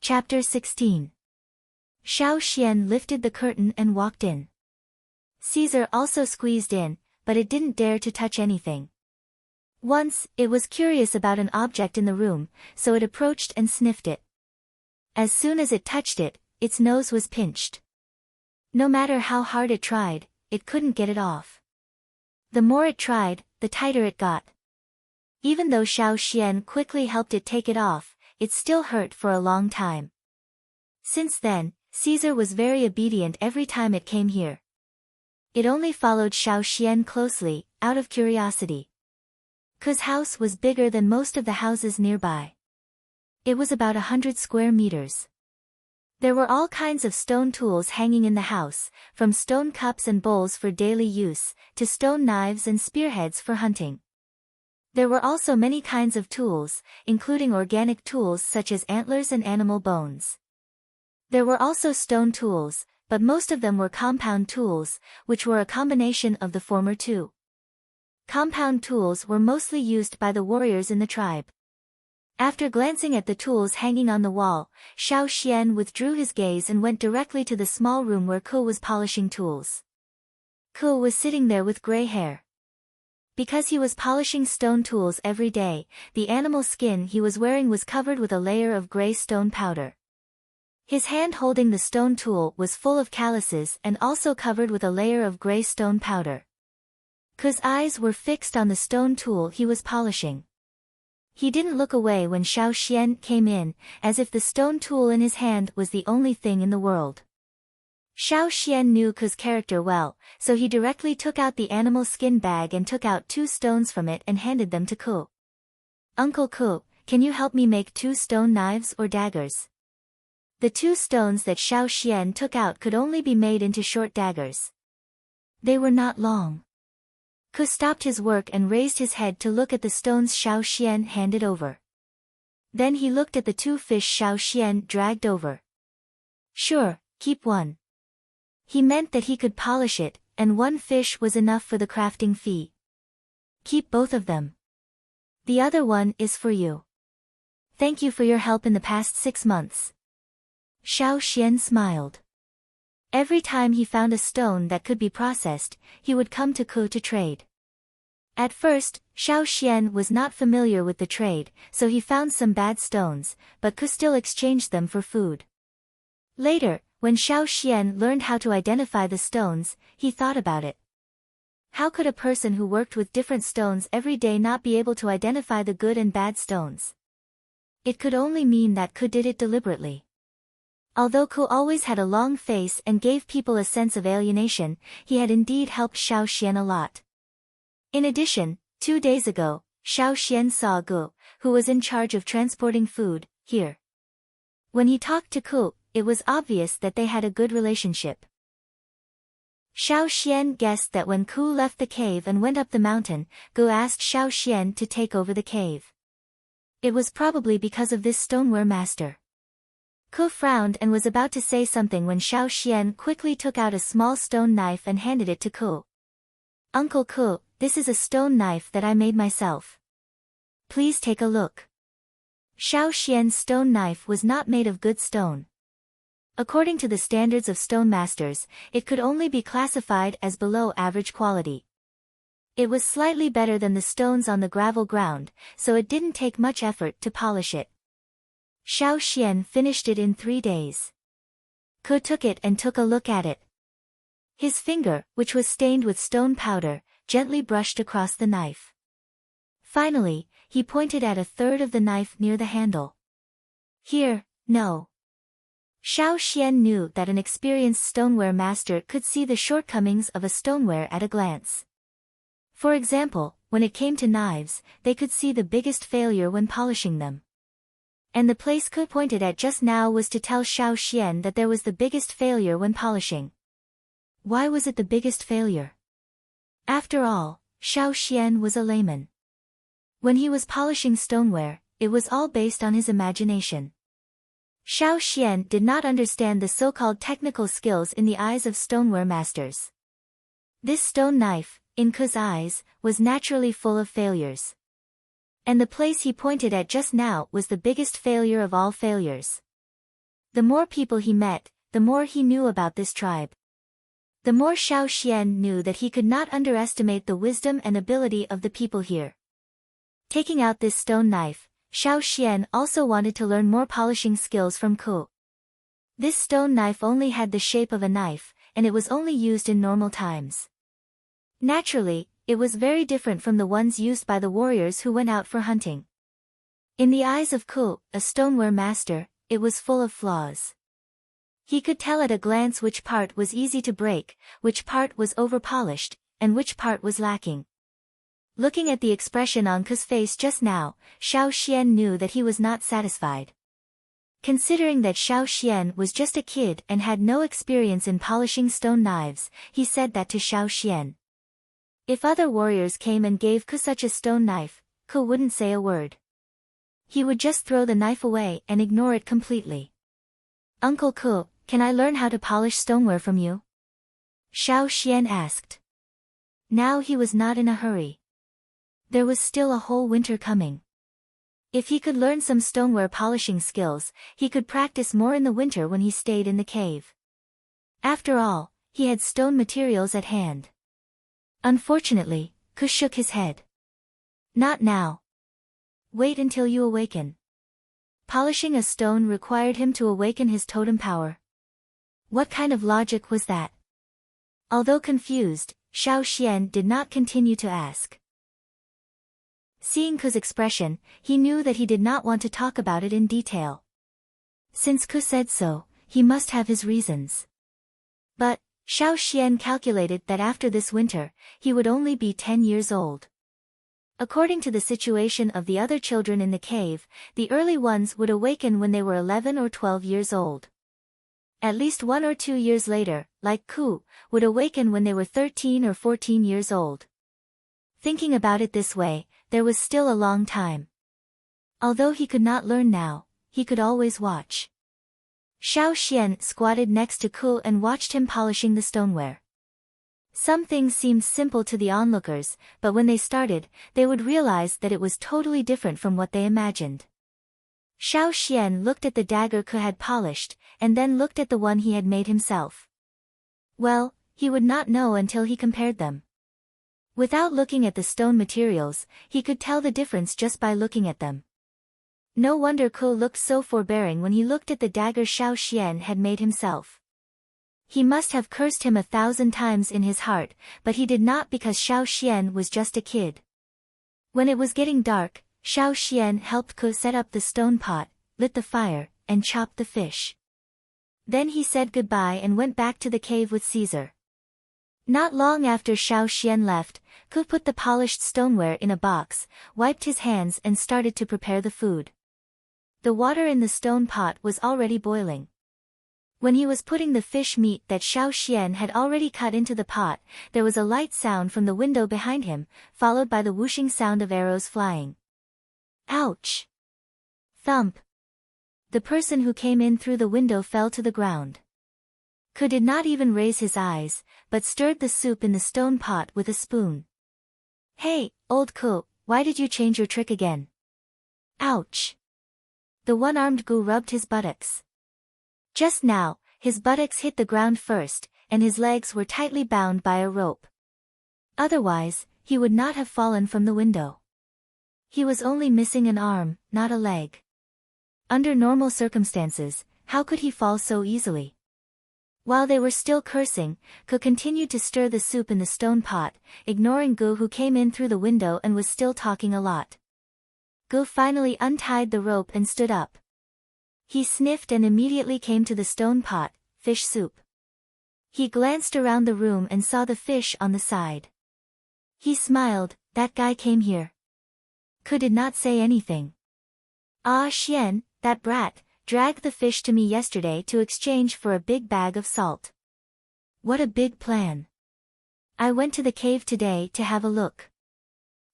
Chapter 16. Xiao Xian lifted the curtain and walked in. Caesar also squeezed in, but it didn't dare to touch anything. Once, it was curious about an object in the room, so it approached and sniffed it. As soon as it touched it, its nose was pinched. No matter how hard it tried, it couldn't get it off. The more it tried, the tighter it got. Even though Xiao Xian quickly helped it take it off, it still hurt for a long time. Since then, Caesar was very obedient every time it came here. It only followed Xiao Xian closely, out of curiosity. Ku's house was bigger than most of the houses nearby. It was about 100 square meters. There were all kinds of stone tools hanging in the house, from stone cups and bowls for daily use, to stone knives and spearheads for hunting. There were also many kinds of tools, including organic tools such as antlers and animal bones. There were also stone tools, but most of them were compound tools, which were a combination of the former two. Compound tools were mostly used by the warriors in the tribe. After glancing at the tools hanging on the wall, Xiao Xian withdrew his gaze and went directly to the small room where Ku was polishing tools. Ku was sitting there with gray hair. Because he was polishing stone tools every day, the animal skin he was wearing was covered with a layer of gray stone powder. His hand holding the stone tool was full of calluses and also covered with a layer of gray stone powder. Ku's eyes were fixed on the stone tool he was polishing. He didn't look away when Xiao Xian came in, as if the stone tool in his hand was the only thing in the world. Xiao Xian knew Ku's character well, so he directly took out the animal skin bag and took out 2 stones from it and handed them to Ku. "Uncle Ku, can you help me make 2 stone knives or daggers?" The 2 stones that Xiao Xian took out could only be made into short daggers. They were not long. Ku stopped his work and raised his head to look at the stones Xiao Xian handed over. Then he looked at the 2 fish Xiao Xian dragged over. "Sure, keep one." He meant that he could polish it, and 1 fish was enough for the crafting fee. "Keep both of them. The other one is for you. Thank you for your help in the past 6 months." Xiao Xian smiled. Every time he found a stone that could be processed, he would come to Ku to trade. At first, Xiao Xian was not familiar with the trade, so he found some bad stones, but Ku still exchanged them for food. Later, when Xiao Xian learned how to identify the stones, he thought about it. How could a person who worked with different stones every day not be able to identify the good and bad stones? It could only mean that Ku did it deliberately. Although Ku always had a long face and gave people a sense of alienation, he had indeed helped Xiao Xian a lot. In addition, 2 days ago, Xiao Xian saw Gu, who was in charge of transporting food, here. When he talked to Ku, it was obvious that they had a good relationship. Xiao Xian guessed that when Ku left the cave and went up the mountain, Gu asked Xiao Xian to take over the cave. It was probably because of this stoneware master. Ku frowned and was about to say something when Xiao Xian quickly took out a small stone knife and handed it to Ku. "Uncle Ku, this is a stone knife that I made myself. Please take a look." Xiao Xian's stone knife was not made of good stone. According to the standards of stone masters, it could only be classified as below average quality. It was slightly better than the stones on the gravel ground, so it didn't take much effort to polish it. Xiao Xian finished it in 3 days. Ku took it and took a look at it. His finger, which was stained with stone powder, gently brushed across the knife. Finally, he pointed at a third of the knife near the handle. "Here, no." Xiao Xian knew that an experienced stoneware master could see the shortcomings of a stoneware at a glance. For example, when it came to knives, they could see the biggest failure when polishing them. And the place Ku pointed at just now was to tell Xiao Xian that there was the biggest failure when polishing. Why was it the biggest failure? After all, Xiao Xian was a layman. When he was polishing stoneware, it was all based on his imagination. Xiao Xian did not understand the so-called technical skills in the eyes of stoneware masters. This stone knife, in Ku's eyes, was naturally full of failures. And the place he pointed at just now was the biggest failure of all failures. The more people he met, the more he knew about this tribe. The more Xiao Xian knew that he could not underestimate the wisdom and ability of the people here. Taking out this stone knife, Xiao Xian also wanted to learn more polishing skills from Ku. This stone knife only had the shape of a knife, and it was only used in normal times. Naturally, it was very different from the ones used by the warriors who went out for hunting. In the eyes of Ku, a stoneware master, it was full of flaws. He could tell at a glance which part was easy to break, which part was overpolished, and which part was lacking. Looking at the expression on Ku's face just now, Xiao Xian knew that he was not satisfied. Considering that Xiao Xian was just a kid and had no experience in polishing stone knives, he said that to Xiao Xian. If other warriors came and gave Ku such a stone knife, Ku wouldn't say a word. He would just throw the knife away and ignore it completely. "Uncle Ku, can I learn how to polish stoneware from you?" Xiao Xian asked. Now he was not in a hurry. There was still a whole winter coming. If he could learn some stoneware polishing skills, he could practice more in the winter when he stayed in the cave. After all, he had stone materials at hand. Unfortunately, Ku shook his head. "Not now. Wait until you awaken." Polishing a stone required him to awaken his totem power. What kind of logic was that? Although confused, Xiao Xian did not continue to ask. Seeing Ku's expression, he knew that he did not want to talk about it in detail. Since Ku said so, he must have his reasons. But, Xiao Xian calculated that after this winter, he would only be 10 years old. According to the situation of the other children in the cave, the early ones would awaken when they were 11 or 12 years old. At least 1 or 2 years later, like Ku, would awaken when they were 13 or 14 years old. Thinking about it this way, there was still a long time. Although he could not learn now, he could always watch. Xiao Xian squatted next to Ku and watched him polishing the stoneware. Some things seemed simple to the onlookers, but when they started, they would realize that it was totally different from what they imagined. Xiao Xian looked at the dagger Ku had polished, and then looked at the one he had made himself. Well, he would not know until he compared them. Without looking at the stone materials, he could tell the difference just by looking at them. No wonder Ku looked so forbearing when he looked at the dagger Xiao Xian had made himself. He must have cursed him 1,000 times in his heart, but he did not because Xiao Xian was just a kid. When it was getting dark, Xiao Xian helped Ku set up the stone pot, lit the fire, and chopped the fish. Then he said goodbye and went back to the cave with Caesar. Not long after Xiao Xian left, Ku put the polished stoneware in a box, wiped his hands and started to prepare the food. The water in the stone pot was already boiling. When he was putting the fish meat that Xiao Xian had already cut into the pot, there was a light sound from the window behind him, followed by the whooshing sound of arrows flying. Ouch! Thump! The person who came in through the window fell to the ground. Ku did not even raise his eyes, but stirred the soup in the stone pot with a spoon. "Hey, old Ku, why did you change your trick again?" Ouch! The one-armed Gu rubbed his buttocks. Just now, his buttocks hit the ground first, and his legs were tightly bound by a rope. Otherwise, he would not have fallen from the window. He was only missing an arm, not a leg. Under normal circumstances, how could he fall so easily? While they were still cursing, Ku continued to stir the soup in the stone pot, ignoring Gu who came in through the window and was still talking a lot. Gu finally untied the rope and stood up. He sniffed and immediately came to the stone pot, fish soup. He glanced around the room and saw the fish on the side. He smiled, "That guy came here." Ku did not say anything. "Ah Xian, that brat, dragged the fish to me yesterday to exchange for a big bag of salt. What a big plan. I went to the cave today to have a look.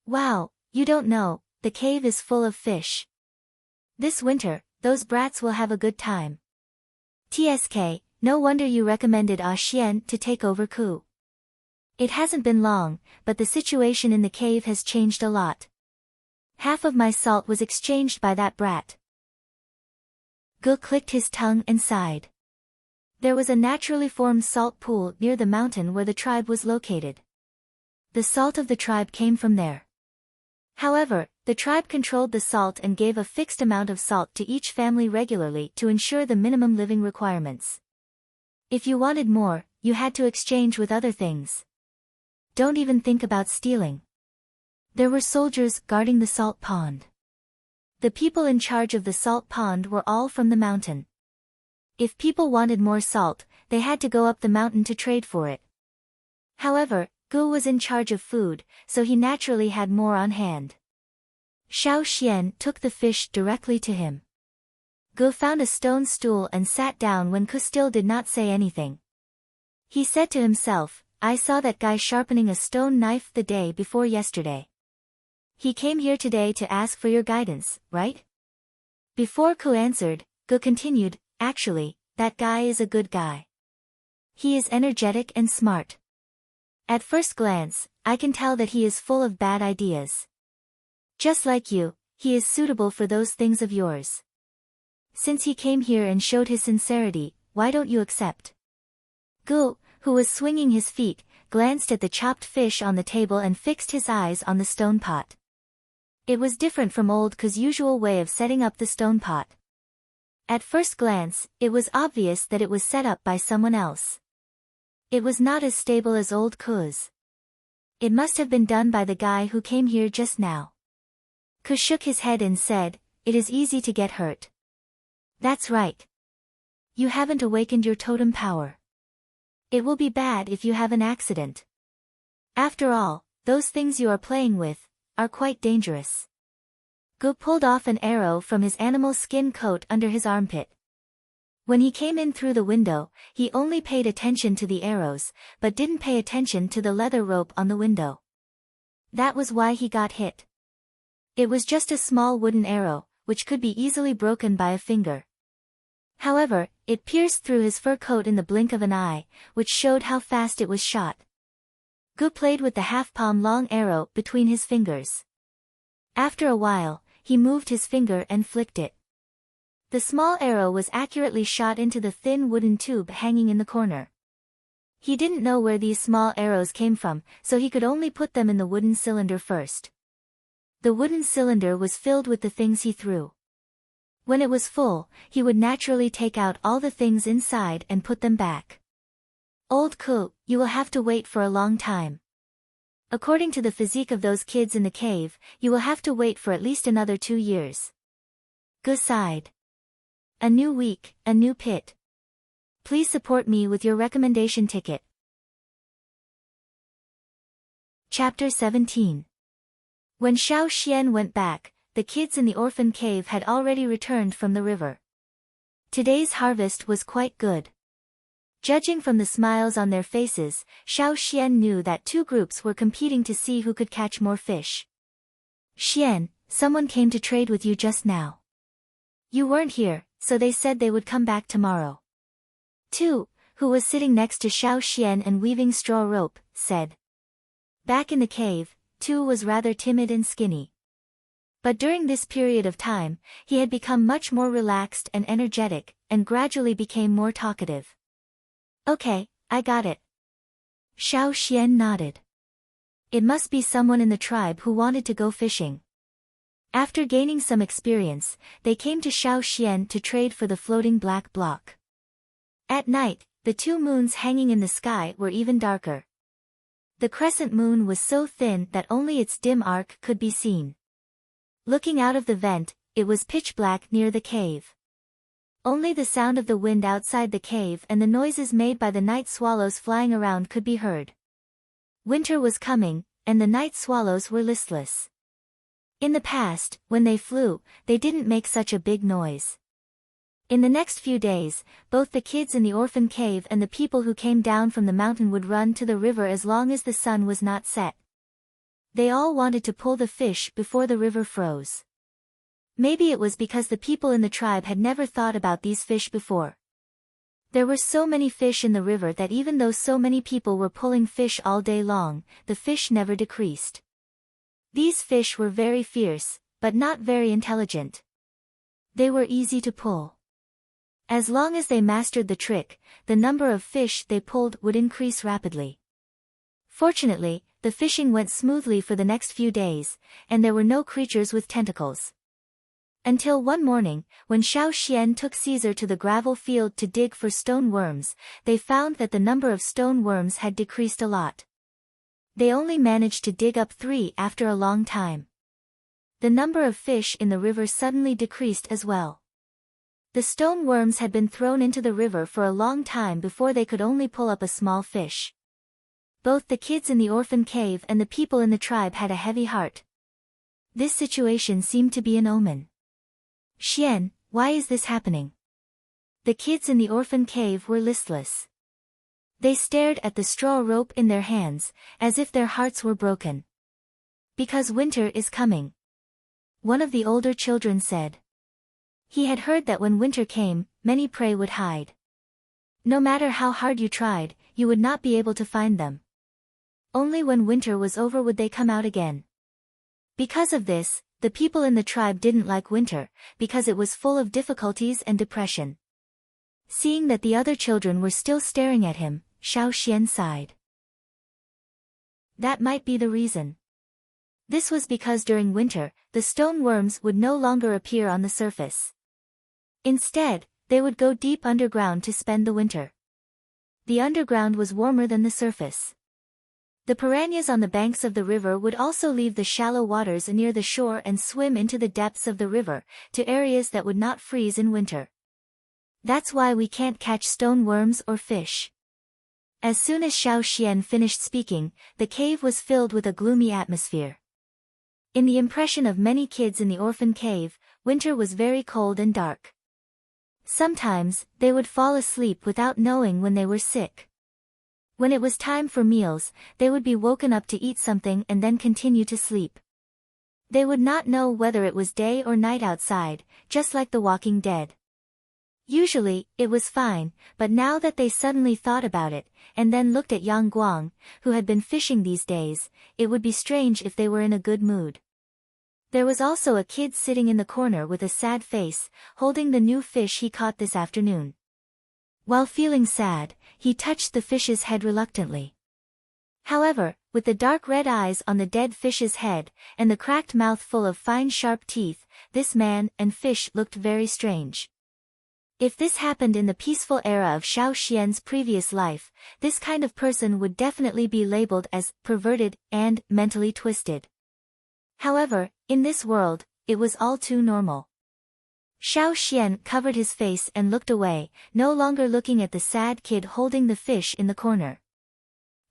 Wow, you don't know, the cave is full of fish. This winter, those brats will have a good time. TSK, no wonder you recommended Ah Xian to take over Ku. It hasn't been long, but the situation in the cave has changed a lot. Half of my salt was exchanged by that brat." Gu clicked his tongue and sighed. There was a naturally formed salt pool near the mountain where the tribe was located. The salt of the tribe came from there. However, the tribe controlled the salt and gave a fixed amount of salt to each family regularly to ensure the minimum living requirements. If you wanted more, you had to exchange with other things. Don't even think about stealing. There were soldiers guarding the salt pond. The people in charge of the salt pond were all from the mountain. If people wanted more salt, they had to go up the mountain to trade for it. However, Gu was in charge of food, so he naturally had more on hand. Xiao Xian took the fish directly to him. Gu found a stone stool and sat down when Ku still did not say anything. He said to himself, I saw that guy sharpening a stone knife the day before yesterday. He came here today to ask for your guidance, right? Before Ku answered, Gu continued, actually, that guy is a good guy. He is energetic and smart. At first glance, I can tell that he is full of bad ideas. Just like you, he is suitable for those things of yours. Since he came here and showed his sincerity, why don't you accept? Gu, who was swinging his feet, glanced at the chopped fish on the table and fixed his eyes on the stone pot. It was different from old Ku's usual way of setting up the stone pot. At first glance, it was obvious that it was set up by someone else. It was not as stable as old Ku's. It must have been done by the guy who came here just now. Ku shook his head and said, it is easy to get hurt. That's right. You haven't awakened your totem power. It will be bad if you have an accident. After all, those things you are playing with are quite dangerous. Gu pulled off an arrow from his animal skin coat under his armpit. When he came in through the window, he only paid attention to the arrows, but didn't pay attention to the leather rope on the window. That was why he got hit. It was just a small wooden arrow, which could be easily broken by a finger. However, it pierced through his fur coat in the blink of an eye, which showed how fast it was shot. Gu played with the half-palm long arrow between his fingers. After a while, he moved his finger and flicked it. The small arrow was accurately shot into the thin wooden tube hanging in the corner. He didn't know where these small arrows came from, so he could only put them in the wooden cylinder first. The wooden cylinder was filled with the things he threw. When it was full, he would naturally take out all the things inside and put them back. Old Ku, you will have to wait for a long time. According to the physique of those kids in the cave, you will have to wait for at least another 2 years. Gu sighed. A new week, a new pit. Please support me with your recommendation ticket. Chapter 17. When Xiao Xian went back, the kids in the orphan cave had already returned from the river. Today's harvest was quite good. Judging from the smiles on their faces, Xiao Xian knew that 2 groups were competing to see who could catch more fish. Xian, someone came to trade with you just now. You weren't here, so they said they would come back tomorrow. Tu, who was sitting next to Xiao Xian and weaving straw rope, said. Back in the cave, Tu was rather timid and skinny. But during this period of time, he had become much more relaxed and energetic, and gradually became more talkative. Okay, I got it. Xiao Xian nodded. It must be someone in the tribe who wanted to go fishing. After gaining some experience, they came to Xiao Xian to trade for the floating black block. At night, the 2 moons hanging in the sky were even darker. The crescent moon was so thin that only its dim arc could be seen. Looking out of the vent, it was pitch black near the cave. Only the sound of the wind outside the cave and the noises made by the night swallows flying around could be heard. Winter was coming, and the night swallows were listless. In the past, when they flew, they didn't make such a big noise. In the next few days, both the kids in the orphan cave and the people who came down from the mountain would run to the river as long as the sun was not set. They all wanted to pull the fish before the river froze. Maybe it was because the people in the tribe had never thought about these fish before. There were so many fish in the river that even though so many people were pulling fish all day long, the fish never decreased. These fish were very fierce, but not very intelligent. They were easy to pull. As long as they mastered the trick, the number of fish they pulled would increase rapidly. Fortunately, the fishing went smoothly for the next few days, and there were no creatures with tentacles. Until one morning, when Xiao Xian took Caesar to the gravel field to dig for stone worms, they found that the number of stone worms had decreased a lot. They only managed to dig up 3 after a long time. The number of fish in the river suddenly decreased as well. The stone worms had been thrown into the river for a long time before they could only pull up a small fish. Both the kids in the orphan cave and the people in the tribe had a heavy heart. This situation seemed to be an omen. "Xian, why is this happening?" The kids in the orphan cave were listless. They stared at the straw rope in their hands, as if their hearts were broken. "Because winter is coming," one of the older children said. He had heard that when winter came, many prey would hide. No matter how hard you tried, you would not be able to find them. Only when winter was over would they come out again. Because of this, the people in the tribe didn't like winter, because it was full of difficulties and depression. Seeing that the other children were still staring at him, Xiao Xian sighed. That might be the reason. This was because during winter, the stone worms would no longer appear on the surface. Instead, they would go deep underground to spend the winter. The underground was warmer than the surface. The piranhas on the banks of the river would also leave the shallow waters near the shore and swim into the depths of the river, to areas that would not freeze in winter. That's why we can't catch stone worms or fish. As soon as Xiao Xian finished speaking, the cave was filled with a gloomy atmosphere. In the impression of many kids in the orphan cave, winter was very cold and dark. Sometimes, they would fall asleep without knowing when they were sick. When it was time for meals, they would be woken up to eat something and then continue to sleep. They would not know whether it was day or night outside, just like the Walking Dead. Usually, it was fine, but now that they suddenly thought about it, and then looked at Yang Guang, who had been fishing these days, it would be strange if they were in a good mood. There was also a kid sitting in the corner with a sad face, holding the new fish he caught this afternoon. While feeling sad, he touched the fish's head reluctantly. However, with the dark red eyes on the dead fish's head, and the cracked mouth full of fine sharp teeth, this man and fish looked very strange. If this happened in the peaceful era of Xiao Xian's previous life, this kind of person would definitely be labeled as perverted and mentally twisted. However, in this world, it was all too normal. Xiao Xian covered his face and looked away, no longer looking at the sad kid holding the fish in the corner.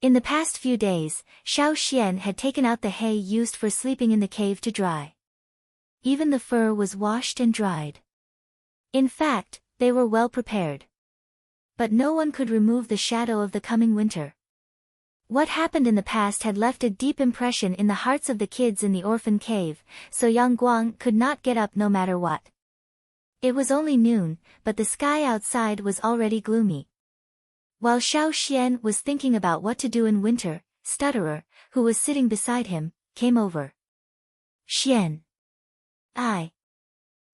In the past few days, Xiao Xian had taken out the hay used for sleeping in the cave to dry. Even the fur was washed and dried. In fact, they were well prepared. But no one could remove the shadow of the coming winter. What happened in the past had left a deep impression in the hearts of the kids in the orphan cave, so Yang Guang could not get up no matter what. It was only noon, but the sky outside was already gloomy. While Xiao Xian was thinking about what to do in winter, Stutterer, who was sitting beside him, came over. "Xian. I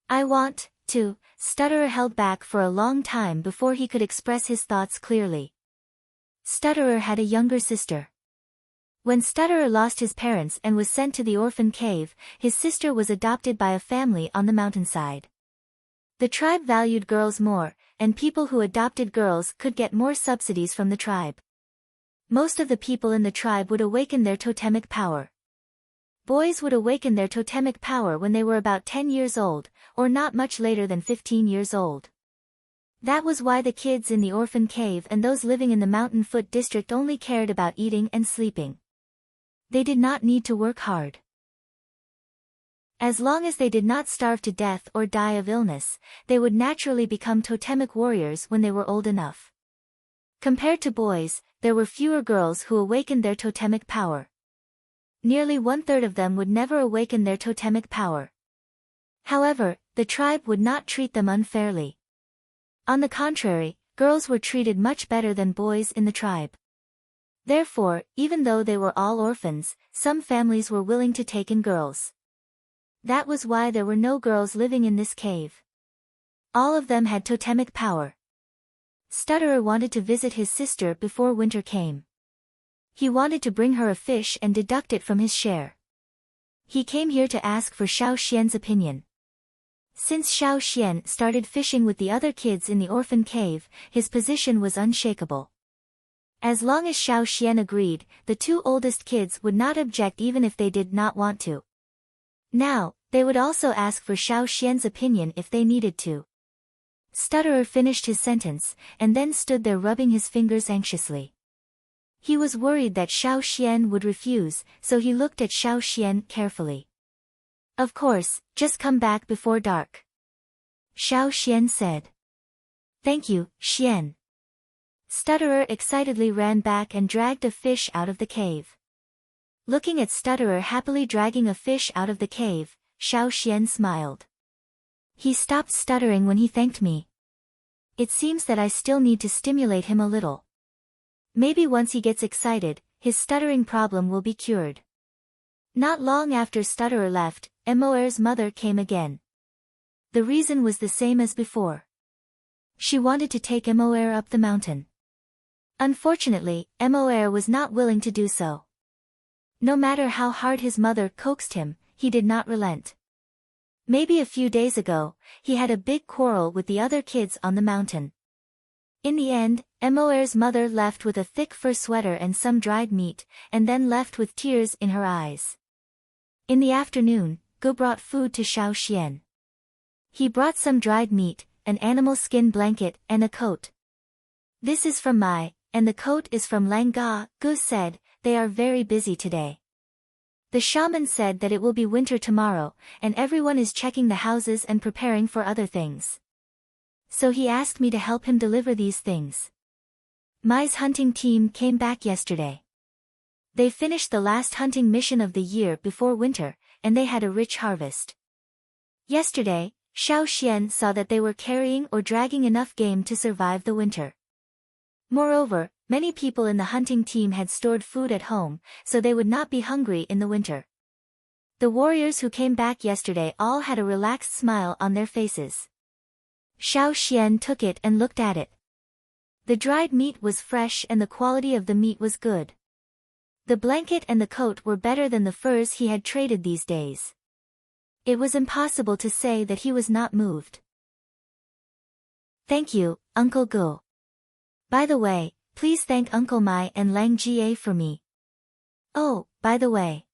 want to," Stutterer held back for a long time before he could express his thoughts clearly. Stutterer had a younger sister. When Stutterer lost his parents and was sent to the orphan cave, his sister was adopted by a family on the mountainside. The tribe valued girls more, and people who adopted girls could get more subsidies from the tribe. Most of the people in the tribe would awaken their totemic power. Boys would awaken their totemic power when they were about 10 years old, or not much later than 15 years old. That was why the kids in the orphan cave and those living in the Mountain Foot district only cared about eating and sleeping. They did not need to work hard. As long as they did not starve to death or die of illness, they would naturally become totemic warriors when they were old enough. Compared to boys, there were fewer girls who awakened their totemic power. Nearly 1/3 of them would never awaken their totemic power. However, the tribe would not treat them unfairly. On the contrary, girls were treated much better than boys in the tribe. Therefore, even though they were all orphans, some families were willing to take in girls. That was why there were no girls living in this cave. All of them had totemic power. Stutterer wanted to visit his sister before winter came. He wanted to bring her a fish and deduct it from his share. He came here to ask for Xiao Xian's opinion. Since Xiao Xian started fishing with the other kids in the orphan cave, his position was unshakable. As long as Xiao Xian agreed, the two oldest kids would not object even if they did not want to. Now, they would also ask for Xiao Xian's opinion if they needed to. Stutterer finished his sentence, and then stood there rubbing his fingers anxiously. He was worried that Xiao Xian would refuse, so he looked at Xiao Xian carefully. Of course, just come back before dark. Xiao Xian said. Thank you, Xian. Stutterer excitedly ran back and dragged a fish out of the cave. Looking at Stutterer happily dragging a fish out of the cave, Xiao Xian smiled. He stopped stuttering when he thanked me. It seems that I still need to stimulate him a little. Maybe once he gets excited, his stuttering problem will be cured. Not long after Stutterer left, Moer's mother came again. The reason was the same as before. She wanted to take Moer up the mountain. Unfortunately, Moer was not willing to do so. No matter how hard his mother coaxed him, he did not relent. Maybe a few days ago, he had a big quarrel with the other kids on the mountain. In the end, Moer's mother left with a thick fur sweater and some dried meat, and then left with tears in her eyes. In the afternoon, Gu brought food to Xiao Xian. He brought some dried meat, an animal skin blanket, and a coat. This is from Mai, and the coat is from Lang Ga, Gu said. They are very busy today. The shaman said that it will be winter tomorrow, and everyone is checking the houses and preparing for other things. So he asked me to help him deliver these things. Mai's hunting team came back yesterday. They finished the last hunting mission of the year before winter, and they had a rich harvest. Yesterday, Xiao Xian saw that they were carrying or dragging enough game to survive the winter. Moreover, many people in the hunting team had stored food at home, so they would not be hungry in the winter. The warriors who came back yesterday all had a relaxed smile on their faces. Xiao Xian took it and looked at it. The dried meat was fresh and the quality of the meat was good. The blanket and the coat were better than the furs he had traded these days. It was impossible to say that he was not moved. Thank you, Uncle Gu. By the way, please thank Uncle Mai and Lang Jie for me. Oh, by the way.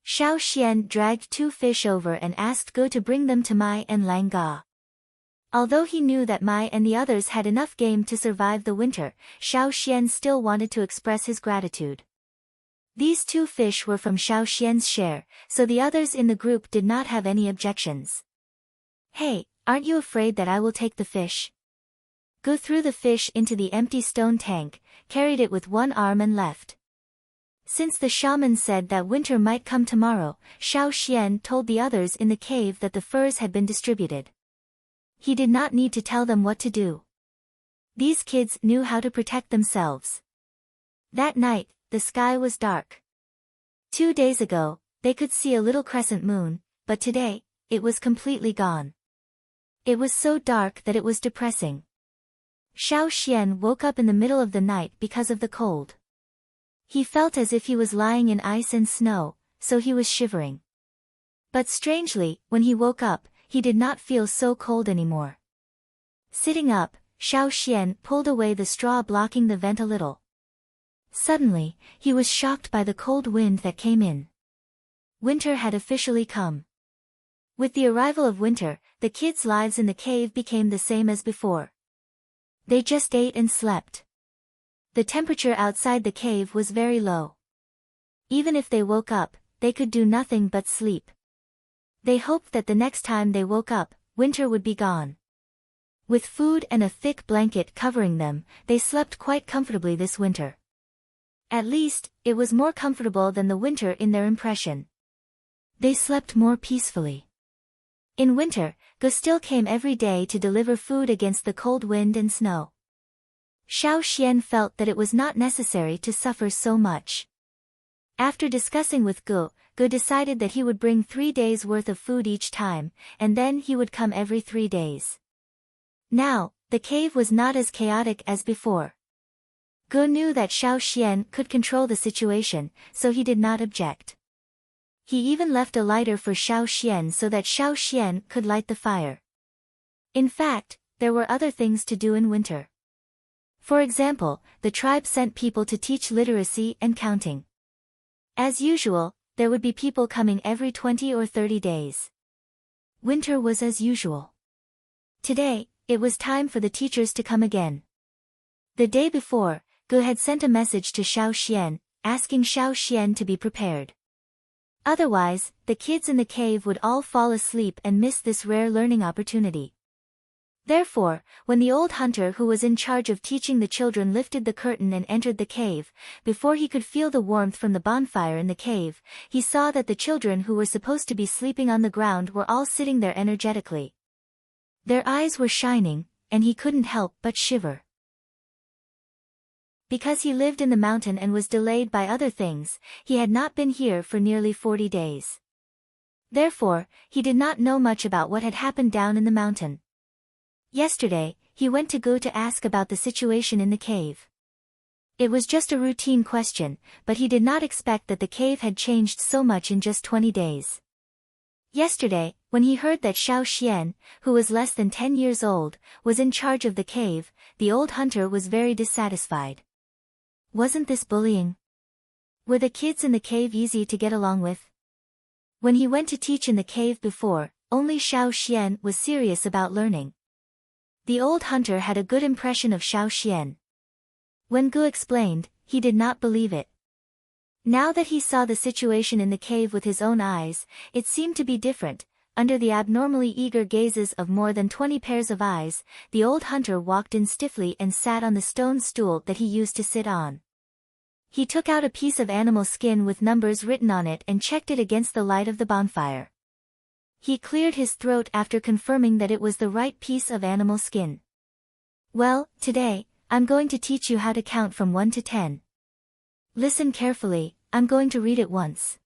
Xiao Xian dragged two fish over and asked Gu to bring them to Mai and Lang Ga. Although he knew that Mai and the others had enough game to survive the winter, Xiao Xian still wanted to express his gratitude. These two fish were from Xiao Xian's share, so the others in the group did not have any objections. Hey, aren't you afraid that I will take the fish? Gu threw the fish into the empty stone tank, carried it with one arm and left. Since the shaman said that winter might come tomorrow, Xiao Xian told the others in the cave that the furs had been distributed. He did not need to tell them what to do. These kids knew how to protect themselves. That night, the sky was dark. 2 days ago, they could see a little crescent moon, but today, it was completely gone. It was so dark that it was depressing. Xiao Xian woke up in the middle of the night because of the cold. He felt as if he was lying in ice and snow, so he was shivering. But strangely, when he woke up, he did not feel so cold anymore. Sitting up, Xiao Xian pulled away the straw blocking the vent a little. Suddenly, he was shocked by the cold wind that came in. Winter had officially come. With the arrival of winter, the kids' lives in the cave became the same as before. They just ate and slept. The temperature outside the cave was very low. Even if they woke up, they could do nothing but sleep. They hoped that the next time they woke up, winter would be gone. With food and a thick blanket covering them, they slept quite comfortably this winter. At least, it was more comfortable than the winter in their impression. They slept more peacefully. In winter, Gu still came every day to deliver food against the cold wind and snow. Xiao Xian felt that it was not necessary to suffer so much. After discussing with Gu decided that he would bring 3 days' worth of food each time, and then he would come every 3 days. Now, the cave was not as chaotic as before. Gu knew that Xiao Xian could control the situation, so he did not object. He even left a lighter for Xiao Xian so that Xiao Xian could light the fire. In fact, there were other things to do in winter. For example, the tribe sent people to teach literacy and counting. As usual, there would be people coming every 20 or 30 days. Winter was as usual. Today, it was time for the teachers to come again. The day before, Gu had sent a message to Xiao Xian, asking Xiao Xian to be prepared. Otherwise, the kids in the cave would all fall asleep and miss this rare learning opportunity. Therefore, when the old hunter who was in charge of teaching the children lifted the curtain and entered the cave, before he could feel the warmth from the bonfire in the cave, he saw that the children who were supposed to be sleeping on the ground were all sitting there energetically. Their eyes were shining, and he couldn't help but shiver. Because he lived in the mountain and was delayed by other things, he had not been here for nearly 40 days. Therefore, he did not know much about what had happened down in the mountain. Yesterday, he went to Gu to ask about the situation in the cave. It was just a routine question, but he did not expect that the cave had changed so much in just 20 days. Yesterday, when he heard that Xiao Xian, who was less than 10 years old, was in charge of the cave, the old hunter was very dissatisfied. Wasn't this bullying? Were the kids in the cave easy to get along with? When he went to teach in the cave before, only Xiao Xian was serious about learning. The old hunter had a good impression of Xiao Xian. When Gu explained, he did not believe it. Now that he saw the situation in the cave with his own eyes, it seemed to be different. Under the abnormally eager gazes of more than 20 pairs of eyes, the old hunter walked in stiffly and sat on the stone stool that he used to sit on. He took out a piece of animal skin with numbers written on it and checked it against the light of the bonfire. He cleared his throat after confirming that it was the right piece of animal skin. Well, today, I'm going to teach you how to count from 1 to 10. Listen carefully, I'm going to read it once.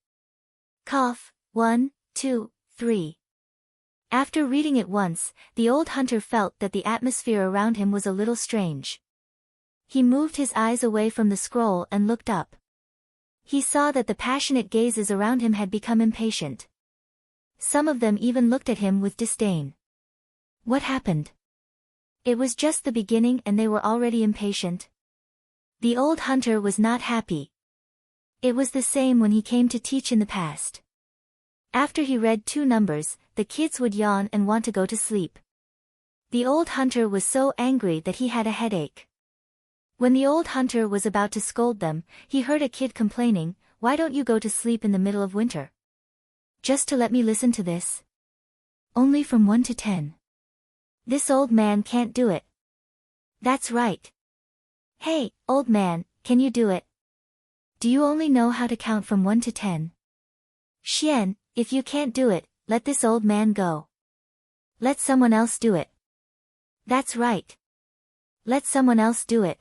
Cough, 1, 2, 3. After reading it once, the old hunter felt that the atmosphere around him was a little strange. He moved his eyes away from the scroll and looked up. He saw that the passionate gazes around him had become impatient. Some of them even looked at him with disdain. What happened? It was just the beginning and they were already impatient. The old hunter was not happy. It was the same when he came to teach in the past. After he read 2 numbers, the kids would yawn and want to go to sleep. The old hunter was so angry that he had a headache. When the old hunter was about to scold them, he heard a kid complaining, "Why don't you go to sleep in the middle of winter? Just to let me listen to this? Only from 1 to 10. This old man can't do it." That's right. Hey, old man, can you do it? Do you only know how to count from 1 to 10? Xian, if you can't do it, let this old man go. Let someone else do it. That's right. Let someone else do it.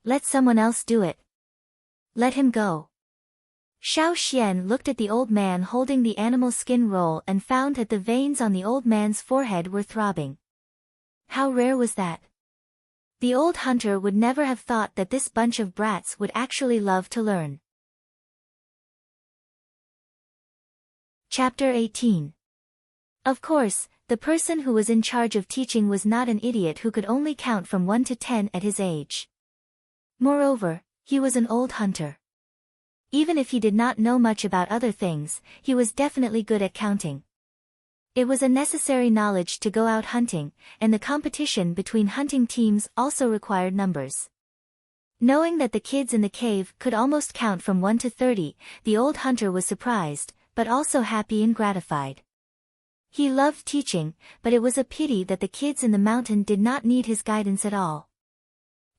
Let someone else do it. Let him go. Xiao Xian looked at the old man holding the animal skin roll and found that the veins on the old man's forehead were throbbing. How rare was that? The old hunter would never have thought that this bunch of brats would actually love to learn. Chapter 18. Of course, the person who was in charge of teaching was not an idiot who could only count from 1 to 10 at his age. Moreover, he was an old hunter. Even if he did not know much about other things, he was definitely good at counting. It was a necessary knowledge to go out hunting, and the competition between hunting teams also required numbers. Knowing that the kids in the cave could almost count from 1 to 30, the old hunter was surprised, but also happy and gratified. He loved teaching, but it was a pity that the kids in the mountain did not need his guidance at all.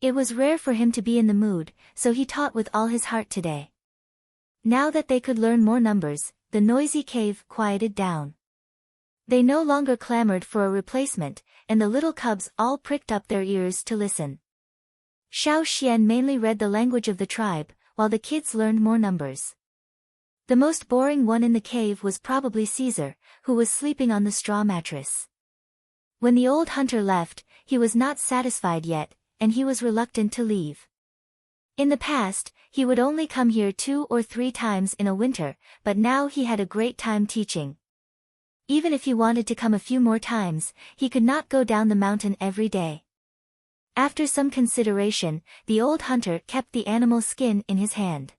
It was rare for him to be in the mood, so he taught with all his heart today. Now that they could learn more numbers, the noisy cave quieted down. They no longer clamored for a replacement, and the little cubs all pricked up their ears to listen. Xiao Xian mainly read the language of the tribe, while the kids learned more numbers. The most boring one in the cave was probably Caesar, who was sleeping on the straw mattress. When the old hunter left, he was not satisfied yet, and he was reluctant to leave. In the past, he would only come here 2 or 3 times in a winter, but now he had a great time teaching. Even if he wanted to come a few more times, he could not go down the mountain every day. After some consideration, the old hunter kept the animal's skin in his hand.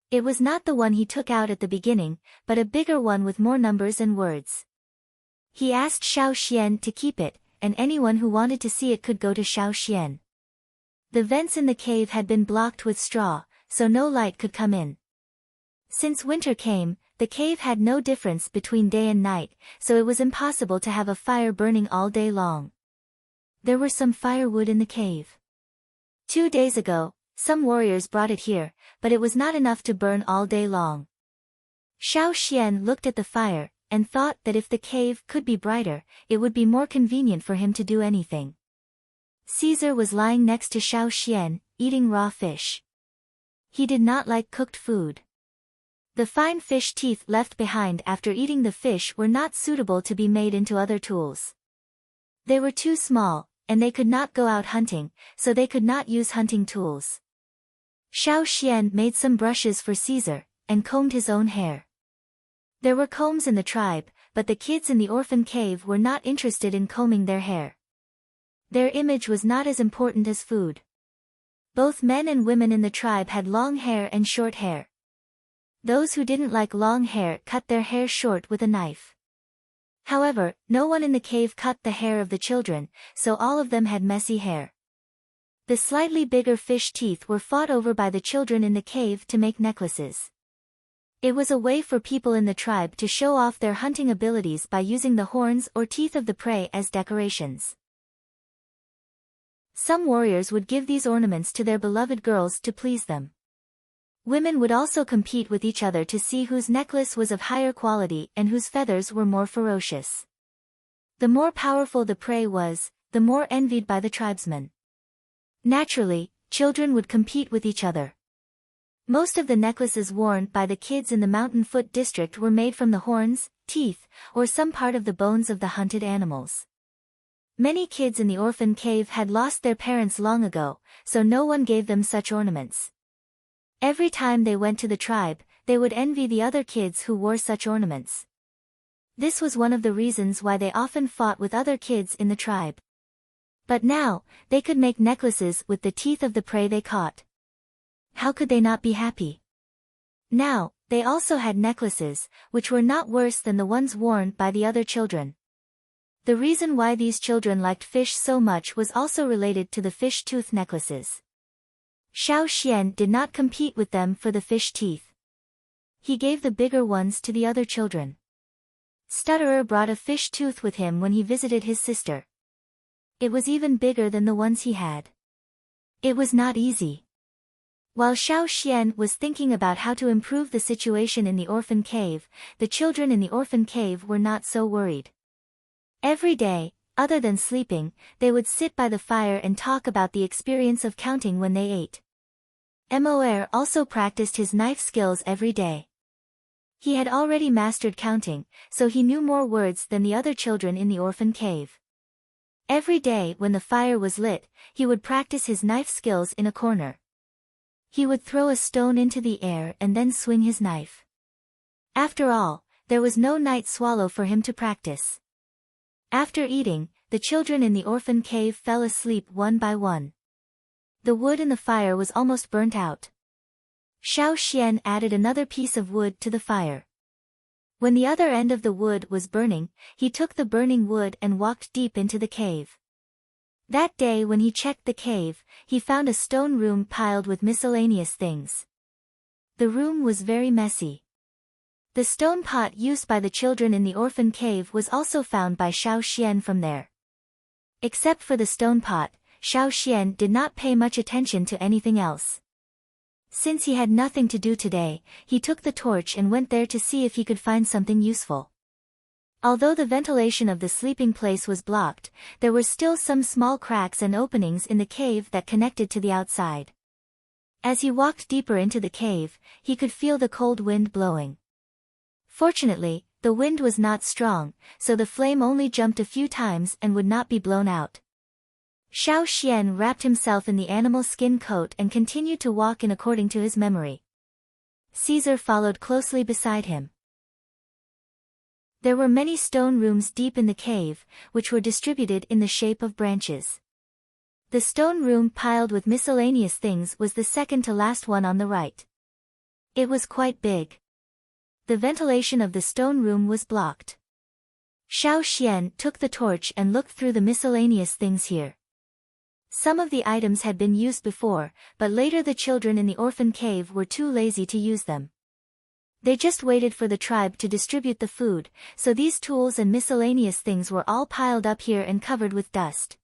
It was not the one he took out at the beginning, but a bigger one with more numbers and words. He asked Xiao to keep it, and anyone who wanted to see it could go to Xiao. The vents in the cave had been blocked with straw, so no light could come in. Since winter came, the cave had no difference between day and night, so it was impossible to have a fire burning all day long. There were some firewood in the cave. 2 days ago, some warriors brought it here, but it was not enough to burn all day long. Xiao looked at the fire, and thought that if the cave could be brighter, it would be more convenient for him to do anything. Caesar was lying next to Xiao, eating raw fish. He did not like cooked food. The fine fish teeth left behind after eating the fish were not suitable to be made into other tools. They were too small, and they could not go out hunting, so they could not use hunting tools. Xiao made some brushes for Caesar, and combed his own hair. There were combs in the tribe, but the kids in the orphan cave were not interested in combing their hair. Their image was not as important as food. Both men and women in the tribe had long hair and short hair. Those who didn't like long hair cut their hair short with a knife. However, no one in the cave cut the hair of the children, so all of them had messy hair. The slightly bigger fish teeth were fought over by the children in the cave to make necklaces. It was a way for people in the tribe to show off their hunting abilities by using the horns or teeth of the prey as decorations. Some warriors would give these ornaments to their beloved girls to please them. Women would also compete with each other to see whose necklace was of higher quality and whose feathers were more ferocious. The more powerful the prey was, the more envied by the tribesmen. Naturally, children would compete with each other. Most of the necklaces worn by the kids in the Mountain Foot district were made from the horns, teeth, or some part of the bones of the hunted animals. Many kids in the orphan cave had lost their parents long ago, so no one gave them such ornaments. Every time they went to the tribe, they would envy the other kids who wore such ornaments. This was one of the reasons why they often fought with other kids in the tribe. But now, they could make necklaces with the teeth of the prey they caught. How could they not be happy? Now, they also had necklaces, which were not worse than the ones worn by the other children. The reason why these children liked fish so much was also related to the fish tooth necklaces. Xiao did not compete with them for the fish teeth. He gave the bigger ones to the other children. Stutterer brought a fish tooth with him when he visited his sister. It was even bigger than the ones he had. It was not easy. While Xiao was thinking about how to improve the situation in the orphan cave, the children in the orphan cave were not so worried. Every day, other than sleeping, they would sit by the fire and talk about the experience of counting when they ate. Moer also practiced his knife skills every day. He had already mastered counting, so he knew more words than the other children in the orphan cave. Every day when the fire was lit, he would practice his knife skills in a corner. He would throw a stone into the air and then swing his knife. After all, there was no night swallow for him to practice. After eating, the children in the orphan cave fell asleep one by one. The wood in the fire was almost burnt out. Xiao added another piece of wood to the fire. When the other end of the wood was burning, he took the burning wood and walked deep into the cave. That day when he checked the cave, he found a stone room piled with miscellaneous things. The room was very messy. The stone pot used by the children in the orphan cave was also found by Xiao from there. Except for the stone pot, Xiao did not pay much attention to anything else. Since he had nothing to do today, he took the torch and went there to see if he could find something useful. Although the ventilation of the sleeping place was blocked, there were still some small cracks and openings in the cave that connected to the outside. As he walked deeper into the cave, he could feel the cold wind blowing. Fortunately, The wind was not strong, so the flame only jumped a few times and would not be blown out. Xiao Xian wrapped himself in the animal skin coat and continued to walk in according to his memory. Caesar followed closely beside him. There were many stone rooms deep in the cave, which were distributed in the shape of branches. The stone room piled with miscellaneous things was the second to last one on the right. It was quite big. The ventilation of the stone room was blocked. Xiao Xian took the torch and looked through the miscellaneous things here. Some of the items had been used before, but later the children in the orphan cave were too lazy to use them. They just waited for the tribe to distribute the food, so these tools and miscellaneous things were all piled up here and covered with dust.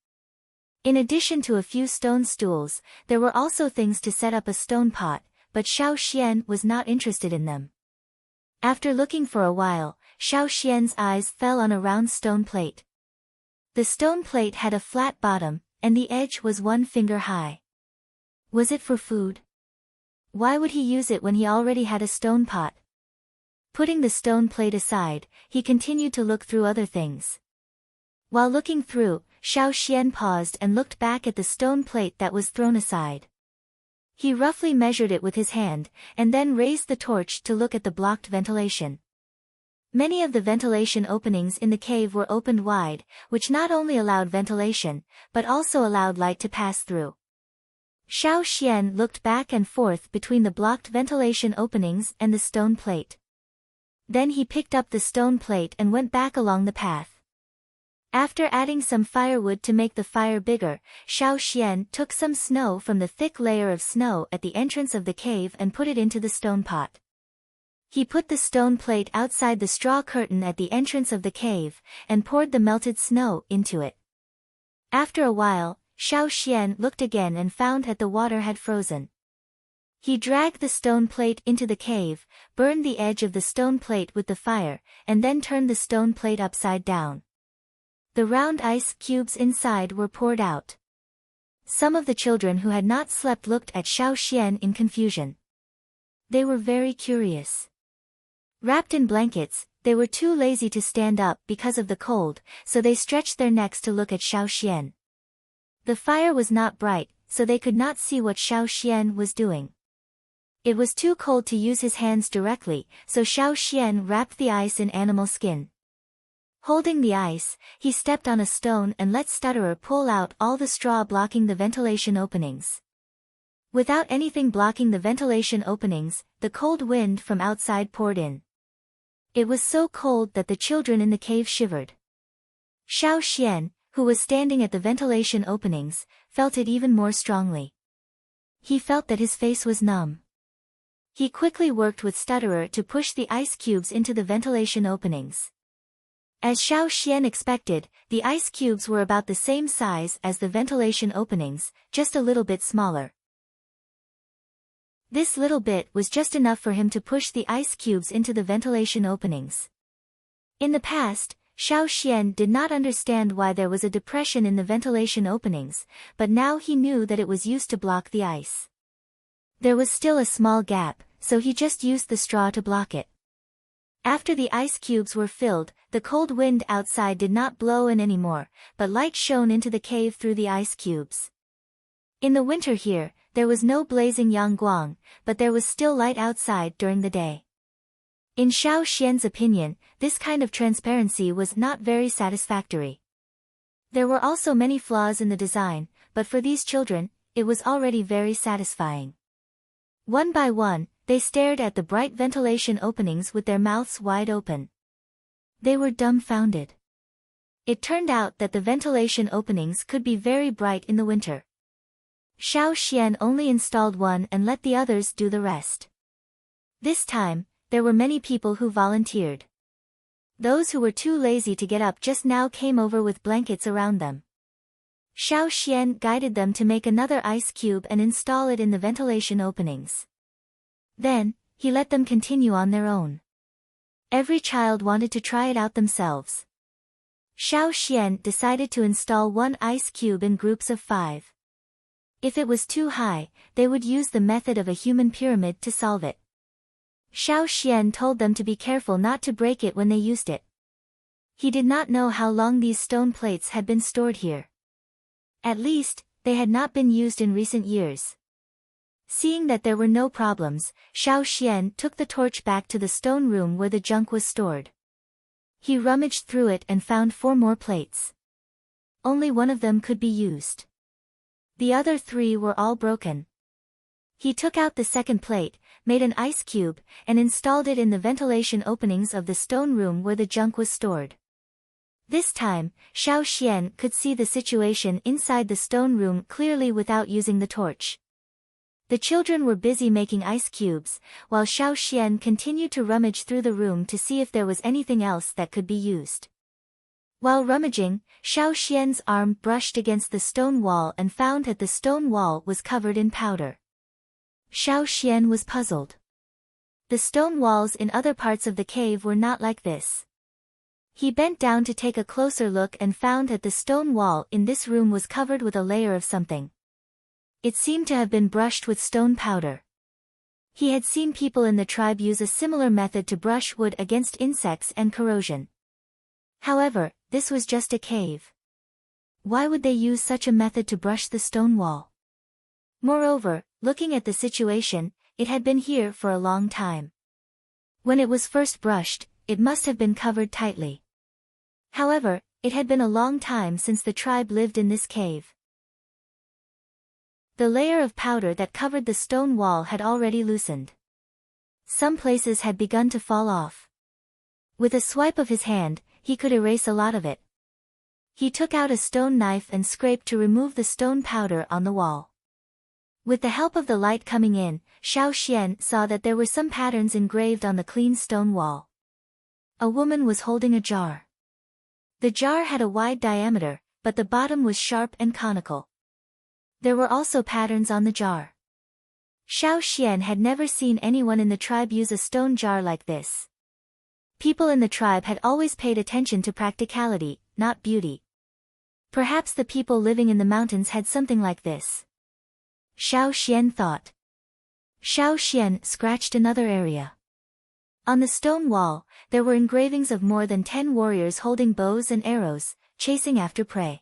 In addition to a few stone stools, there were also things to set up a stone pot, but Xiao Xian was not interested in them. After looking for a while, Xiao Xian's eyes fell on a round stone plate. The stone plate had a flat bottom, and the edge was 1 finger high. Was it for food? Why would he use it when he already had a stone pot? Putting the stone plate aside, he continued to look through other things. While looking through, Xiao Xian paused and looked back at the stone plate that was thrown aside. He roughly measured it with his hand, and then raised the torch to look at the blocked ventilation. Many of the ventilation openings in the cave were opened wide, which not only allowed ventilation, but also allowed light to pass through. Xiao Xian looked back and forth between the blocked ventilation openings and the stone plate. Then he picked up the stone plate and went back along the path. After adding some firewood to make the fire bigger, Xiao Xian took some snow from the thick layer of snow at the entrance of the cave and put it into the stone pot. He put the stone plate outside the straw curtain at the entrance of the cave, and poured the melted snow into it. After a while, Xiao Xian looked again and found that the water had frozen. He dragged the stone plate into the cave, burned the edge of the stone plate with the fire, and then turned the stone plate upside down. The round ice cubes inside were poured out. Some of the children who had not slept looked at Xiao Xian in confusion. They were very curious. Wrapped in blankets, they were too lazy to stand up because of the cold, so they stretched their necks to look at Xiao Xian. The fire was not bright, so they could not see what Xiao Xian was doing. It was too cold to use his hands directly, so Xiao Xian wrapped the ice in animal skin. Holding the ice, he stepped on a stone and let Stutterer pull out all the straw blocking the ventilation openings. Without anything blocking the ventilation openings, the cold wind from outside poured in. It was so cold that the children in the cave shivered. Xiao Xian, who was standing at the ventilation openings, felt it even more strongly. He felt that his face was numb. He quickly worked with Stutterer to push the ice cubes into the ventilation openings. As Xiao Xian expected, the ice cubes were about the same size as the ventilation openings, just a little bit smaller. This little bit was just enough for him to push the ice cubes into the ventilation openings. In the past, Xiao Xian did not understand why there was a depression in the ventilation openings, but now he knew that it was used to block the ice. There was still a small gap, so he just used the straw to block it. After the ice cubes were filled, the cold wind outside did not blow in anymore, but light shone into the cave through the ice cubes. In the winter here, there was no blazing Yangguang, but there was still light outside during the day. In Xiao Xian's opinion, this kind of transparency was not very satisfactory. There were also many flaws in the design, but for these children, it was already very satisfying. One by one, they stared at the bright ventilation openings with their mouths wide open. They were dumbfounded. It turned out that the ventilation openings could be very bright in the winter. Xiao Xian only installed one and let the others do the rest. This time, there were many people who volunteered. Those who were too lazy to get up just now came over with blankets around them. Xiao Xian guided them to make another ice cube and install it in the ventilation openings. Then, he let them continue on their own. Every child wanted to try it out themselves. Xiao Xian decided to install one ice cube in groups of 5. If it was too high, they would use the method of a human pyramid to solve it. Xiao Xian told them to be careful not to break it when they used it. He did not know how long these stone plates had been stored here. At least, they had not been used in recent years. Seeing that there were no problems, Xiao Xian took the torch back to the stone room where the junk was stored. He rummaged through it and found 4 more plates. Only one of them could be used. The other 3 were all broken. He took out the second plate, made an ice cube, and installed it in the ventilation openings of the stone room where the junk was stored. This time, Xiao Xian could see the situation inside the stone room clearly without using the torch. The children were busy making ice cubes, while Xiao Xian continued to rummage through the room to see if there was anything else that could be used. While rummaging, Xiao Xian's arm brushed against the stone wall and found that the stone wall was covered in powder. Xiao Xian was puzzled. The stone walls in other parts of the cave were not like this. He bent down to take a closer look and found that the stone wall in this room was covered with a layer of something. It seemed to have been brushed with stone powder. He had seen people in the tribe use a similar method to brush wood against insects and corrosion. However, this was just a cave. Why would they use such a method to brush the stone wall? Moreover, looking at the situation, it had been here for a long time. When it was first brushed, it must have been covered tightly. However, it had been a long time since the tribe lived in this cave. The layer of powder that covered the stone wall had already loosened. Some places had begun to fall off. With a swipe of his hand, he could erase a lot of it. He took out a stone knife and scraped to remove the stone powder on the wall. With the help of the light coming in, Xiao Xian saw that there were some patterns engraved on the clean stone wall. A woman was holding a jar. The jar had a wide diameter, but the bottom was sharp and conical. There were also patterns on the jar. Xiao Xian had never seen anyone in the tribe use a stone jar like this. People in the tribe had always paid attention to practicality, not beauty. Perhaps the people living in the mountains had something like this. Xiao Xian thought. Xiao Xian scratched another area. On the stone wall, there were engravings of more than 10 warriors holding bows and arrows, chasing after prey.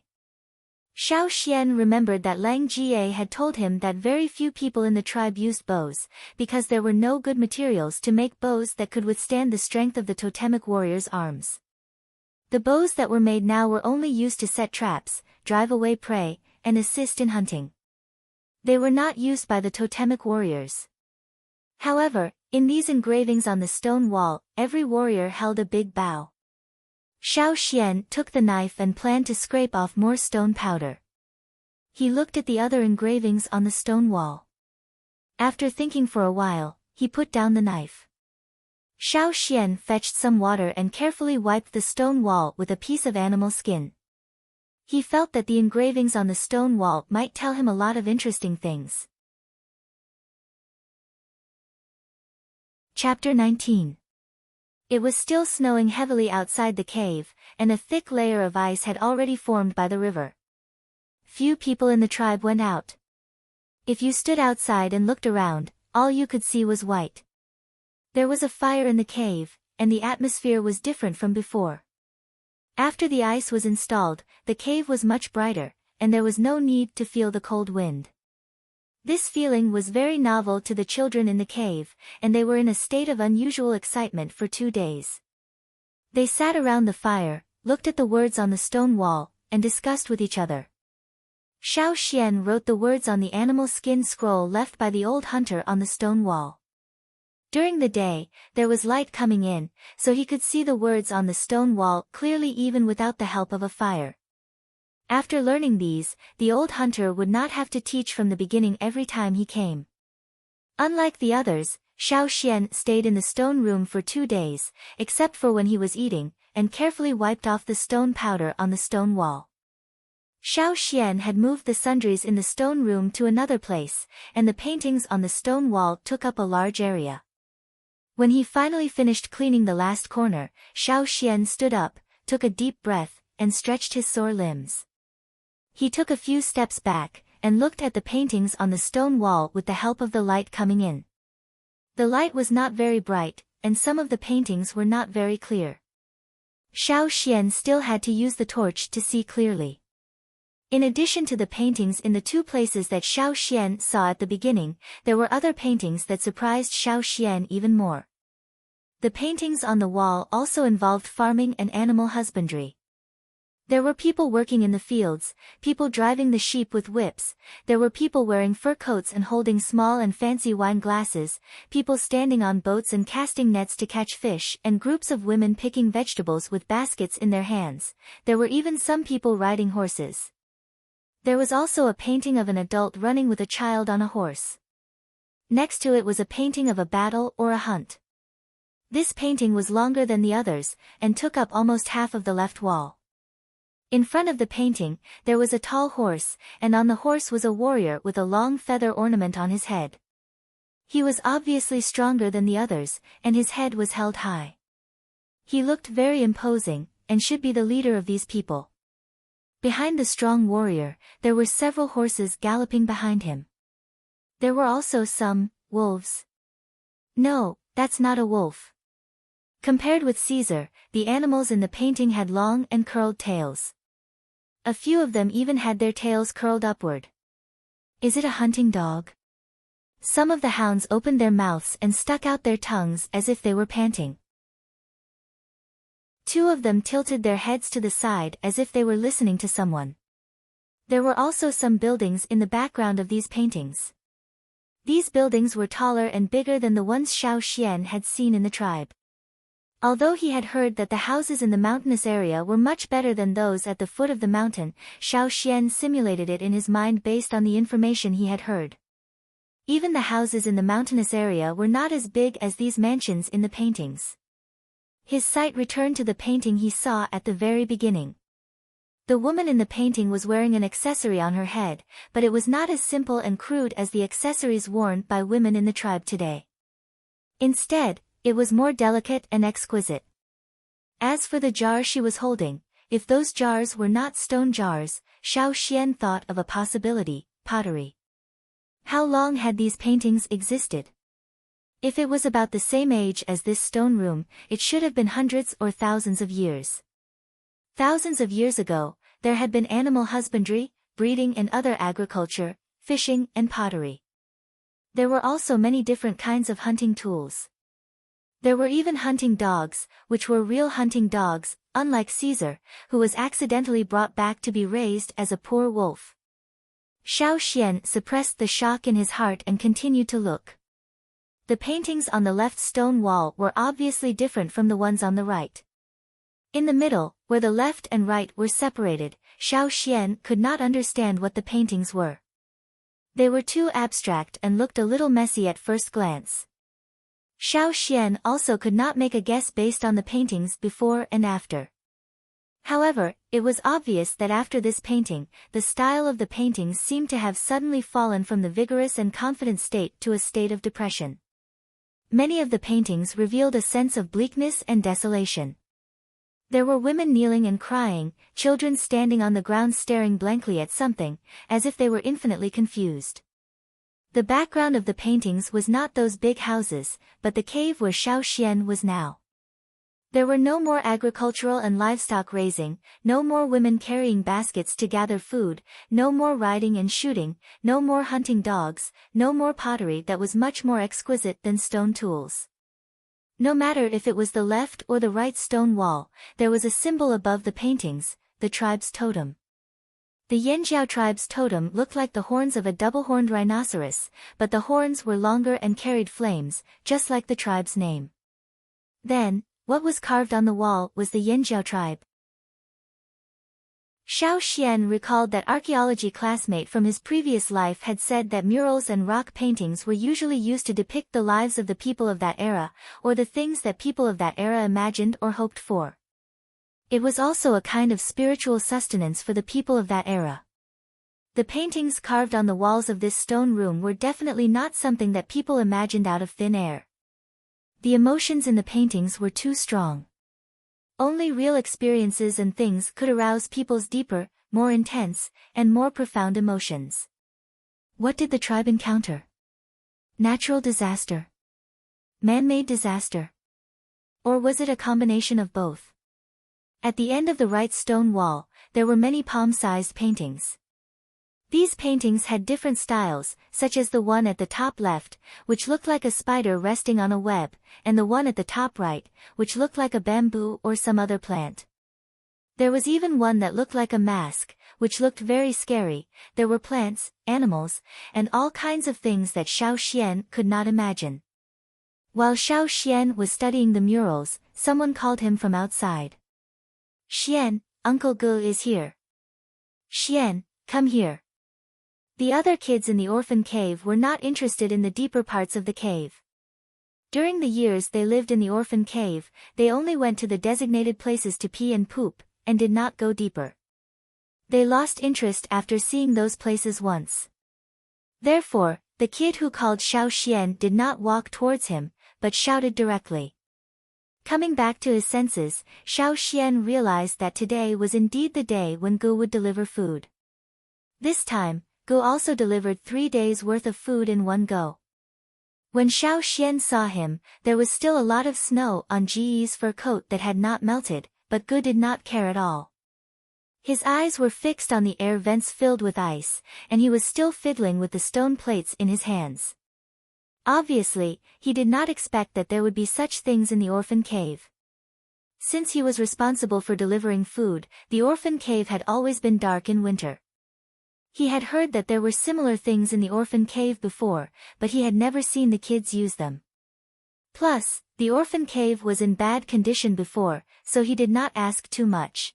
Xiao Xian remembered that Lang Jie had told him that very few people in the tribe used bows, because there were no good materials to make bows that could withstand the strength of the totemic warriors' arms. The bows that were made now were only used to set traps, drive away prey, and assist in hunting. They were not used by the totemic warriors. However, in these engravings on the stone wall, every warrior held a big bow. Xiao Xian took the knife and planned to scrape off more stone powder. He looked at the other engravings on the stone wall. After thinking for a while, he put down the knife. Xiao Xian fetched some water and carefully wiped the stone wall with a piece of animal skin. He felt that the engravings on the stone wall might tell him a lot of interesting things. Chapter 19. It was still snowing heavily outside the cave, and a thick layer of ice had already formed by the river. Few people in the tribe went out. If you stood outside and looked around, all you could see was white. There was a fire in the cave, and the atmosphere was different from before. After the ice was installed, the cave was much brighter, and there was no need to feel the cold wind. This feeling was very novel to the children in the cave, and they were in a state of unusual excitement for 2 days. They sat around the fire, looked at the words on the stone wall, and discussed with each other. Xiao Xian wrote the words on the animal skin scroll left by the old hunter on the stone wall. During the day, there was light coming in, so he could see the words on the stone wall clearly even without the help of a fire. After learning these, the old hunter would not have to teach from the beginning every time he came. Unlike the others, Xiao Xian stayed in the stone room for 2 days, except for when he was eating, and carefully wiped off the stone powder on the stone wall. Xiao Xian had moved the sundries in the stone room to another place, and the paintings on the stone wall took up a large area. When he finally finished cleaning the last corner, Xiao Xian stood up, took a deep breath, and stretched his sore limbs. He took a few steps back, and looked at the paintings on the stone wall with the help of the light coming in. The light was not very bright, and some of the paintings were not very clear. Xiao Xian still had to use the torch to see clearly. In addition to the paintings in the two places that Xiao Xian saw at the beginning, there were other paintings that surprised Xiao Xian even more. The paintings on the wall also involved farming and animal husbandry. There were people working in the fields, people driving the sheep with whips, there were people wearing fur coats and holding small and fancy wine glasses, people standing on boats and casting nets to catch fish, and groups of women picking vegetables with baskets in their hands. There were even some people riding horses. There was also a painting of an adult running with a child on a horse. Next to it was a painting of a battle or a hunt. This painting was longer than the others, and took up almost half of the left wall. In front of the painting, there was a tall horse, and on the horse was a warrior with a long feather ornament on his head. He was obviously stronger than the others, and his head was held high. He looked very imposing, and should be the leader of these people. Behind the strong warrior, there were several horses galloping behind him. There were also some wolves. No, that's not a wolf. Compared with Caesar, the animals in the painting had long and curled tails. A few of them even had their tails curled upward. Is it a hunting dog? Some of the hounds opened their mouths and stuck out their tongues as if they were panting. Two of them tilted their heads to the side as if they were listening to someone. There were also some buildings in the background of these paintings. These buildings were taller and bigger than the ones Xiao Xian had seen in the tribe. Although he had heard that the houses in the mountainous area were much better than those at the foot of the mountain, Xiao Xian simulated it in his mind based on the information he had heard. Even the houses in the mountainous area were not as big as these mansions in the paintings. His sight returned to the painting he saw at the very beginning. The woman in the painting was wearing an accessory on her head, but it was not as simple and crude as the accessories worn by women in the tribe today. Instead, it was more delicate and exquisite. As for the jar she was holding, if those jars were not stone jars, Xiao Xian thought of a possibility: pottery. How long had these paintings existed? If it was about the same age as this stone room, it should have been hundreds or thousands of years. Thousands of years ago, there had been animal husbandry, breeding and other agriculture, fishing and pottery. There were also many different kinds of hunting tools. There were even hunting dogs, which were real hunting dogs, unlike Caesar, who was accidentally brought back to be raised as a poor wolf. Xiao Xian suppressed the shock in his heart and continued to look. The paintings on the left stone wall were obviously different from the ones on the right. In the middle, where the left and right were separated, Xiao Xian could not understand what the paintings were. They were too abstract and looked a little messy at first glance. Xiao Xian also could not make a guess based on the paintings before and after. However, it was obvious that after this painting, the style of the paintings seemed to have suddenly fallen from the vigorous and confident state to a state of depression. Many of the paintings revealed a sense of bleakness and desolation. There were women kneeling and crying, children standing on the ground staring blankly at something, as if they were infinitely confused. The background of the paintings was not those big houses, but the cave where Xiao Xian was now. There were no more agricultural and livestock raising, no more women carrying baskets to gather food, no more riding and shooting, no more hunting dogs, no more pottery that was much more exquisite than stone tools. No matter if it was the left or the right stone wall, there was a symbol above the paintings: the tribe's totem. The Yanjiao tribe's totem looked like the horns of a double-horned rhinoceros, but the horns were longer and carried flames, just like the tribe's name. Then, what was carved on the wall was the Yanjiao tribe. Xiao Xian recalled that archaeology classmate from his previous life had said that murals and rock paintings were usually used to depict the lives of the people of that era, or the things that people of that era imagined or hoped for. It was also a kind of spiritual sustenance for the people of that era. The paintings carved on the walls of this stone room were definitely not something that people imagined out of thin air. The emotions in the paintings were too strong. Only real experiences and things could arouse people's deeper, more intense, and more profound emotions. What did the tribe encounter? Natural disaster. Man-made disaster? Or was it a combination of both? At the end of the right stone wall, there were many palm-sized paintings. These paintings had different styles, such as the one at the top left, which looked like a spider resting on a web, and the one at the top right, which looked like a bamboo or some other plant. There was even one that looked like a mask, which looked very scary. There were plants, animals, and all kinds of things that Xiao Xian could not imagine. While Xiao Xian was studying the murals, someone called him from outside. "Xian, Uncle Gu is here. Xian, come here." The other kids in the orphan cave were not interested in the deeper parts of the cave. During the years they lived in the orphan cave, they only went to the designated places to pee and poop, and did not go deeper. They lost interest after seeing those places once. Therefore, the kid who called Xiao Xian did not walk towards him, but shouted directly. Coming back to his senses, Xiao Xian realized that today was indeed the day when Gu would deliver food. This time, Gu also delivered 3 days' worth of food in one go. When Xiao Xian saw him, there was still a lot of snow on Ji's fur coat that had not melted, but Gu did not care at all. His eyes were fixed on the air vents filled with ice, and he was still fiddling with the stone plates in his hands. Obviously, he did not expect that there would be such things in the orphan cave. Since he was responsible for delivering food, the orphan cave had always been dark in winter. He had heard that there were similar things in the orphan cave before, but he had never seen the kids use them. Plus, the orphan cave was in bad condition before, so he did not ask too much.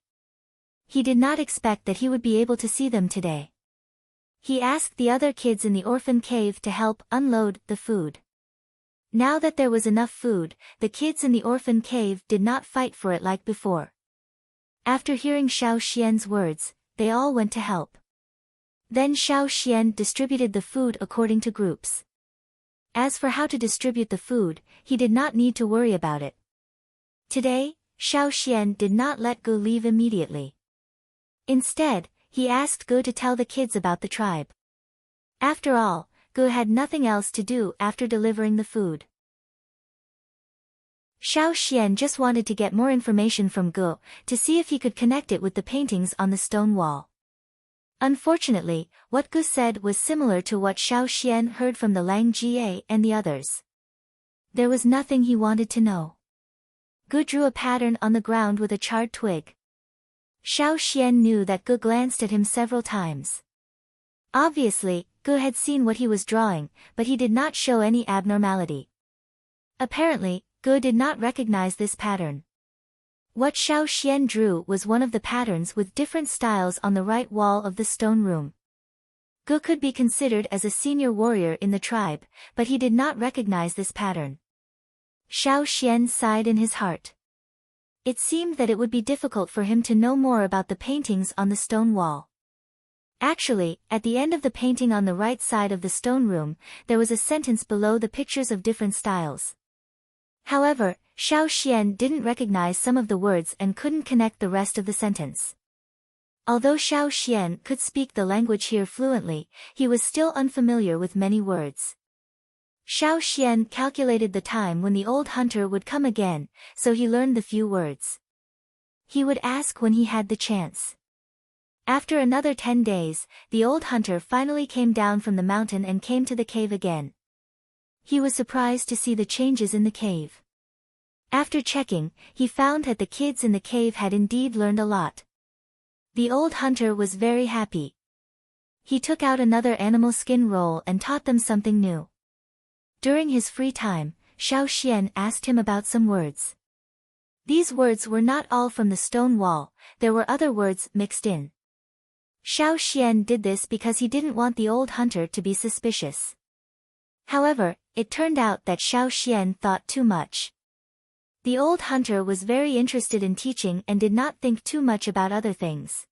He did not expect that he would be able to see them today. He asked the other kids in the orphan cave to help unload the food. Now that there was enough food, the kids in the orphan cave did not fight for it like before. After hearing Xiao Xian's words, they all went to help. Then Xiao Xian distributed the food according to groups. As for how to distribute the food, he did not need to worry about it. Today, Xiao Xian did not let Gu leave immediately. Instead, he asked Gu to tell the kids about the tribe. After all, Gu had nothing else to do after delivering the food. Xiao Xian just wanted to get more information from Gu, to see if he could connect it with the paintings on the stone wall. Unfortunately, what Gu said was similar to what Xiao Xian heard from the Lang Jie and the others. There was nothing he wanted to know. Gu drew a pattern on the ground with a charred twig. Xiao Xian knew that Gu glanced at him several times. Obviously, Gu had seen what he was drawing, but he did not show any abnormality. Apparently, Gu did not recognize this pattern. What Xiao Xian drew was one of the patterns with different styles on the right wall of the stone room. Gu could be considered as a senior warrior in the tribe, but he did not recognize this pattern. Xiao Xian sighed in his heart. It seemed that it would be difficult for him to know more about the paintings on the stone wall. Actually, at the end of the painting on the right side of the stone room, there was a sentence below the pictures of different styles. However, Xiao Xian didn't recognize some of the words and couldn't connect the rest of the sentence. Although Xiao Xian could speak the language here fluently, he was still unfamiliar with many words. Xiao Xian calculated the time when the old hunter would come again, so he learned the few words. He would ask when he had the chance. After another 10 days, the old hunter finally came down from the mountain and came to the cave again. He was surprised to see the changes in the cave. After checking, he found that the kids in the cave had indeed learned a lot. The old hunter was very happy. He took out another animal skin roll and taught them something new. During his free time, Xiao Xian asked him about some words. These words were not all from the stone wall, there were other words mixed in. Xiao Xian did this because he didn't want the old hunter to be suspicious. However, it turned out that Xiao Xian thought too much. The old hunter was very interested in teaching and did not think too much about other things.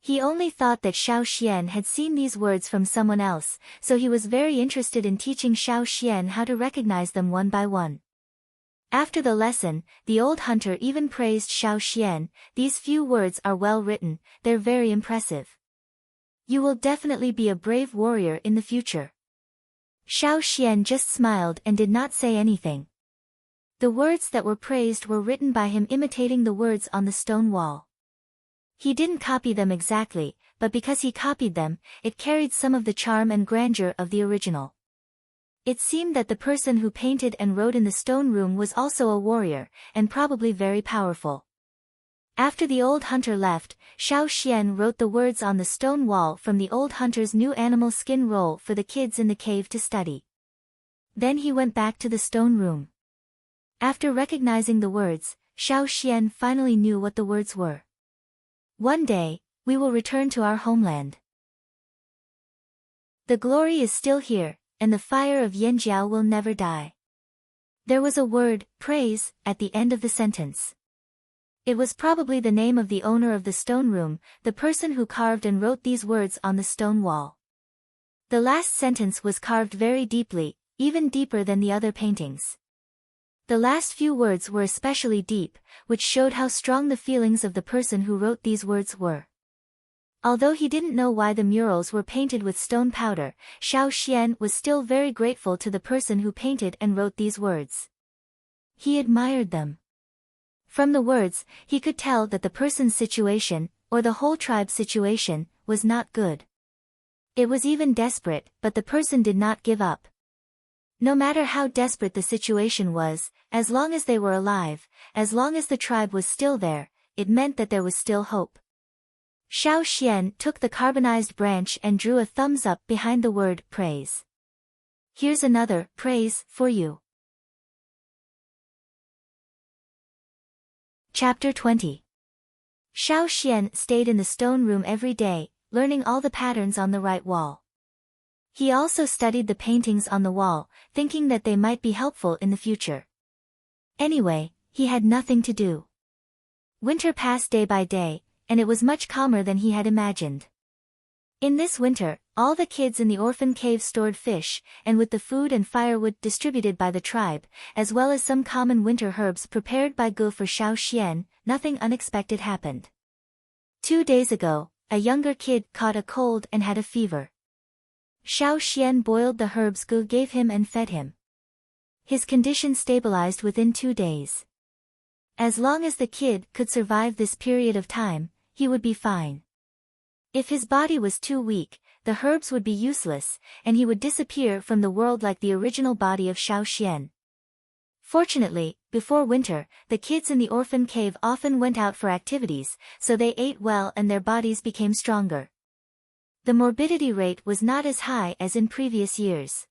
He only thought that Xiao Xian had seen these words from someone else, so he was very interested in teaching Xiao Xian how to recognize them one by one. After the lesson, the old hunter even praised Xiao Xian. These few words are well written, they're very impressive. You will definitely be a brave warrior in the future. Xiao Xian just smiled and did not say anything. The words that were praised were written by him imitating the words on the stone wall. He didn't copy them exactly, but because he copied them, it carried some of the charm and grandeur of the original. It seemed that the person who painted and wrote in the stone room was also a warrior, and probably very powerful. After the old hunter left, Xiao Xian wrote the words on the stone wall from the old hunter's new animal skin roll for the kids in the cave to study. Then he went back to the stone room. After recognizing the words, Xiao Xian finally knew what the words were. One day, we will return to our homeland. The glory is still here, and the fire of Yanjiao will never die. There was a word, praise, at the end of the sentence. It was probably the name of the owner of the stone room, the person who carved and wrote these words on the stone wall. The last sentence was carved very deeply, even deeper than the other paintings. The last few words were especially deep, which showed how strong the feelings of the person who wrote these words were. Although he didn't know why the murals were painted with stone powder, Xiao Xian was still very grateful to the person who painted and wrote these words. He admired them. From the words, he could tell that the person's situation, or the whole tribe's situation, was not good. It was even desperate, but the person did not give up. No matter how desperate the situation was, as long as they were alive, as long as the tribe was still there, it meant that there was still hope. Xiao Xian took the carbonized branch and drew a thumbs up behind the word praise. Here's another praise for you. Chapter 20. Xiao Xian stayed in the stone room every day, learning all the patterns on the right wall. He also studied the paintings on the wall, thinking that they might be helpful in the future. Anyway, he had nothing to do. Winter passed day by day, and it was much calmer than he had imagined. In this winter, all the kids in the orphan cave stored fish, and with the food and firewood distributed by the tribe, as well as some common winter herbs prepared by Gu for Xiao Xian, nothing unexpected happened. 2 days ago, a younger kid caught a cold and had a fever. Xiao Xian boiled the herbs Gu gave him and fed him. His condition stabilized within 2 days. As long as the kid could survive this period of time, he would be fine. If his body was too weak, the herbs would be useless, and he would disappear from the world like the original body of Xiao Xian. Fortunately, before winter, the kids in the orphan cave often went out for activities, so they ate well and their bodies became stronger. The morbidity rate was not as high as in previous years.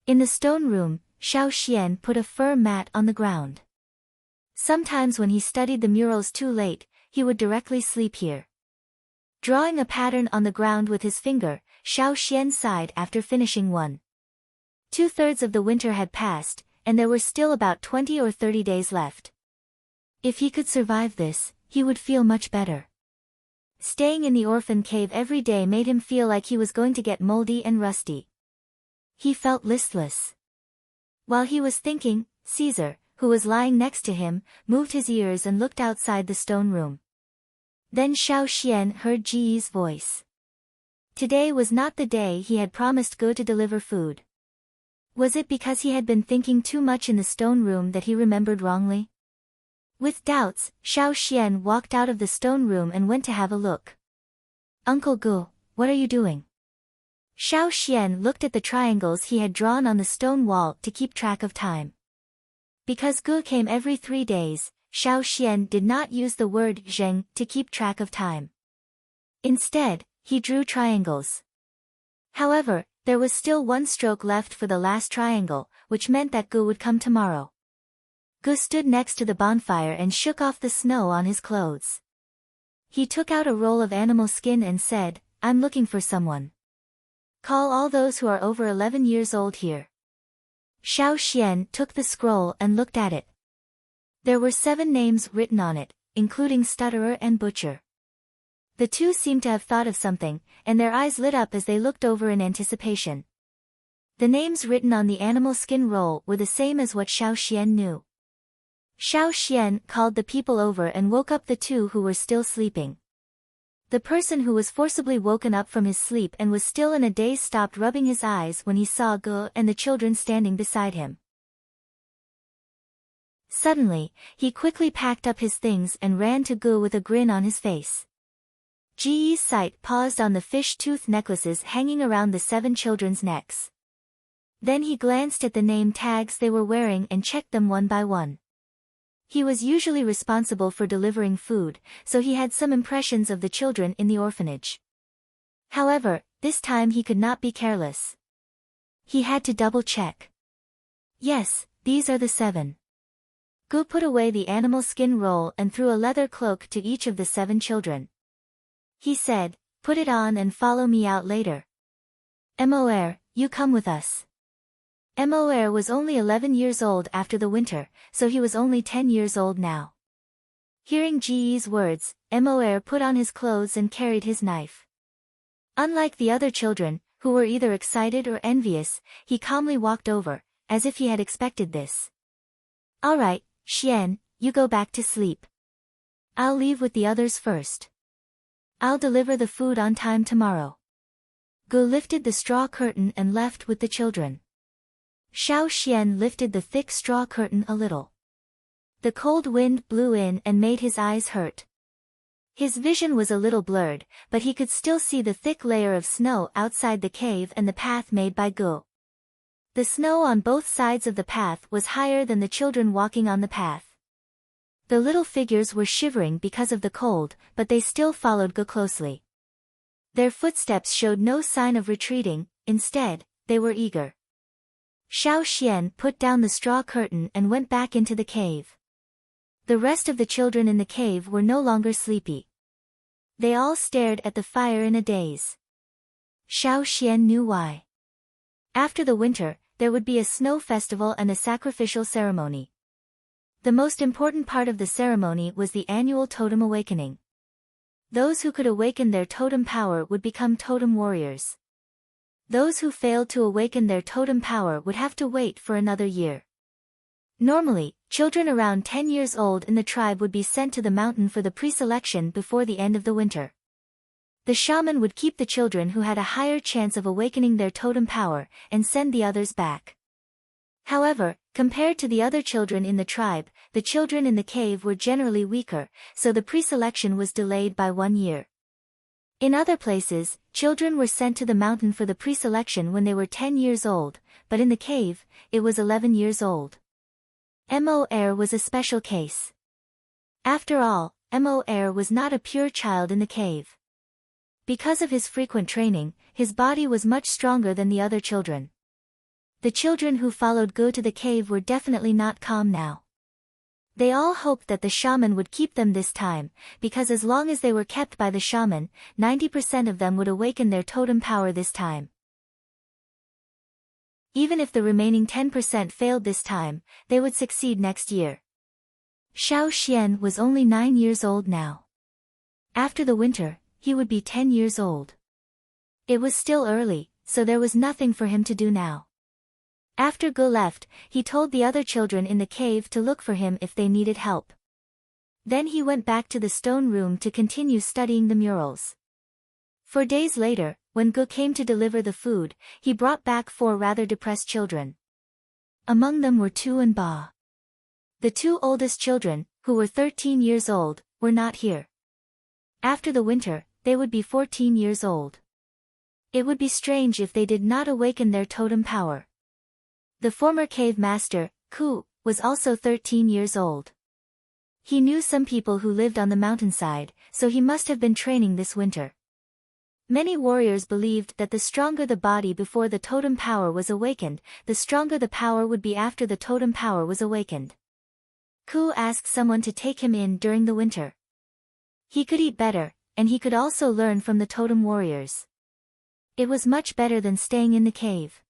In the stone room, Xiao Xian put a fur mat on the ground. Sometimes when he studied the murals too late, he would directly sleep here. Drawing a pattern on the ground with his finger, Xiao Xian sighed after finishing one. 2/3 of the winter had passed, and there were still about 20 or 30 days left. If he could survive this, he would feel much better. Staying in the orphan cave every day made him feel like he was going to get moldy and rusty. He felt listless. While he was thinking, Caesar, who was lying next to him, moved his ears and looked outside the stone room. Then Xiao Xian heard Ji's voice. Today was not the day he had promised Gu to deliver food. Was it because he had been thinking too much in the stone room that he remembered wrongly? With doubts, Xiao Xian walked out of the stone room and went to have a look. Uncle Gu, what are you doing? Xiao Xian looked at the triangles he had drawn on the stone wall to keep track of time. Because Gu came every 3 days, Xiao Xian did not use the word zheng to keep track of time. Instead, he drew triangles. However, there was still 1 stroke left for the last triangle, which meant that Gu would come tomorrow. Gu stood next to the bonfire and shook off the snow on his clothes. He took out a roll of animal skin and said, I'm looking for someone. Call all those who are over 11 years old here. Xiao Xian took the scroll and looked at it. There were 7 names written on it, including Stutterer and Butcher. The 2 seemed to have thought of something, and their eyes lit up as they looked over in anticipation. The names written on the animal skin roll were the same as what Xiao Xian knew. Xiao Xian called the people over and woke up the 2 who were still sleeping. The person who was forcibly woken up from his sleep and was still in a daze stopped rubbing his eyes when he saw Ge and the children standing beside him. Suddenly, he quickly packed up his things and ran to Ge with a grin on his face. Ji's sight paused on the fish tooth necklaces hanging around the 7 children's necks. Then he glanced at the name tags they were wearing and checked them one by one. He was usually responsible for delivering food, so he had some impressions of the children in the orphanage. However, this time he could not be careless. He had to double-check. Yes, these are the 7. Ge put away the animal skin roll and threw a leather cloak to each of the 7 children. He said, "Put it on and follow me out later. Mor, you come with us." Mor was only 11 years old after the winter, so he was only 10 years old now. Hearing Ji's words, Mor put on his clothes and carried his knife. Unlike the other children, who were either excited or envious, he calmly walked over, as if he had expected this. "All right, Xian, you go back to sleep. I'll leave with the others first. I'll deliver the food on time tomorrow." Ge lifted the straw curtain and left with the children. Xiao Xian lifted the thick straw curtain a little. The cold wind blew in and made his eyes hurt. His vision was a little blurred, but he could still see the thick layer of snow outside the cave and the path made by Ge. The snow on both sides of the path was higher than the children walking on the path. The little figures were shivering because of the cold, but they still followed Ge closely. Their footsteps showed no sign of retreating, instead, they were eager. Xiao Xian put down the straw curtain and went back into the cave. The rest of the children in the cave were no longer sleepy. They all stared at the fire in a daze. Xiao Xian knew why. After the winter, there would be a snow festival and a sacrificial ceremony. The most important part of the ceremony was the annual totem awakening. Those who could awaken their totem power would become totem warriors. Those who failed to awaken their totem power would have to wait for another year. Normally, children around 10 years old in the tribe would be sent to the mountain for the pre-selection before the end of the winter. The shaman would keep the children who had a higher chance of awakening their totem power, and send the others back. However, compared to the other children in the tribe, the children in the cave were generally weaker, so the pre-selection was delayed by 1 year. In other places, children were sent to the mountain for the pre-selection when they were 10 years old, but in the cave, it was 11 years old. Mor was a special case. After all, Mor was not a pure child in the cave. Because of his frequent training, his body was much stronger than the other children. The children who followed Ge to the cave were definitely not calm now. They all hoped that the shaman would keep them this time, because as long as they were kept by the shaman, 90% of them would awaken their totem power this time. Even if the remaining 10% failed this time, they would succeed next year. Xiao Xian was only 9 years old now. After the winter, he would be 10 years old. It was still early, so there was nothing for him to do now. After Ge left, he told the other children in the cave to look for him if they needed help. Then he went back to the stone room to continue studying the murals. 4 days later, when Ge came to deliver the food, he brought back 4 rather depressed children. Among them were Tu and Ba. The 2 oldest children, who were 13 years old, were not here. After the winter, they would be 14 years old. It would be strange if they did not awaken their totem power. The former cave master, Ku, was also 13 years old. He knew some people who lived on the mountainside, so he must have been training this winter. Many warriors believed that the stronger the body before the totem power was awakened, the stronger the power would be after the totem power was awakened. Ku asked someone to take him in during the winter. He could eat better, and he could also learn from the totem warriors. It was much better than staying in the cave.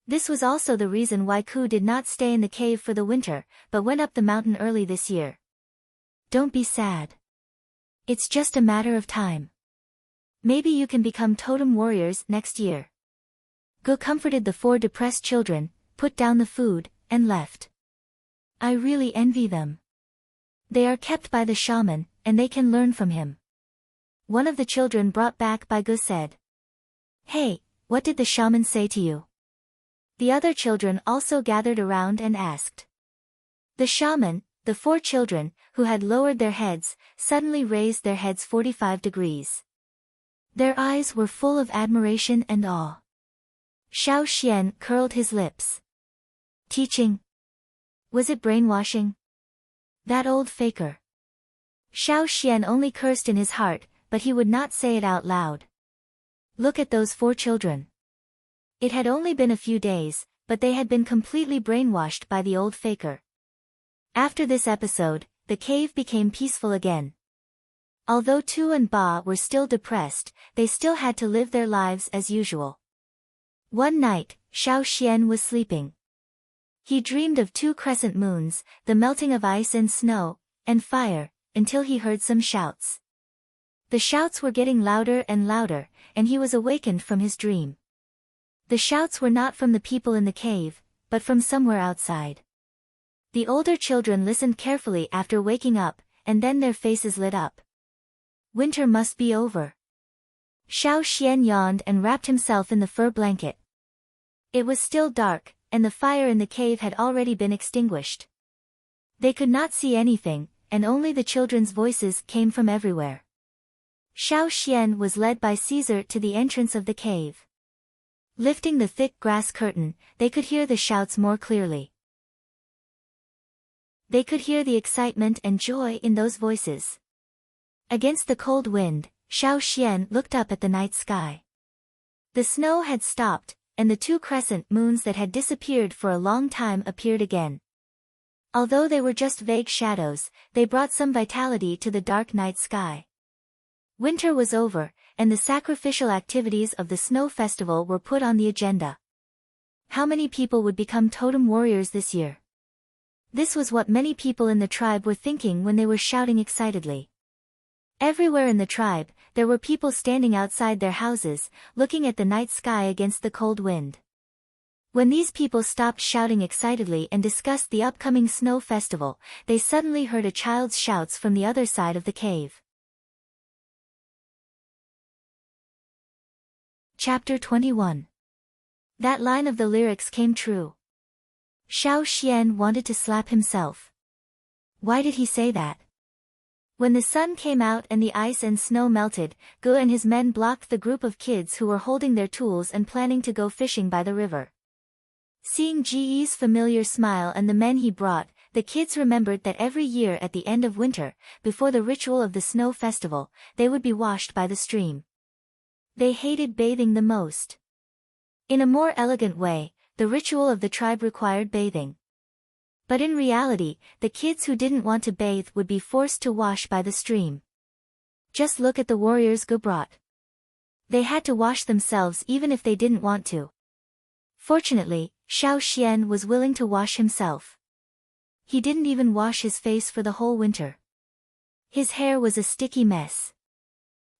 This was also the reason why Ku did not stay in the cave for the winter, but went up the mountain early this year. Don't be sad. It's just a matter of time. Maybe you can become totem warriors next year. Ge comforted the 4 depressed children, put down the food, and left. I really envy them. They are kept by the shaman, and they can learn from him. one of the children brought back by Gu said. Hey, what did the shaman say to you? The other children also gathered around and asked. The shaman, the 4 children, who had lowered their heads, suddenly raised their heads 45 degrees. Their eyes were full of admiration and awe. Xiao Xian curled his lips. Teaching? Was it brainwashing? That old faker. Xiao Xian only cursed in his heart, but he would not say it out loud. Look at those 4 children. It had only been a few days, but they had been completely brainwashed by the old faker. After this episode, the cave became peaceful again. Although Tu and Ba were still depressed, they still had to live their lives as usual. One night, Xiao Xian was sleeping. He dreamed of 2 crescent moons, the melting of ice and snow, and fire, until he heard some shouts. The shouts were getting louder and louder, and he was awakened from his dream. The shouts were not from the people in the cave, but from somewhere outside. The older children listened carefully after waking up, and then their faces lit up. Winter must be over. Xiao Xian yawned and wrapped himself in the fur blanket. It was still dark, and the fire in the cave had already been extinguished. They could not see anything, and only the children's voices came from everywhere. Xiao Xian was led by Caesar to the entrance of the cave. Lifting the thick grass curtain, they could hear the shouts more clearly. They could hear the excitement and joy in those voices. Against the cold wind, Xiao Xian looked up at the night sky. The snow had stopped, and the 2 crescent moons that had disappeared for a long time appeared again. Although they were just vague shadows, they brought some vitality to the dark night sky. Winter was over, and the sacrificial activities of the snow festival were put on the agenda. How many people would become totem warriors this year? This was what many people in the tribe were thinking when they were shouting excitedly. Everywhere in the tribe, there were people standing outside their houses, looking at the night sky against the cold wind. When these people stopped shouting excitedly and discussed the upcoming snow festival, they suddenly heard a child's shouts from the other side of the cave. Chapter 21. That line of the lyrics came true. Xiao Xian wanted to slap himself. Why did he say that? When the sun came out and the ice and snow melted, Gu and his men blocked the group of kids who were holding their tools and planning to go fishing by the river. Seeing Ji's familiar smile and the men he brought, the kids remembered that every year at the end of winter, before the ritual of the snow festival, they would be washed by the stream. They hated bathing the most. In a more elegant way, the ritual of the tribe required bathing. But in reality, the kids who didn't want to bathe would be forced to wash by the stream. Just look at the warriors Gu brought. They had to wash themselves even if they didn't want to. Fortunately, Xiao Xian was willing to wash himself. He didn't even wash his face for the whole winter. His hair was a sticky mess.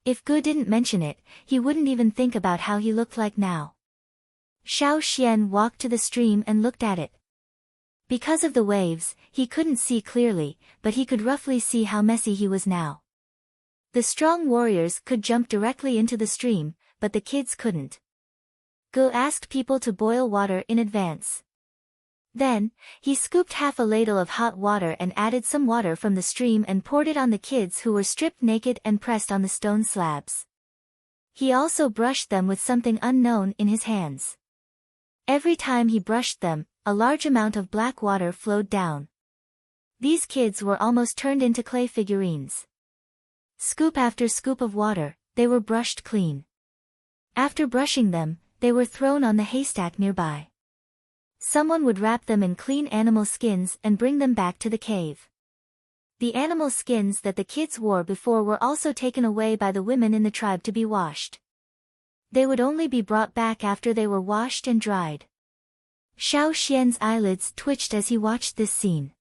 If Gu didn't mention it, he wouldn't even think about how he looked like now. Xiao Xian walked to the stream and looked at it. Because of the waves, he couldn't see clearly, but he could roughly see how messy he was now. The strong warriors could jump directly into the stream, but the kids couldn't. Gu asked people to boil water in advance. Then, he scooped half a ladle of hot water and added some water from the stream and poured it on the kids who were stripped naked and pressed on the stone slabs. He also brushed them with something unknown in his hands. Every time he brushed them, a large amount of black water flowed down. These kids were almost turned into clay figurines. Scoop after scoop of water, they were brushed clean. After brushing them, they were thrown on the haystack nearby. Someone would wrap them in clean animal skins and bring them back to the cave. The animal skins that the kids wore before were also taken away by the women in the tribe to be washed. They would only be brought back after they were washed and dried. Xiao Xian's eyelids twitched as he watched this scene.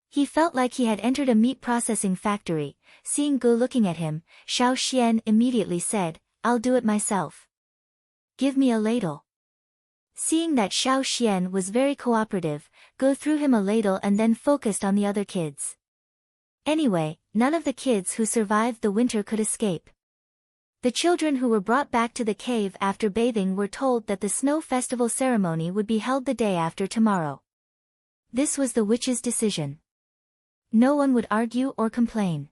He felt like he had entered a meat processing factory. Seeing Gu looking at him, Xiao Xian immediately said, "I'll do it myself. Give me a ladle." Seeing that Xiao Xian was very cooperative, Gu threw him a ladle and then focused on the other kids. Anyway, none of the kids who survived the winter could escape. The children who were brought back to the cave after bathing were told that the snow festival ceremony would be held the day after tomorrow. This was the witch's decision. No one would argue or complain.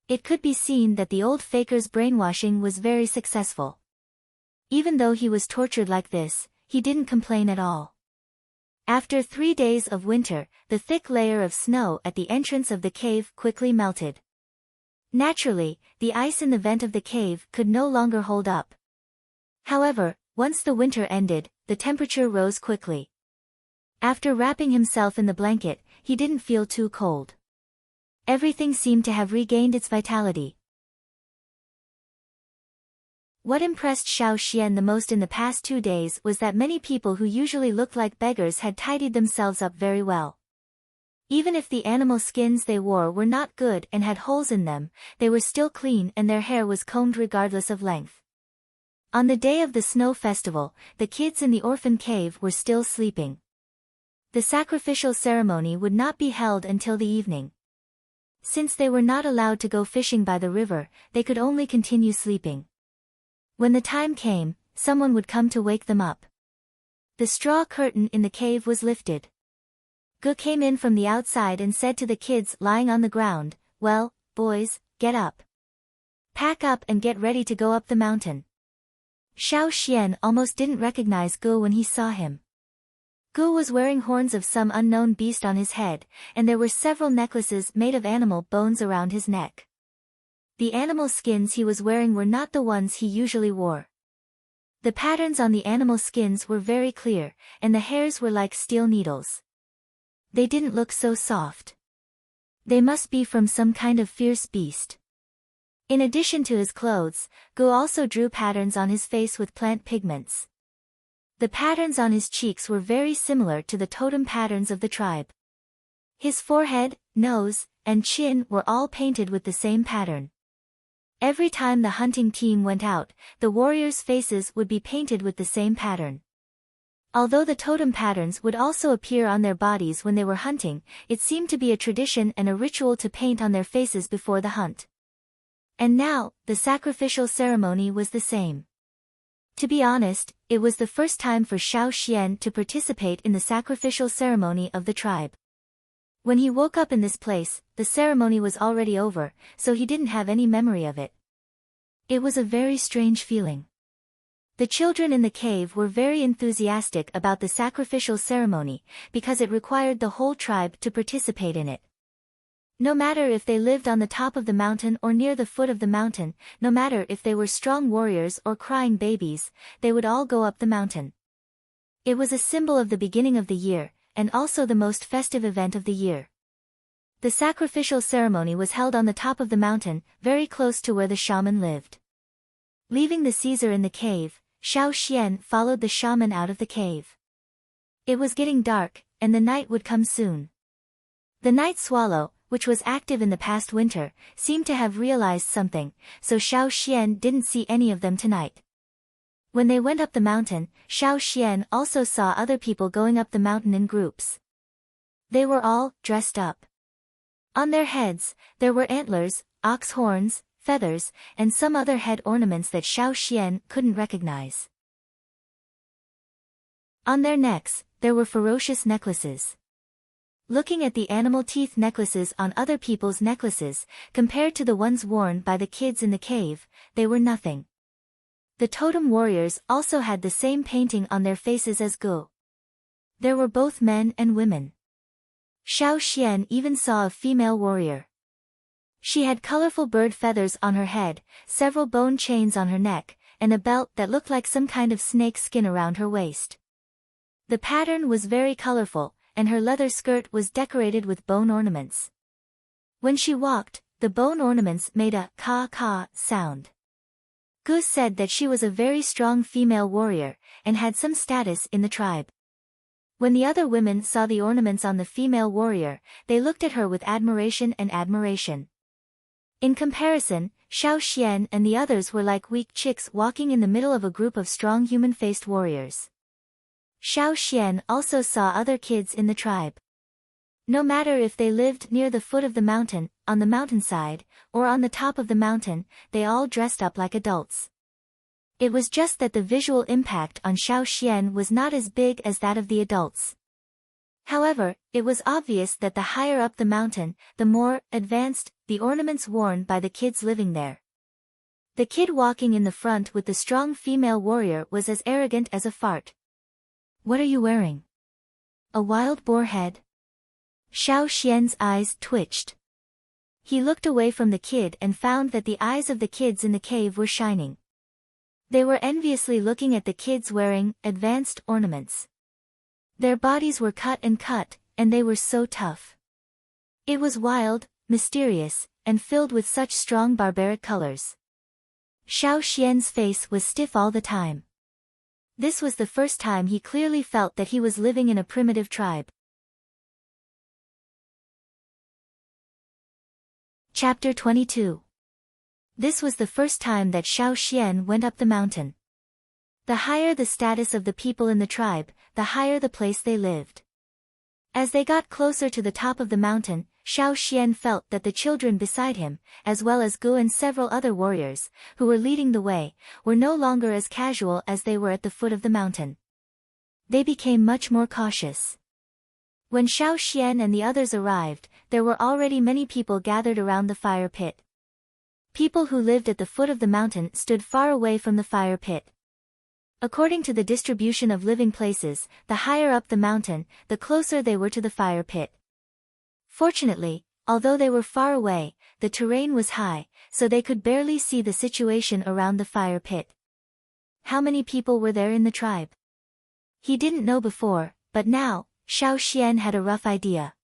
It could be seen that the old faker's brainwashing was very successful. Even though he was tortured like this, he didn't complain at all. After 3 days of winter, the thick layer of snow at the entrance of the cave quickly melted. Naturally, the ice in the vent of the cave could no longer hold up. However, once the winter ended, the temperature rose quickly. After wrapping himself in the blanket, he didn't feel too cold. Everything seemed to have regained its vitality. What impressed Xiao Xian the most in the past 2 days was that many people who usually looked like beggars had tidied themselves up very well. Even if the animal skins they wore were not good and had holes in them, they were still clean and their hair was combed regardless of length. On the day of the snow festival, the kids in the orphan cave were still sleeping. The sacrificial ceremony would not be held until the evening. Since they were not allowed to go fishing by the river, they could only continue sleeping. When the time came, someone would come to wake them up. The straw curtain in the cave was lifted. Gu came in from the outside and said to the kids lying on the ground, "Well, boys, get up. Pack up and get ready to go up the mountain." Xiao Xian almost didn't recognize Gu when he saw him. Gu was wearing horns of some unknown beast on his head, and there were several necklaces made of animal bones around his neck. The animal skins he was wearing were not the ones he usually wore. The patterns on the animal skins were very clear, and the hairs were like steel needles. They didn't look so soft. They must be from some kind of fierce beast. In addition to his clothes, Gu also drew patterns on his face with plant pigments. The patterns on his cheeks were very similar to the totem patterns of the tribe. His forehead, nose, and chin were all painted with the same pattern. Every time the hunting team went out, the warriors' faces would be painted with the same pattern. Although the totem patterns would also appear on their bodies when they were hunting, it seemed to be a tradition and a ritual to paint on their faces before the hunt. And now, the sacrificial ceremony was the same. To be honest, it was the first time for Xiao Xian to participate in the sacrificial ceremony of the tribe. When he woke up in this place, the ceremony was already over, so he didn't have any memory of it. It was a very strange feeling. The children in the cave were very enthusiastic about the sacrificial ceremony, because it required the whole tribe to participate in it. No matter if they lived on the top of the mountain or near the foot of the mountain, no matter if they were strong warriors or crying babies, they would all go up the mountain. It was a symbol of the beginning of the year, and also the most festive event of the year. The sacrificial ceremony was held on the top of the mountain, very close to where the shaman lived. Leaving the Caesar in the cave, Xiao Xian followed the shaman out of the cave. It was getting dark, and the night would come soon. The night swallow, which was active in the past winter, seemed to have realized something, so Xiao Xian didn't see any of them tonight. When they went up the mountain, Xiao Xian also saw other people going up the mountain in groups. They were all dressed up. On their heads, there were antlers, ox horns, feathers, and some other head ornaments that Xiao Xian couldn't recognize. On their necks, there were ferocious necklaces. Looking at the animal teeth necklaces on other people's necklaces, compared to the ones worn by the kids in the cave, they were nothing. The totem warriors also had the same painting on their faces as Gu. There were both men and women. Xiao Xian even saw a female warrior. She had colorful bird feathers on her head, several bone chains on her neck, and a belt that looked like some kind of snake skin around her waist. The pattern was very colorful, and her leather skirt was decorated with bone ornaments. When she walked, the bone ornaments made a ka-ka sound. Gu said that she was a very strong female warrior, and had some status in the tribe. When the other women saw the ornaments on the female warrior, they looked at her with admiration and admiration. In comparison, Xiao Xian and the others were like weak chicks walking in the middle of a group of strong human-faced warriors. Xiao Xian also saw other kids in the tribe. No matter if they lived near the foot of the mountain, on the mountainside, or on the top of the mountain, they all dressed up like adults. It was just that the visual impact on Xiao Xian was not as big as that of the adults. However, it was obvious that the higher up the mountain, the more advanced the ornaments worn by the kids living there. The kid walking in the front with the strong female warrior was as arrogant as a fart. "What are you wearing? A wild boar head?" Xiao Xian's eyes twitched. He looked away from the kid and found that the eyes of the kids in the cave were shining. They were enviously looking at the kids wearing advanced ornaments. Their bodies were cut, and they were so tough. It was wild, mysterious, and filled with such strong barbaric colors. Xiao Xian's face was stiff all the time. This was the first time he clearly felt that he was living in a primitive tribe. Chapter 22. This was the first time that Xiao Xian went up the mountain. The higher the status of the people in the tribe, the higher the place they lived. As they got closer to the top of the mountain, Xiao Xian felt that the children beside him, as well as Gu and several other warriors, who were leading the way, were no longer as casual as they were at the foot of the mountain. They became much more cautious. When Xiao Xian and the others arrived, there were already many people gathered around the fire pit. People who lived at the foot of the mountain stood far away from the fire pit. According to the distribution of living places, the higher up the mountain, the closer they were to the fire pit. Fortunately, although they were far away, the terrain was high, so they could barely see the situation around the fire pit. How many people were there in the tribe? He didn't know before, but now, Xiao Xian had a rough idea.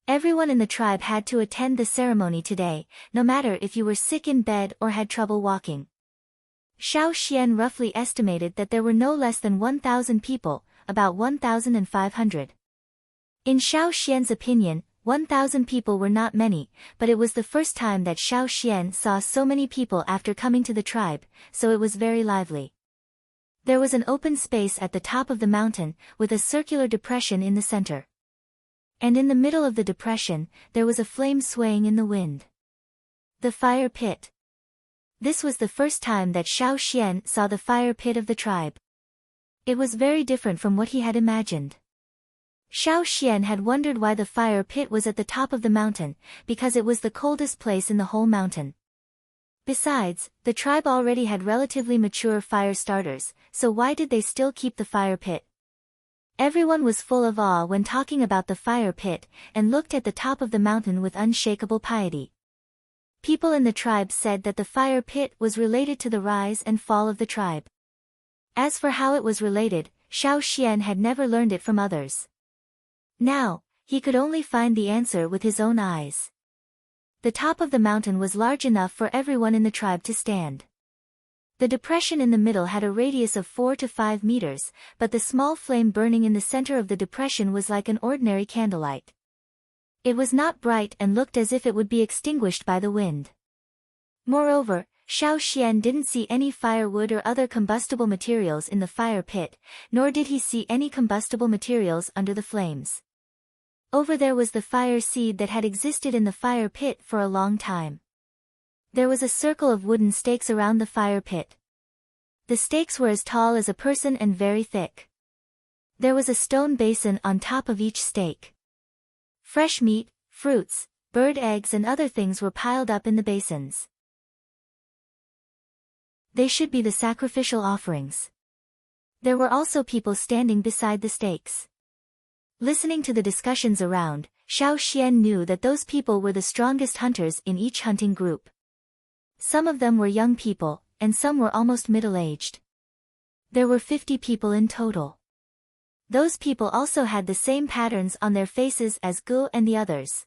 Everyone in the tribe had to attend the ceremony today, no matter if you were sick in bed or had trouble walking. Xiao Xian roughly estimated that there were no less than 1,000 people, about 1,500. In Xiao Xian's opinion, 1,000 people were not many, but it was the first time that Xiao Xian saw so many people after coming to the tribe, so it was very lively. There was an open space at the top of the mountain, with a circular depression in the center. And in the middle of the depression, there was a flame swaying in the wind. The fire pit. This was the first time that Xiao Xian saw the fire pit of the tribe. It was very different from what he had imagined. Xiao Xian had wondered why the fire pit was at the top of the mountain, because it was the coldest place in the whole mountain. Besides, the tribe already had relatively mature fire starters, so why did they still keep the fire pit? Everyone was full of awe when talking about the fire pit, and looked at the top of the mountain with unshakable piety. People in the tribe said that the fire pit was related to the rise and fall of the tribe. As for how it was related, Xiao Xian had never learned it from others. Now, he could only find the answer with his own eyes. The top of the mountain was large enough for everyone in the tribe to stand. The depression in the middle had a radius of 4 to 5 meters, but the small flame burning in the center of the depression was like an ordinary candlelight. It was not bright and looked as if it would be extinguished by the wind. Moreover, Xiao Xian didn't see any firewood or other combustible materials in the fire pit, nor did he see any combustible materials under the flames. Over there was the fire seed that had existed in the fire pit for a long time. There was a circle of wooden stakes around the fire pit. The stakes were as tall as a person and very thick. There was a stone basin on top of each stake. Fresh meat, fruits, bird eggs and other things were piled up in the basins. They should be the sacrificial offerings. There were also people standing beside the stakes. Listening to the discussions around, Xiao Xian knew that those people were the strongest hunters in each hunting group. Some of them were young people, and some were almost middle-aged. There were 50 people in total. Those people also had the same patterns on their faces as Gu and the others.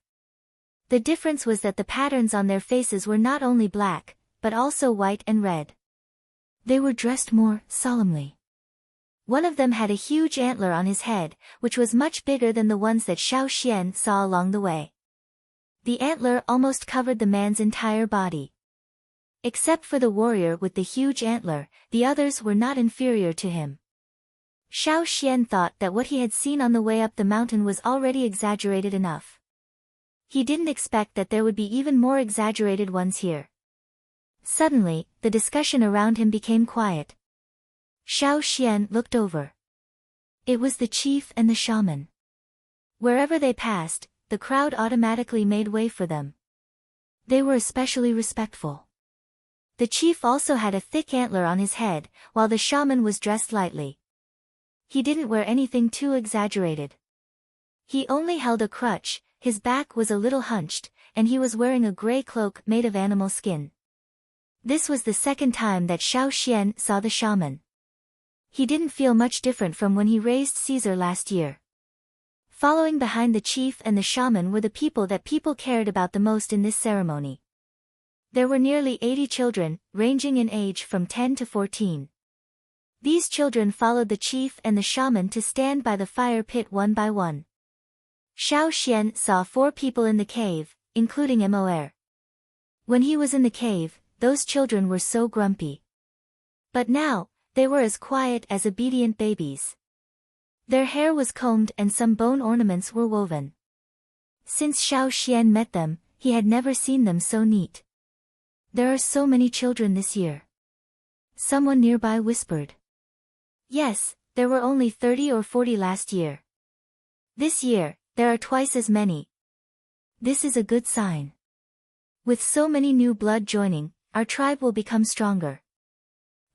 The difference was that the patterns on their faces were not only black, but also white and red. They were dressed more solemnly. One of them had a huge antler on his head, which was much bigger than the ones that Xiao Xian saw along the way. The antler almost covered the man's entire body. Except for the warrior with the huge antler, the others were not inferior to him. Xiao Xian thought that what he had seen on the way up the mountain was already exaggerated enough. He didn't expect that there would be even more exaggerated ones here. Suddenly, the discussion around him became quiet. Xiao Xian looked over. It was the chief and the shaman. Wherever they passed, the crowd automatically made way for them. They were especially respectful. The chief also had a thick antler on his head, while the shaman was dressed lightly. He didn't wear anything too exaggerated. He only held a crutch, his back was a little hunched, and he was wearing a gray cloak made of animal skin. This was the second time that Xiao Xian saw the shaman. He didn't feel much different from when he raised Caesar last year. Following behind the chief and the shaman were the people that people cared about the most in this ceremony. There were nearly 80 children, ranging in age from 10 to 14. These children followed the chief and the shaman to stand by the fire pit one by one. Xiao Xian saw 4 people in the cave, including Moer. When he was in the cave, those children were so grumpy. But now, they were as quiet as obedient babies. Their hair was combed and some bone ornaments were woven. Since Xiao Xian met them, he had never seen them so neat. There are so many children this year. Someone nearby whispered. Yes, there were only 30 or 40 last year. This year, there are twice as many. This is a good sign. With so many new blood joining, our tribe will become stronger.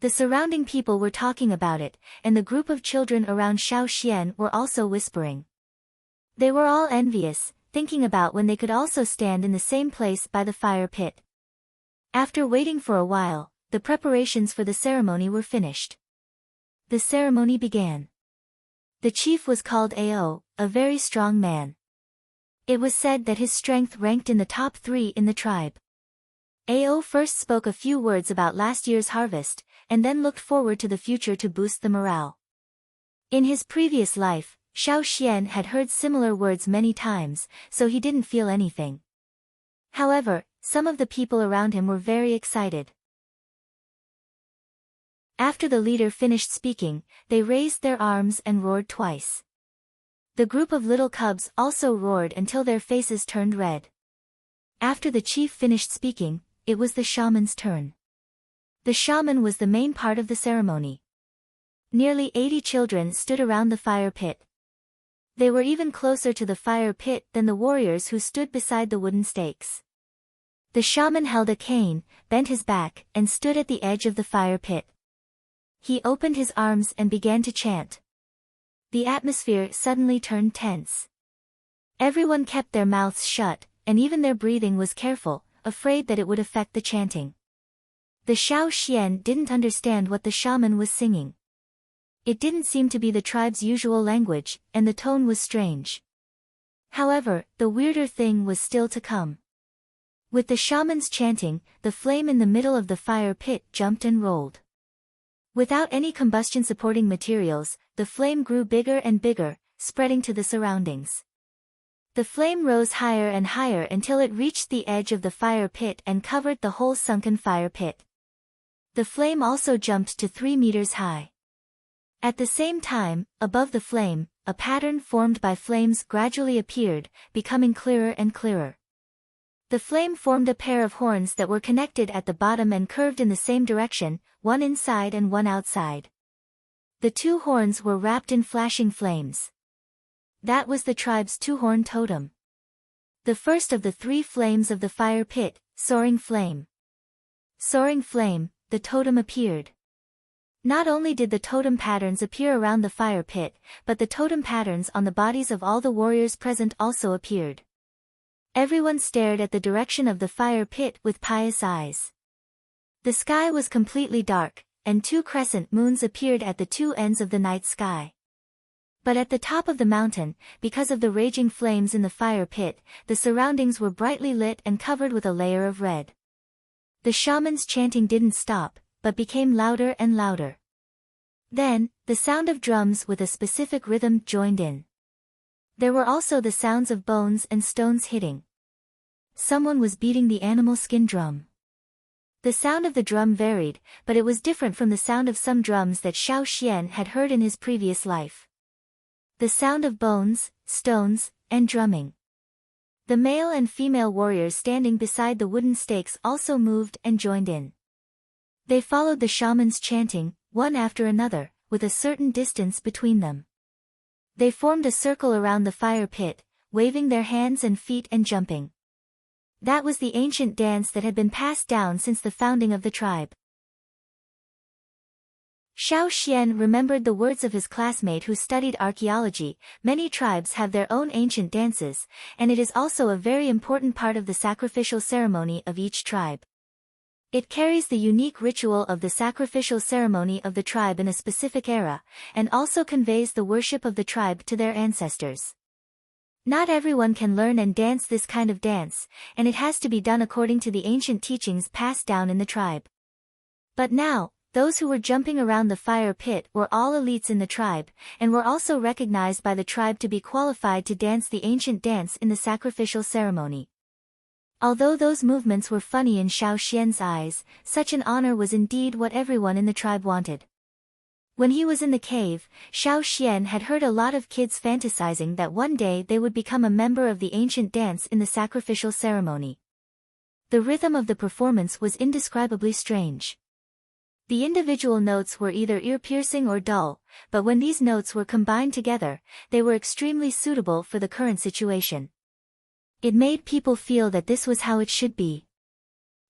The surrounding people were talking about it, and the group of children around Xiao Xian were also whispering. They were all envious, thinking about when they could also stand in the same place by the fire pit. After waiting for a while, the preparations for the ceremony were finished. The ceremony began. The chief was called Ao, a very strong man. It was said that his strength ranked in the top 3 in the tribe. Ao first spoke a few words about last year's harvest, and then looked forward to the future to boost the morale. In his previous life, Xiao Xian had heard similar words many times, so he didn't feel anything. However, some of the people around him were very excited. After the leader finished speaking, they raised their arms and roared twice. The group of little cubs also roared until their faces turned red. After the chief finished speaking, it was the shaman's turn. The shaman was the main part of the ceremony. Nearly 80 children stood around the fire pit. They were even closer to the fire pit than the warriors who stood beside the wooden stakes. The shaman held a cane, bent his back, and stood at the edge of the fire pit. He opened his arms and began to chant. The atmosphere suddenly turned tense. Everyone kept their mouths shut, and even their breathing was careful, afraid that it would affect the chanting. The Xiao Xian didn't understand what the shaman was singing. It didn't seem to be the tribe's usual language, and the tone was strange. However, the weirder thing was still to come. With the shaman's chanting, the flame in the middle of the fire pit jumped and rolled. Without any combustion-supporting materials, the flame grew bigger and bigger, spreading to the surroundings. The flame rose higher and higher until it reached the edge of the fire pit and covered the whole sunken fire pit. The flame also jumped to 3 meters high. At the same time, above the flame, a pattern formed by flames gradually appeared, becoming clearer and clearer. The flame formed a pair of horns that were connected at the bottom and curved in the same direction, one inside and one outside. The 2 horns were wrapped in flashing flames. That was the tribe's 2-horn totem. The first of the 3 flames of the fire pit, Soaring Flame. Soaring Flame, the totem appeared. Not only did the totem patterns appear around the fire pit, but the totem patterns on the bodies of all the warriors present also appeared. Everyone stared at the direction of the fire pit with pious eyes. The sky was completely dark, and 2 crescent moons appeared at the 2 ends of the night sky. But at the top of the mountain, because of the raging flames in the fire pit, the surroundings were brightly lit and covered with a layer of red. The shaman's chanting didn't stop, but became louder and louder. Then, the sound of drums with a specific rhythm joined in. There were also the sounds of bones and stones hitting. Someone was beating the animal skin drum. The sound of the drum varied, but it was different from the sound of some drums that Xiao Xian had heard in his previous life. The sound of bones, stones, and drumming. The male and female warriors standing beside the wooden stakes also moved and joined in. They followed the shamans chanting, one after another, with a certain distance between them. They formed a circle around the fire pit, waving their hands and feet and jumping. That was the ancient dance that had been passed down since the founding of the tribe. Xiao Xian remembered the words of his classmate who studied archaeology. Many tribes have their own ancient dances, and it is also a very important part of the sacrificial ceremony of each tribe. It carries the unique ritual of the sacrificial ceremony of the tribe in a specific era, and also conveys the worship of the tribe to their ancestors. Not everyone can learn and dance this kind of dance, and it has to be done according to the ancient teachings passed down in the tribe. But now, those who were jumping around the fire pit were all elites in the tribe, and were also recognized by the tribe to be qualified to dance the ancient dance in the sacrificial ceremony. Although those movements were funny in Xiao Xian's eyes, such an honor was indeed what everyone in the tribe wanted. When he was in the cave, Xiao Xian had heard a lot of kids fantasizing that one day they would become a member of the ancient dance in the sacrificial ceremony. The rhythm of the performance was indescribably strange. The individual notes were either ear-piercing or dull, but when these notes were combined together, they were extremely suitable for the current situation. It made people feel that this was how it should be.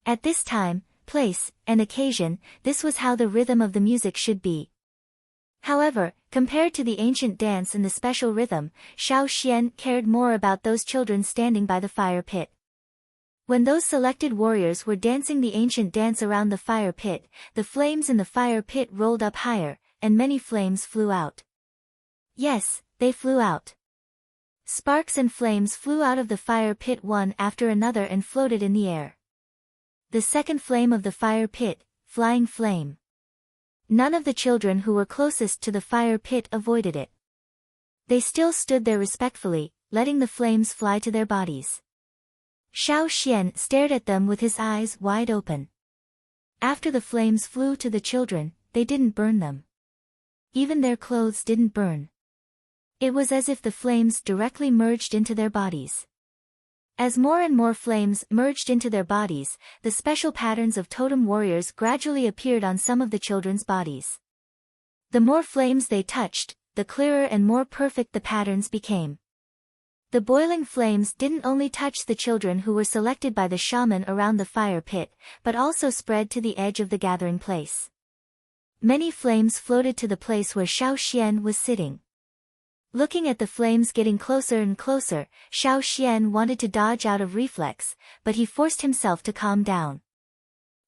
At this time, place, and occasion, this was how the rhythm of the music should be. However, compared to the ancient dance and the special rhythm, Xiao Xian cared more about those children standing by the fire pit. When those selected warriors were dancing the ancient dance around the fire pit, the flames in the fire pit rolled up higher, and many flames flew out. Yes, they flew out. Sparks and flames flew out of the fire pit one after another and floated in the air. The second flame of the fire pit, flying flame. None of the children who were closest to the fire pit avoided it. They still stood there respectfully, letting the flames fly to their bodies. Xiao Xian stared at them with his eyes wide open. After the flames flew to the children, they didn't burn them. Even their clothes didn't burn. It was as if the flames directly merged into their bodies. As more and more flames merged into their bodies, the special patterns of totem warriors gradually appeared on some of the children's bodies. The more flames they touched, the clearer and more perfect the patterns became. The boiling flames didn't only touch the children who were selected by the shaman around the fire pit, but also spread to the edge of the gathering place. Many flames floated to the place where Xiao Xian was sitting. Looking at the flames getting closer and closer, Xiao Xian wanted to dodge out of reflex, but he forced himself to calm down.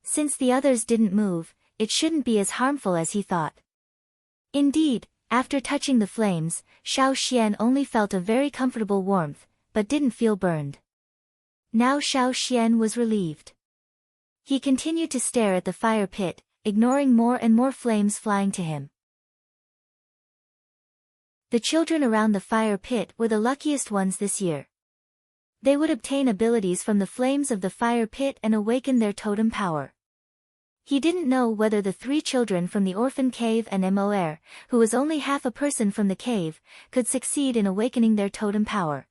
Since the others didn't move, it shouldn't be as harmful as he thought. Indeed, after touching the flames, Xiao Xian only felt a very comfortable warmth, but didn't feel burned. Now Xiao Xian was relieved. He continued to stare at the fire pit, ignoring more and more flames flying to him. The children around the fire pit were the luckiest ones this year. They would obtain abilities from the flames of the fire pit and awaken their totem power. He didn't know whether the 3 children from the orphan cave and Mor, who was only half a person from the cave, could succeed in awakening their totem power.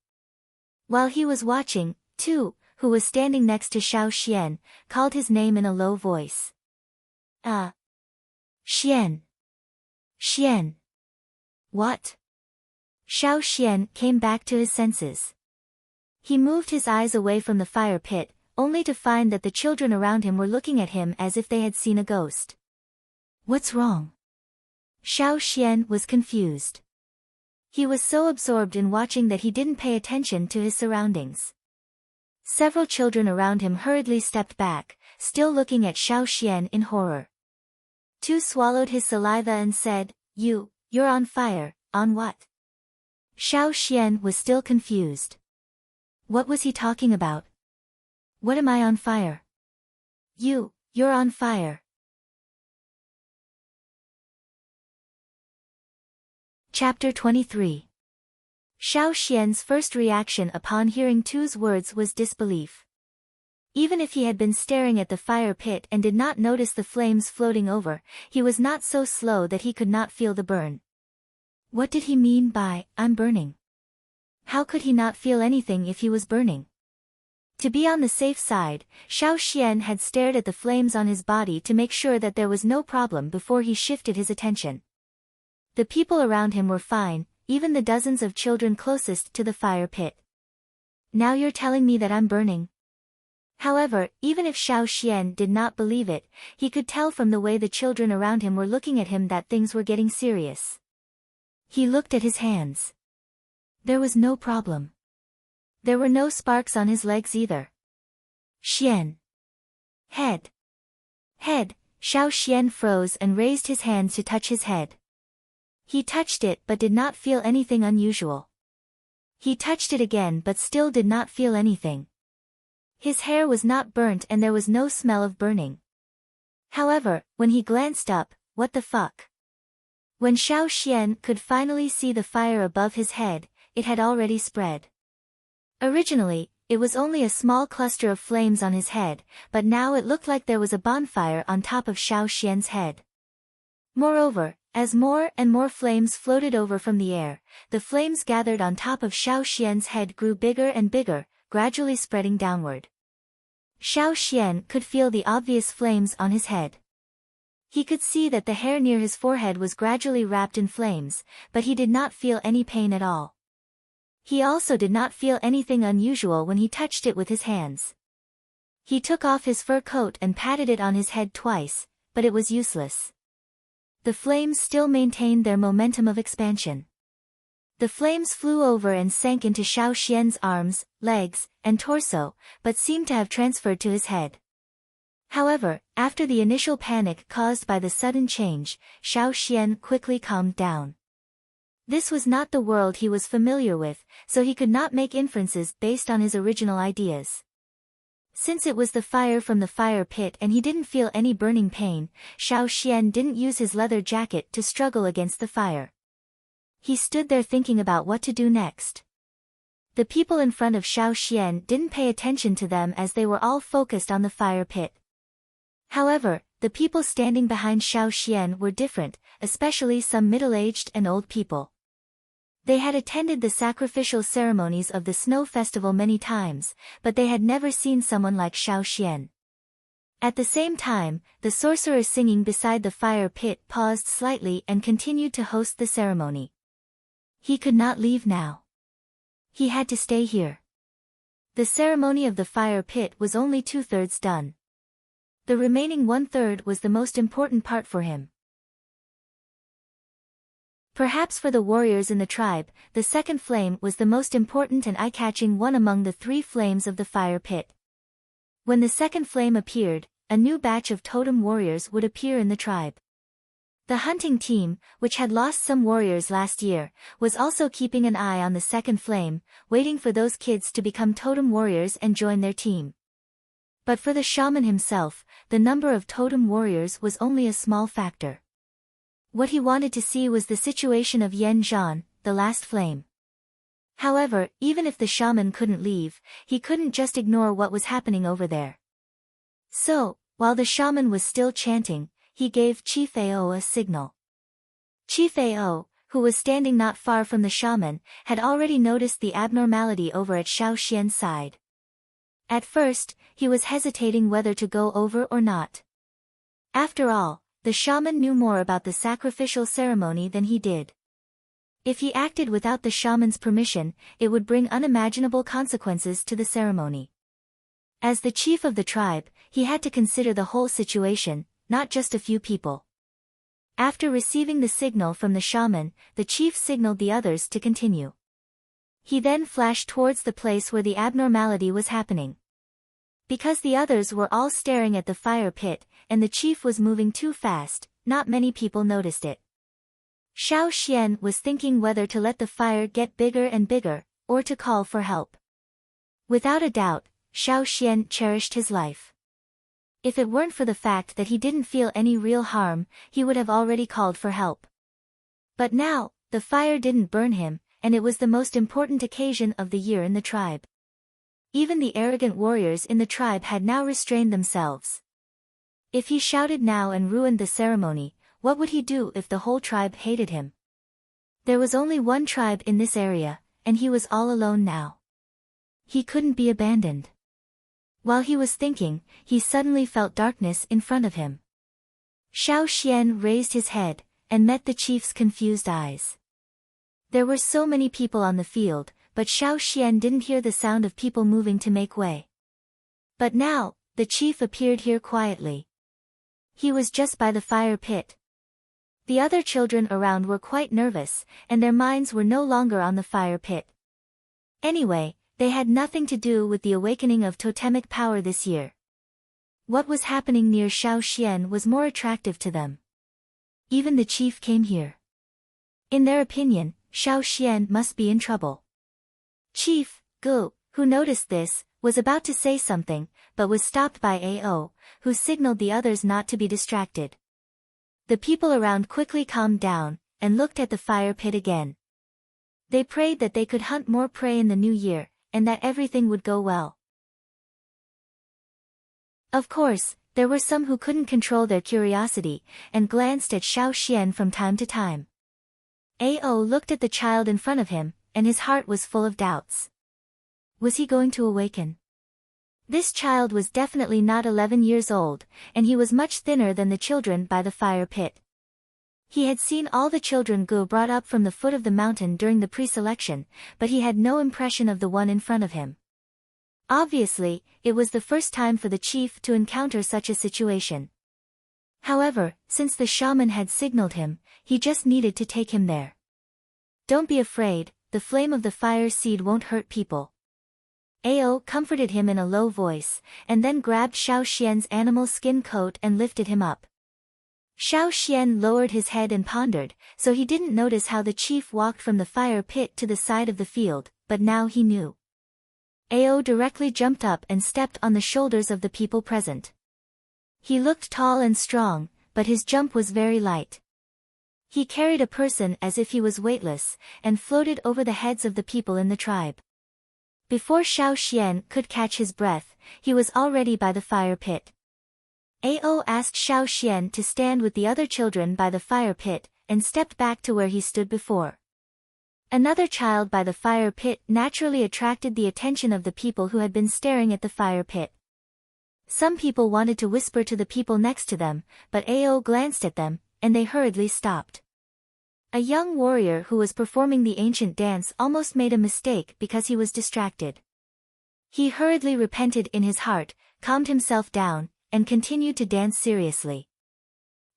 While he was watching, Tu, who was standing next to Xiao Xian, called his name in a low voice. Xian. Xian. What? Xiao Xian came back to his senses. He moved his eyes away from the fire pit, only to find that the children around him were looking at him as if they had seen a ghost. What's wrong? Xiao Xian was confused. He was so absorbed in watching that he didn't pay attention to his surroundings. Several children around him hurriedly stepped back, still looking at Xiao Xian in horror. Tu swallowed his saliva and said, You're on fire, on what? Xiao Xian was still confused. What was he talking about? What am I on fire? You're on fire. Chapter 23. Xiao Xian's first reaction upon hearing Tu's words was disbelief. even if he had been staring at the fire pit and did not notice the flames floating over, he was not so slow that he could not feel the burn. What did he mean by, "I'm burning"? How could he not feel anything if he was burning? To be on the safe side, Xiao Xian had stared at the flames on his body to make sure that there was no problem before he shifted his attention. The people around him were fine, even the dozens of children closest to the fire pit. Now you're telling me that I'm burning? However, even if Xiao Xian did not believe it, he could tell from the way the children around him were looking at him that things were getting serious. He looked at his hands. There was no problem. There were no sparks on his legs either. Xian. Head. Xiao Xian froze and raised his hands to touch his head. He touched it but did not feel anything unusual. He touched it again but still did not feel anything. His hair was not burnt and there was no smell of burning. However, when he glanced up, what the fuck? When Xiao Xian could finally see the fire above his head, it had already spread. Originally, it was only a small cluster of flames on his head, but now it looked like there was a bonfire on top of Xiao Xian's head. Moreover, as more and more flames floated over from the air, the flames gathered on top of Xiao Xian's head grew bigger and bigger, gradually spreading downward. Xiao Xian could feel the obvious flames on his head. He could see that the hair near his forehead was gradually wrapped in flames, but he did not feel any pain at all. He also did not feel anything unusual when he touched it with his hands. He took off his fur coat and patted it on his head twice, but it was useless. The flames still maintained their momentum of expansion. The flames flew over and sank into Xiao Xian's arms, legs, and torso, but seemed to have transferred to his head. However, after the initial panic caused by the sudden change, Xiao Xian quickly calmed down. This was not the world he was familiar with, so he could not make inferences based on his original ideas. Since it was the fire from the fire pit and he didn't feel any burning pain, Xiao Xian didn't use his leather jacket to struggle against the fire. He stood there thinking about what to do next. The people in front of Xiao Xian didn't pay attention to them as they were all focused on the fire pit. However, the people standing behind Xiao Xian were different, especially some middle-aged and old people. They had attended the sacrificial ceremonies of the snow festival many times, but they had never seen someone like Xiao Xian. At the same time, the sorcerer singing beside the fire pit paused slightly and continued to host the ceremony. He could not leave now. He had to stay here. The ceremony of the fire pit was only 2/3 done. The remaining 1/3 was the most important part for him. Perhaps for the warriors in the tribe, the second flame was the most important and eye-catching one among the 3 flames of the fire pit. When the second flame appeared, a new batch of totem warriors would appear in the tribe. The hunting team, which had lost some warriors last year, was also keeping an eye on the second flame, waiting for those kids to become totem warriors and join their team. But for the shaman himself, the number of totem warriors was only a small factor. What he wanted to see was the situation of Yan Zhan, the last flame. However, even if the shaman couldn't leave, he couldn't just ignore what was happening over there. So, while the shaman was still chanting, he gave Chief Ao a signal. Chief Ao, who was standing not far from the shaman, had already noticed the abnormality over at Xiao Xian's side. At first, he was hesitating whether to go over or not. After all, the shaman knew more about the sacrificial ceremony than he did. If he acted without the shaman's permission, it would bring unimaginable consequences to the ceremony. As the chief of the tribe, he had to consider the whole situation, not just a few people. After receiving the signal from the shaman, the chief signaled the others to continue. He then flashed towards the place where the abnormality was happening. Because the others were all staring at the fire pit, and the chief was moving too fast, not many people noticed it. Xiao Xian was thinking whether to let the fire get bigger and bigger, or to call for help. Without a doubt, Xiao Xian cherished his life. If it weren't for the fact that he didn't feel any real harm, he would have already called for help. But now, the fire didn't burn him, and it was the most important occasion of the year in the tribe. Even the arrogant warriors in the tribe had now restrained themselves. If he shouted now and ruined the ceremony, what would he do if the whole tribe hated him? There was only one tribe in this area, and he was all alone now. He couldn't be abandoned. While he was thinking, he suddenly felt darkness in front of him. Xiao Xian raised his head, and met the chief's confused eyes. There were so many people on the field, but Xiao Xian didn't hear the sound of people moving to make way. But now, the chief appeared here quietly. He was just by the fire pit. The other children around were quite nervous, and their minds were no longer on the fire pit. Anyway, they had nothing to do with the awakening of totemic power this year. What was happening near Xiao Xian was more attractive to them. Even the chief came here. In their opinion, Xiao Xian must be in trouble. Chief Gu, who noticed this, was about to say something, but was stopped by Ao, who signaled the others not to be distracted. The people around quickly calmed down, and looked at the fire pit again. They prayed that they could hunt more prey in the new year, and that everything would go well. Of course, there were some who couldn't control their curiosity, and glanced at Xiao Xian from time to time. Ao looked at the child in front of him, and his heart was full of doubts. Was he going to awaken? This child was definitely not 11 years old, and he was much thinner than the children by the fire pit. He had seen all the children Gu brought up from the foot of the mountain during the pre-selection, but he had no impression of the one in front of him. Obviously, it was the first time for the chief to encounter such a situation. However, since the shaman had signaled him, he just needed to take him there. Don't be afraid, the flame of the fire seed won't hurt people. Ao comforted him in a low voice, and then grabbed Xiao Xian's animal skin coat and lifted him up. Xiao Xian lowered his head and pondered, so he didn't notice how the chief walked from the fire pit to the side of the field, but now he knew. Ao directly jumped up and stepped on the shoulders of the people present. He looked tall and strong, but his jump was very light. He carried a person as if he was weightless, and floated over the heads of the people in the tribe. Before Xiao Xian could catch his breath, he was already by the fire pit. Ao asked Xiao Xian to stand with the other children by the fire pit, and stepped back to where he stood before. Another child by the fire pit naturally attracted the attention of the people who had been staring at the fire pit. Some people wanted to whisper to the people next to them, but Ao glanced at them, and they hurriedly stopped. A young warrior who was performing the ancient dance almost made a mistake because he was distracted. He hurriedly repented in his heart, calmed himself down, and continued to dance seriously.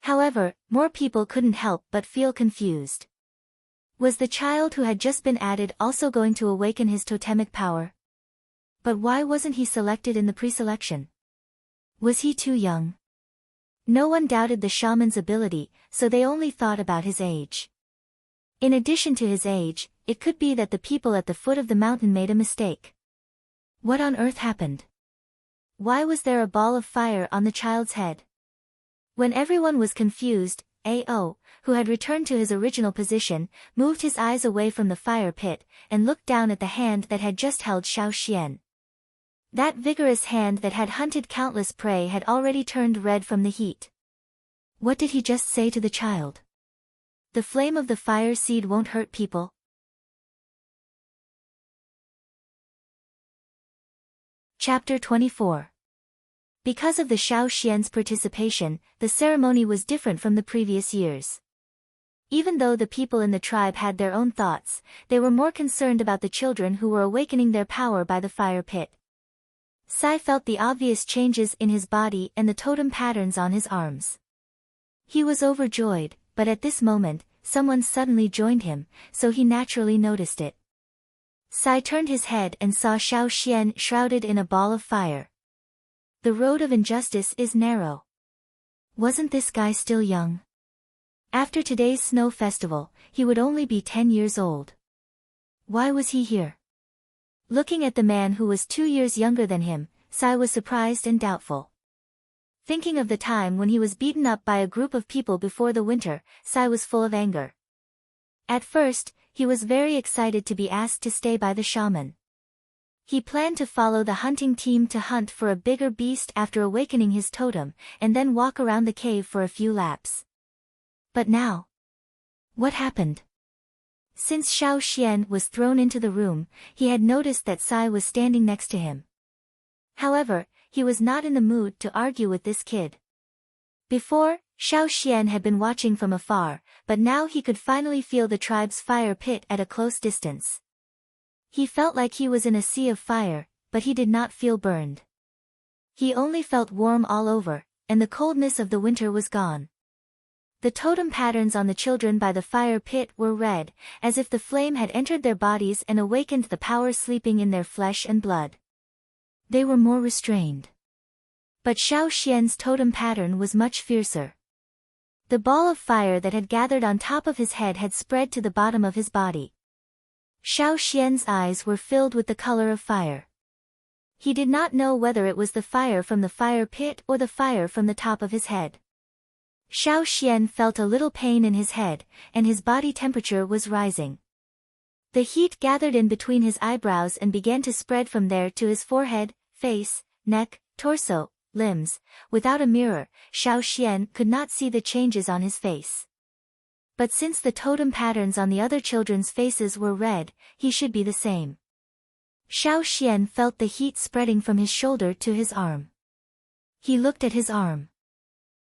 However, more people couldn't help but feel confused. Was the child who had just been added also going to awaken his totemic power? But why wasn't he selected in the pre-selection? Was he too young? No one doubted the shaman's ability, so they only thought about his age. In addition to his age, it could be that the people at the foot of the mountain made a mistake. What on earth happened? Why was there a ball of fire on the child's head? When everyone was confused, Ao, who had returned to his original position, moved his eyes away from the fire pit, and looked down at the hand that had just held Xiao Xian. That vigorous hand that had hunted countless prey had already turned red from the heat. What did he just say to the child? The flame of the fire seed won't hurt people. Chapter 24. Because of the Xiao Xian's participation, the ceremony was different from the previous years. Even though the people in the tribe had their own thoughts, they were more concerned about the children who were awakening their power by the fire pit. Sai felt the obvious changes in his body and the totem patterns on his arms. He was overjoyed, but at this moment, someone suddenly joined him, so he naturally noticed it. Sai turned his head and saw Xiao Xian shrouded in a ball of fire. The road of injustice is narrow. Wasn't this guy still young? After today's snow festival, he would only be 10 years old. Why was he here? Looking at the man who was 2 years younger than him, Sai was surprised and doubtful. Thinking of the time when he was beaten up by a group of people before the winter, Sai was full of anger. At first, he was very excited to be asked to stay by the shaman. He planned to follow the hunting team to hunt for a bigger beast after awakening his totem, and then walk around the cave for a few laps. But now, what happened? Since Xiao Xian was thrown into the room, he had noticed that Sai was standing next to him. However, he was not in the mood to argue with this kid. Before, Xiao Xian had been watching from afar, but now he could finally feel the tribe's fire pit at a close distance. He felt like he was in a sea of fire, but he did not feel burned. He only felt warm all over, and the coldness of the winter was gone. The totem patterns on the children by the fire pit were red, as if the flame had entered their bodies and awakened the power sleeping in their flesh and blood. They were more restrained. But Xiao Xian's totem pattern was much fiercer. The ball of fire that had gathered on top of his head had spread to the bottom of his body. Xiao Xian's eyes were filled with the color of fire. He did not know whether it was the fire from the fire pit or the fire from the top of his head. Xiao Xian felt a little pain in his head, and his body temperature was rising. The heat gathered in between his eyebrows and began to spread from there to his forehead, face, neck, torso, limbs. Without a mirror, Xiao Xian could not see the changes on his face. But since the totem patterns on the other children's faces were red, he should be the same. Xiao Xian felt the heat spreading from his shoulder to his arm. He looked at his arm.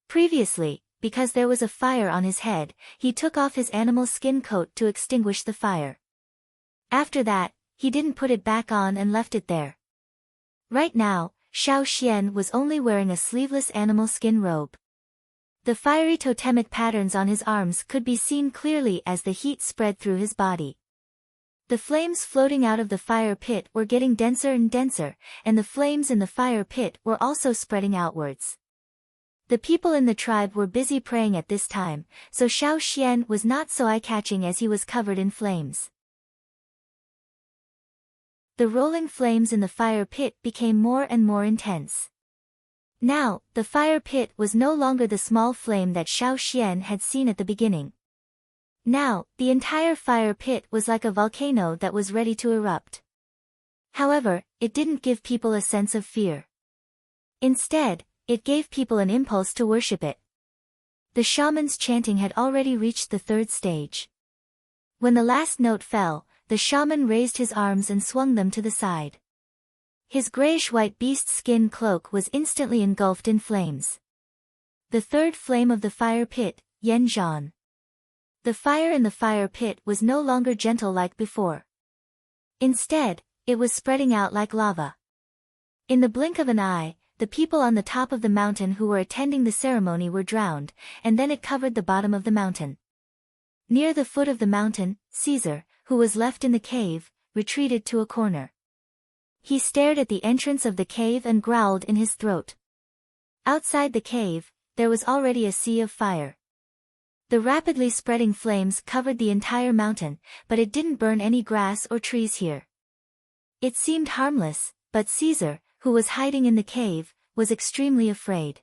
Previously, because there was a fire on his head, he took off his animal skin coat to extinguish the fire. After that, he didn't put it back on and left it there. Right now, Xiao Xian was only wearing a sleeveless animal skin robe. The fiery totemic patterns on his arms could be seen clearly as the heat spread through his body. The flames floating out of the fire pit were getting denser and denser, and the flames in the fire pit were also spreading outwards. The people in the tribe were busy praying at this time, so Xiao Xian was not so eye-catching as he was covered in flames. The rolling flames in the fire pit became more and more intense. Now, the fire pit was no longer the small flame that Xiao Xian had seen at the beginning. Now, the entire fire pit was like a volcano that was ready to erupt. However, it didn't give people a sense of fear. Instead, it gave people an impulse to worship it. The shaman's chanting had already reached the third stage. When the last note fell, the shaman raised his arms and swung them to the side. His grayish-white beast skin cloak was instantly engulfed in flames. The third flame of the fire pit, Yan Zhan. The fire in the fire pit was no longer gentle like before. Instead, it was spreading out like lava. In the blink of an eye, the people on the top of the mountain who were attending the ceremony were drowned, and then it covered the bottom of the mountain. Near the foot of the mountain, Caesar, who was left in the cave, retreated to a corner. He stared at the entrance of the cave and growled in his throat. Outside the cave, there was already a sea of fire. The rapidly spreading flames covered the entire mountain, but it didn't burn any grass or trees here. It seemed harmless, but Caesar, who was hiding in the cave, was extremely afraid.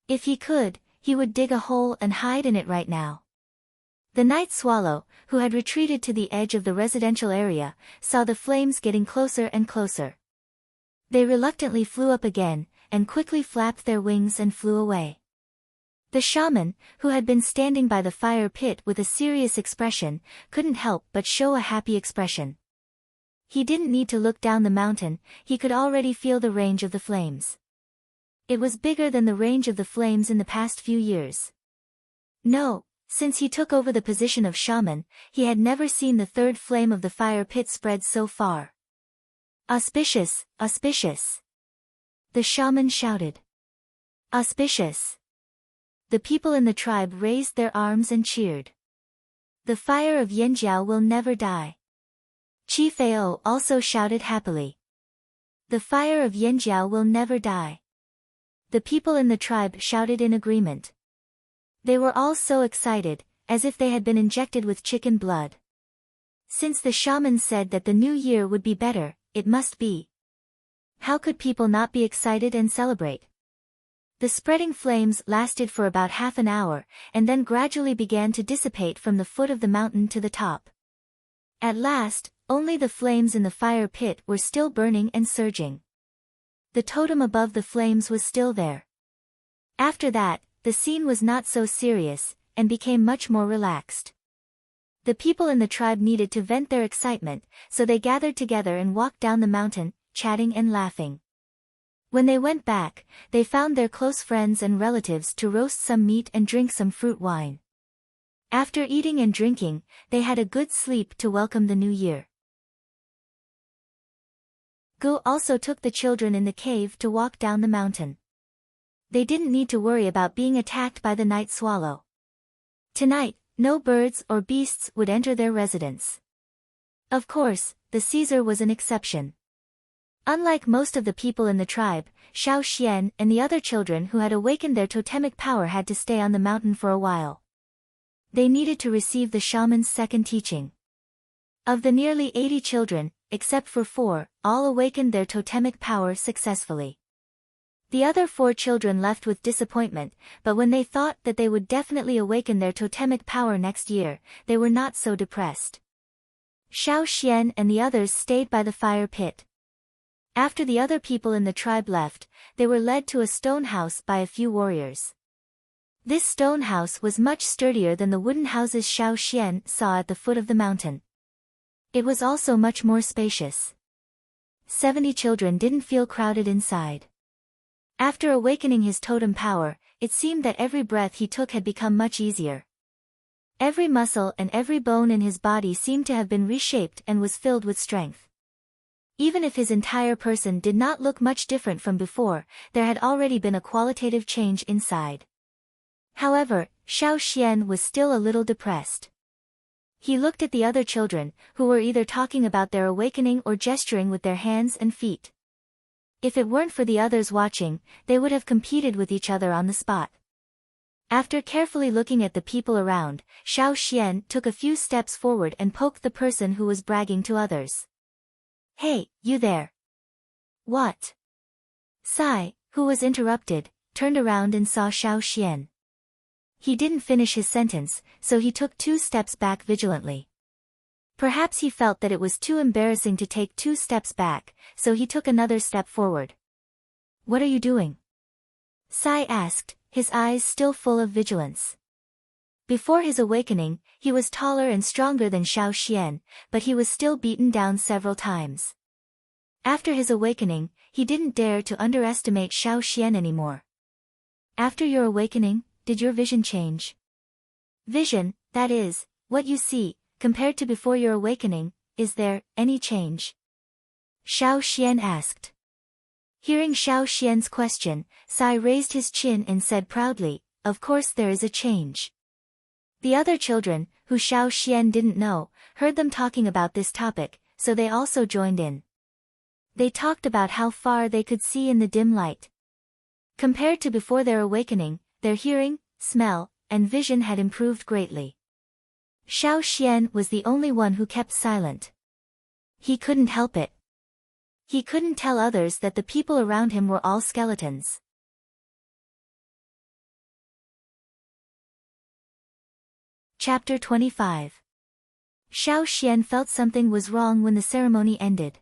If he could, he would dig a hole and hide in it right now. The night swallow, who had retreated to the edge of the residential area, saw the flames getting closer and closer. They reluctantly flew up again, and quickly flapped their wings and flew away. The shaman, who had been standing by the fire pit with a serious expression, couldn't help but show a happy expression. He didn't need to look down the mountain, he could already feel the range of the flames. It was bigger than the range of the flames in the past few years. No, since he took over the position of shaman, he had never seen the third flame of the fire pit spread so far. Auspicious, auspicious! The shaman shouted. Auspicious! The people in the tribe raised their arms and cheered. The fire of Yanjiao will never die. Chief Ao also shouted happily. The fire of Yanjiao will never die. The people in the tribe shouted in agreement. They were all so excited, as if they had been injected with chicken blood. Since the shaman said that the new year would be better, it must be. How could people not be excited and celebrate? The spreading flames lasted for about half an hour, and then gradually began to dissipate from the foot of the mountain to the top. At last, only the flames in the fire pit were still burning and surging. The totem above the flames was still there. After that, the scene was not so serious, and became much more relaxed. The people in the tribe needed to vent their excitement, so they gathered together and walked down the mountain, chatting and laughing. When they went back, they found their close friends and relatives to roast some meat and drink some fruit wine. After eating and drinking, they had a good sleep to welcome the new year. Gu also took the children in the cave to walk down the mountain. They didn't need to worry about being attacked by the night swallow. Tonight, no birds or beasts would enter their residence. Of course, the Caesar was an exception. Unlike most of the people in the tribe, Xiao Xian and the other children who had awakened their totemic power had to stay on the mountain for a while. They needed to receive the shaman's second teaching. Of the nearly 80 children, except for 4, all awakened their totemic power successfully. The other 4 children left with disappointment, but when they thought that they would definitely awaken their totemic power next year, they were not so depressed. Xiao Xian and the others stayed by the fire pit. After the other people in the tribe left, they were led to a stone house by a few warriors. This stone house was much sturdier than the wooden houses Xiao Xian saw at the foot of the mountain. It was also much more spacious. 70 children didn't feel crowded inside. After awakening his totem power, it seemed that every breath he took had become much easier. Every muscle and every bone in his body seemed to have been reshaped and was filled with strength. Even if his entire person did not look much different from before, there had already been a qualitative change inside. However, Xiao Xian was still a little depressed. He looked at the other children, who were either talking about their awakening or gesturing with their hands and feet. If it weren't for the others watching, they would have competed with each other on the spot. After carefully looking at the people around, Xiao Xian took a few steps forward and poked the person who was bragging to others. "Hey, you there." "What?" Sai, who was interrupted, turned around and saw Xiao Xian. He didn't finish his sentence, so he took 2 steps back vigilantly. Perhaps he felt that it was too embarrassing to take 2 steps back, so he took another step forward. "What are you doing?" Sai asked, his eyes still full of vigilance. Before his awakening, he was taller and stronger than Xiao Xian, but he was still beaten down several times. After his awakening, he didn't dare to underestimate Xiao Xian anymore. "After your awakening, did your vision change?" "Vision, that is, what you see, compared to before your awakening, is there any change?" Xiao Xian asked. Hearing Xiao Xian's question, Sai raised his chin and said proudly, "Of course there is a change." The other children, who Xiao Xian didn't know, heard them talking about this topic, so they also joined in. They talked about how far they could see in the dim light. Compared to before their awakening, their hearing, smell, and vision had improved greatly. Xiao Xian was the only one who kept silent. He couldn't help it. He couldn't tell others that the people around him were all skeletons. Chapter 25. Xiao Xian felt something was wrong when the ceremony ended.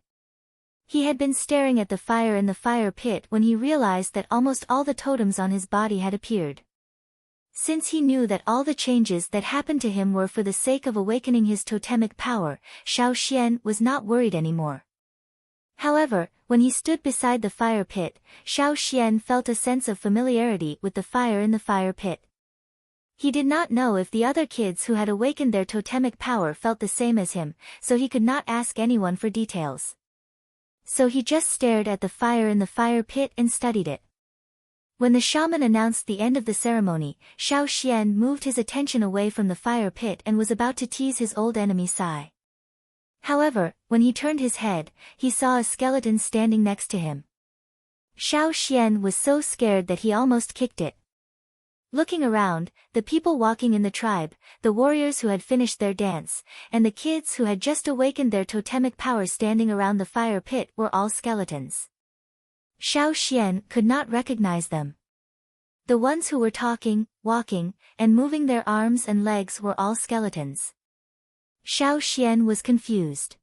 He had been staring at the fire in the fire pit when he realized that almost all the totems on his body had appeared. Since he knew that all the changes that happened to him were for the sake of awakening his totemic power, Xiao Xian was not worried anymore. However, when he stood beside the fire pit, Xiao Xian felt a sense of familiarity with the fire in the fire pit. He did not know if the other kids who had awakened their totemic power felt the same as him, so he could not ask anyone for details. So he just stared at the fire in the fire pit and studied it. When the shaman announced the end of the ceremony, Xiao Xian moved his attention away from the fire pit and was about to tease his old enemy Sai. However, when he turned his head, he saw a skeleton standing next to him. Xiao Xian was so scared that he almost kicked it. Looking around, the people walking in the tribe, the warriors who had finished their dance, and the kids who had just awakened their totemic power standing around the fire pit were all skeletons. Xiao Xian could not recognize them. The ones who were talking, walking, and moving their arms and legs were all skeletons. Xiao Xian was confused.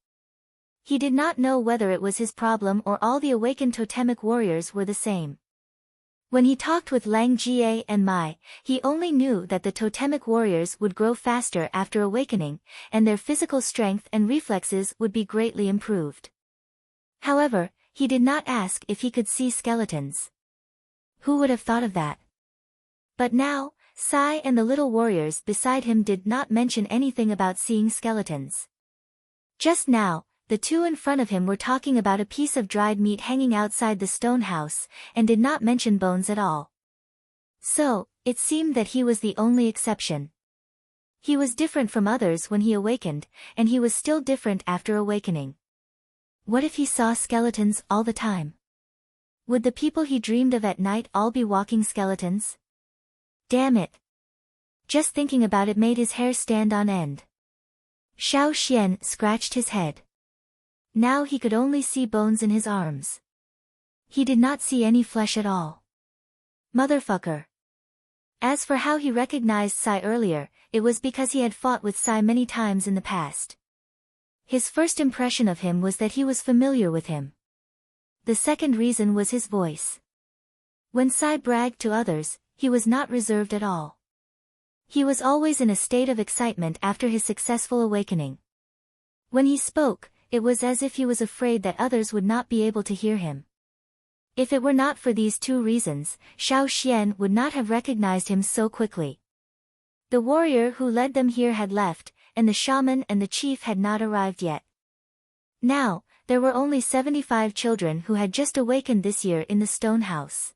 He did not know whether it was his problem or all the awakened totemic warriors were the same. When he talked with Lang Jie and Mai, he only knew that the totemic warriors would grow faster after awakening, and their physical strength and reflexes would be greatly improved. However, he did not ask if he could see skeletons. Who would have thought of that? But now, Sai and the little warriors beside him did not mention anything about seeing skeletons. Just now, the two in front of him were talking about a piece of dried meat hanging outside the stone house, and did not mention bones at all. So, it seemed that he was the only exception. He was different from others when he awakened, and he was still different after awakening. What if he saw skeletons all the time? Would the people he dreamed of at night all be walking skeletons? Damn it. Just thinking about it made his hair stand on end. Xiao Xian scratched his head. Now he could only see bones in his arms. He did not see any flesh at all. Motherfucker. As for how he recognized Sai earlier, it was because he had fought with Sai many times in the past. His first impression of him was that he was familiar with him. The second reason was his voice. When Sai bragged to others, he was not reserved at all. He was always in a state of excitement after his successful awakening. When he spoke, it was as if he was afraid that others would not be able to hear him. If it were not for these two reasons, Xiao Xian would not have recognized him so quickly. The warrior who led them here had left, and the shaman and the chief had not arrived yet. Now, there were only 75 children who had just awakened this year in the stone house.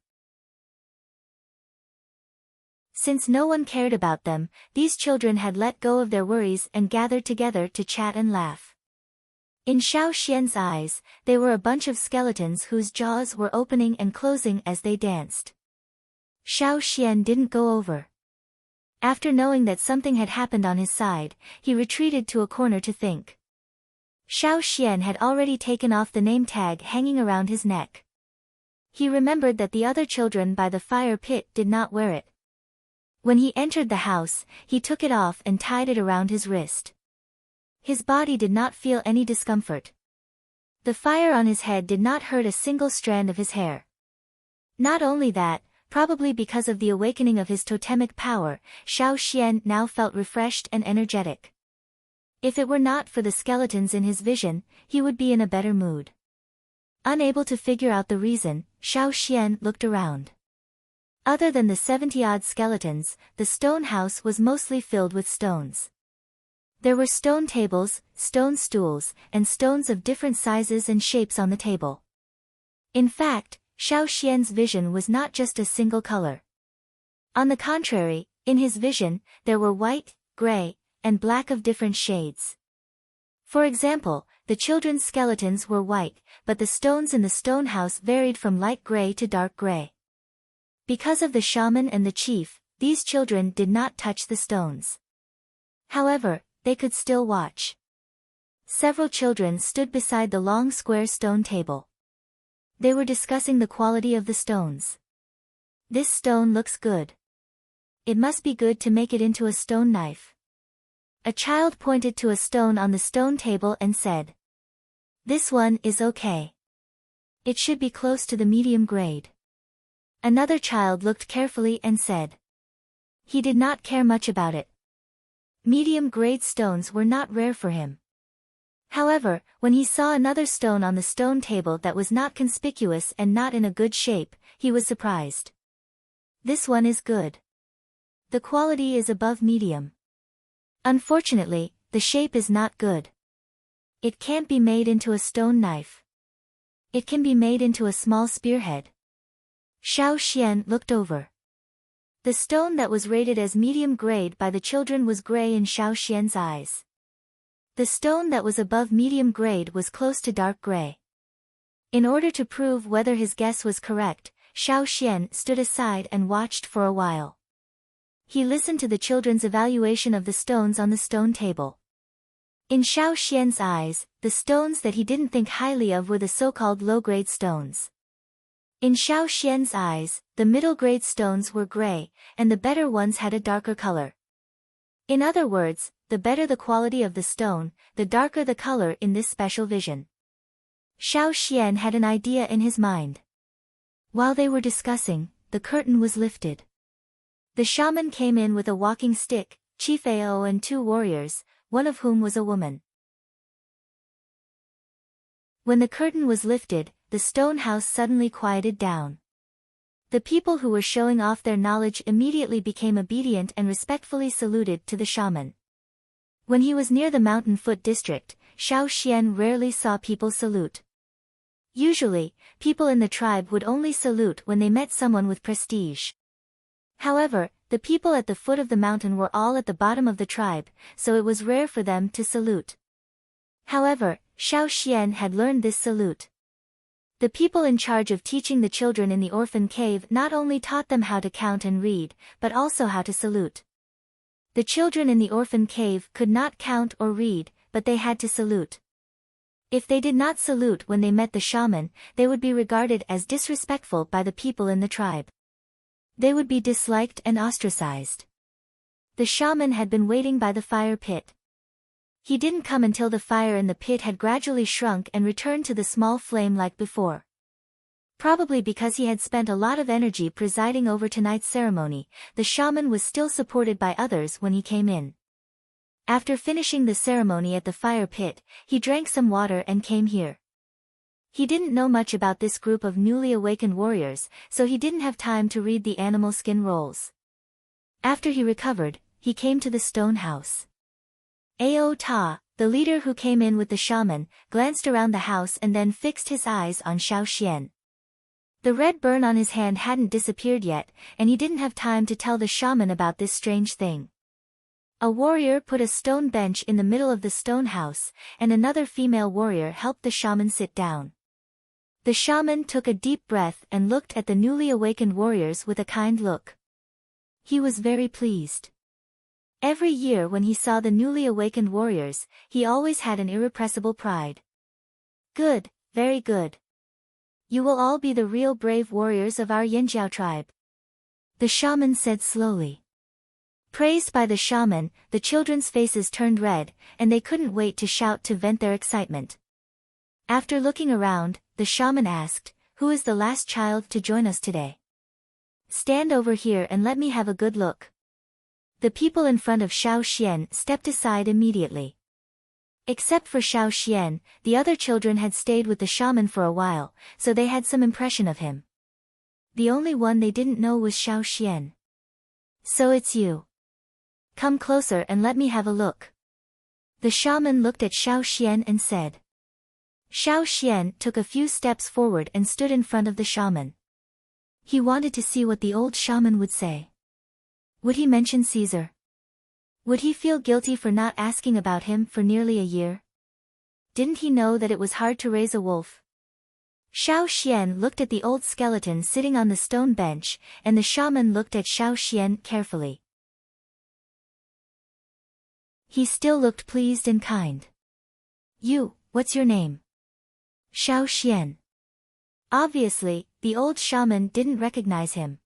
Since no one cared about them, these children had let go of their worries and gathered together to chat and laugh. In Xiao Xian's eyes, they were a bunch of skeletons whose jaws were opening and closing as they danced. Xiao Xian didn't go over. After knowing that something had happened on his side, he retreated to a corner to think. Xiao Xian had already taken off the name tag hanging around his neck. He remembered that the other children by the fire pit did not wear it. When he entered the house, he took it off and tied it around his wrist. His body did not feel any discomfort. The fire on his head did not hurt a single strand of his hair. Not only that, probably because of the awakening of his totemic power, Xiao Xian now felt refreshed and energetic. If it were not for the skeletons in his vision, he would be in a better mood. Unable to figure out the reason, Xiao Xian looked around. Other than the 70-odd skeletons, the stone house was mostly filled with stones. There were stone tables, stone stools, and stones of different sizes and shapes on the table. In fact, Xiao Xian's vision was not just a single color. On the contrary, in his vision, there were white, gray, and black of different shades. For example, the children's skeletons were white, but the stones in the stone house varied from light gray to dark gray. Because of the shaman and the chief, these children did not touch the stones. However, they could still watch. Several children stood beside the long square stone table. They were discussing the quality of the stones. This stone looks good. It must be good to make it into a stone knife. A child pointed to a stone on the stone table and said, "This one is okay. It should be close to the medium grade." Another child looked carefully and said, he did not care much about it. Medium-grade stones were not rare for him. However, when he saw another stone on the stone table that was not conspicuous and not in a good shape, he was surprised. This one is good. The quality is above medium. Unfortunately, the shape is not good. It can't be made into a stone knife. It can be made into a small spearhead. Xiao Xian looked over. The stone that was rated as medium grade by the children was gray in Xiao Xian's eyes. The stone that was above medium grade was close to dark gray. In order to prove whether his guess was correct, Xiao Xian stood aside and watched for a while. He listened to the children's evaluation of the stones on the stone table. In Xiao Xian's eyes, the stones that he didn't think highly of were the so-called low-grade stones. In Xiao Xian's eyes, the middle-grade stones were gray, and the better ones had a darker color. In other words, the better the quality of the stone, the darker the color in this special vision. Xiao Xian had an idea in his mind. While they were discussing, the curtain was lifted. The shaman came in with a walking stick, Chief Ao and 2 warriors, one of whom was a woman. When the curtain was lifted, the stone house suddenly quieted down. The people who were showing off their knowledge immediately became obedient and respectfully saluted to the shaman. When he was near the mountain foot district, Xiao Xian rarely saw people salute. Usually, people in the tribe would only salute when they met someone with prestige. However, the people at the foot of the mountain were all at the bottom of the tribe, so it was rare for them to salute. However, Xiao Xian had learned this salute. The people in charge of teaching the children in the orphan cave not only taught them how to count and read, but also how to salute. The children in the orphan cave could not count or read, but they had to salute. If they did not salute when they met the shaman, they would be regarded as disrespectful by the people in the tribe. They would be disliked and ostracized. The shaman had been waiting by the fire pit. He didn't come until the fire in the pit had gradually shrunk and returned to the small flame like before. Probably because he had spent a lot of energy presiding over tonight's ceremony, the shaman was still supported by others when he came in. After finishing the ceremony at the fire pit, he drank some water and came here. He didn't know much about this group of newly awakened warriors, so he didn't have time to read the animal skin rolls. After he recovered, he came to the stone house. Ao Ta, the leader who came in with the shaman, glanced around the house and then fixed his eyes on Xiao Xian. The red burn on his hand hadn't disappeared yet, and he didn't have time to tell the shaman about this strange thing. A warrior put a stone bench in the middle of the stone house, and another female warrior helped the shaman sit down. The shaman took a deep breath and looked at the newly awakened warriors with a kind look. He was very pleased. Every year when he saw the newly awakened warriors, he always had an irrepressible pride. Good, very good. You will all be the real brave warriors of our Yinjiao tribe. The shaman said slowly. Praised by the shaman, the children's faces turned red, and they couldn't wait to shout to vent their excitement. After looking around, the shaman asked, "Who is the last child to join us today? Stand over here and let me have a good look." The people in front of Xiao Xian stepped aside immediately. Except for Xiao Xian, the other children had stayed with the shaman for a while, so they had some impression of him. The only one they didn't know was Xiao Xian. "So it's you. Come closer and let me have a look." The shaman looked at Xiao Xian and said. Xiao Xian took a few steps forward and stood in front of the shaman. He wanted to see what the old shaman would say. Would he mention Caesar? Would he feel guilty for not asking about him for nearly a year? Didn't he know that it was hard to raise a wolf? Xiao Xian looked at the old skeleton sitting on the stone bench, and the shaman looked at Xiao Xian carefully. He still looked pleased and kind. What's your name? Xiao Xian. Obviously, the old shaman didn't recognize him.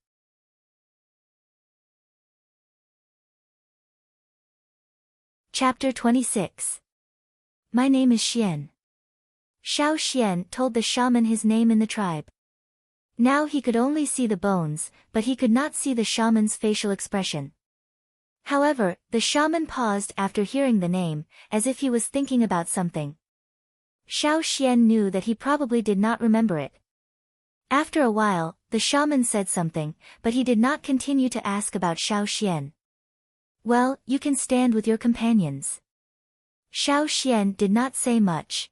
Chapter 26. My name is Xian. Xiao Xian told the shaman his name in the tribe. Now he could only see the bones, but he could not see the shaman's facial expression. However, the shaman paused after hearing the name, as if he was thinking about something. Xiao Xian knew that he probably did not remember it. After a while, the shaman said something, but he did not continue to ask about Xiao Xian. Well, you can stand with your companions. Xiao Xian did not say much.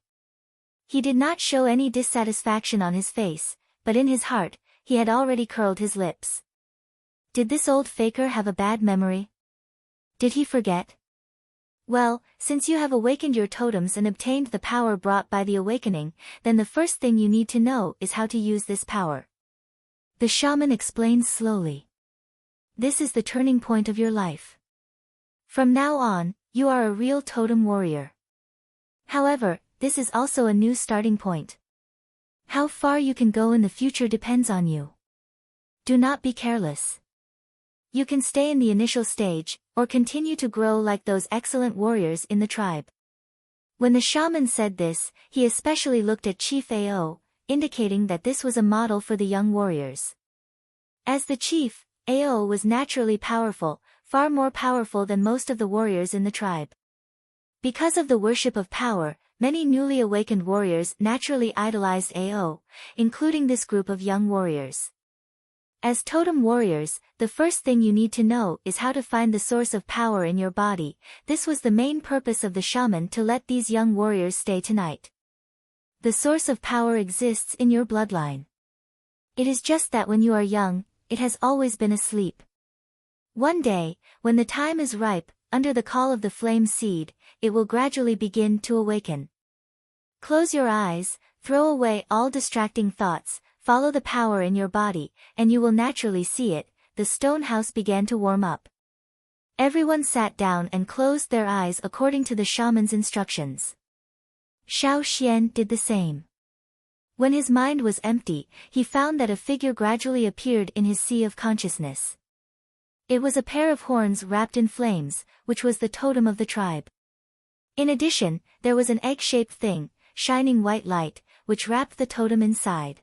He did not show any dissatisfaction on his face, but in his heart, he had already curled his lips. Did this old faker have a bad memory? Did he forget? Well, since you have awakened your totems and obtained the power brought by the awakening, then the first thing you need to know is how to use this power. The shaman explained slowly. This is the turning point of your life. From now on, you are a real totem warrior. However, this is also a new starting point. How far you can go in the future depends on you. Do not be careless. You can stay in the initial stage, or continue to grow like those excellent warriors in the tribe. When the shaman said this, he especially looked at Chief Ao, indicating that this was a model for the young warriors. As the chief, Ao was naturally powerful, far more powerful than most of the warriors in the tribe. Because of the worship of power, many newly awakened warriors naturally idolized Ao, including this group of young warriors. As totem warriors, the first thing you need to know is how to find the source of power in your body. This was the main purpose of the shaman to let these young warriors stay tonight. The source of power exists in your bloodline. It is just that when you are young, it has always been asleep. One day, when the time is ripe, under the call of the flame seed, it will gradually begin to awaken. Close your eyes, throw away all distracting thoughts, follow the power in your body, and you will naturally see it. The stone house began to warm up. Everyone sat down and closed their eyes according to the shaman's instructions. Xiao Xian did the same. When his mind was empty, he found that a figure gradually appeared in his sea of consciousness. It was a pair of horns wrapped in flames, which was the totem of the tribe. In addition, there was an egg-shaped thing, shining white light, which wrapped the totem inside.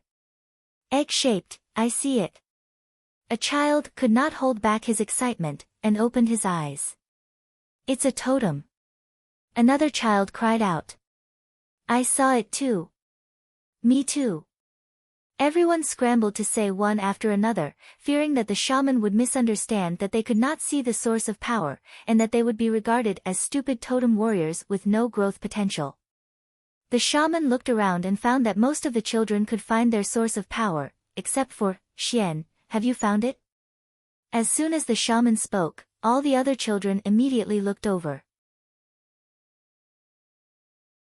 Egg-shaped, I see it. A child could not hold back his excitement, and opened his eyes. It's a totem. Another child cried out. I saw it too. Me too. Everyone scrambled to say one after another, fearing that the shaman would misunderstand that they could not see the source of power, and that they would be regarded as stupid totem warriors with no growth potential. The shaman looked around and found that most of the children could find their source of power, except for Xian. Have you found it? As soon as the shaman spoke, all the other children immediately looked over.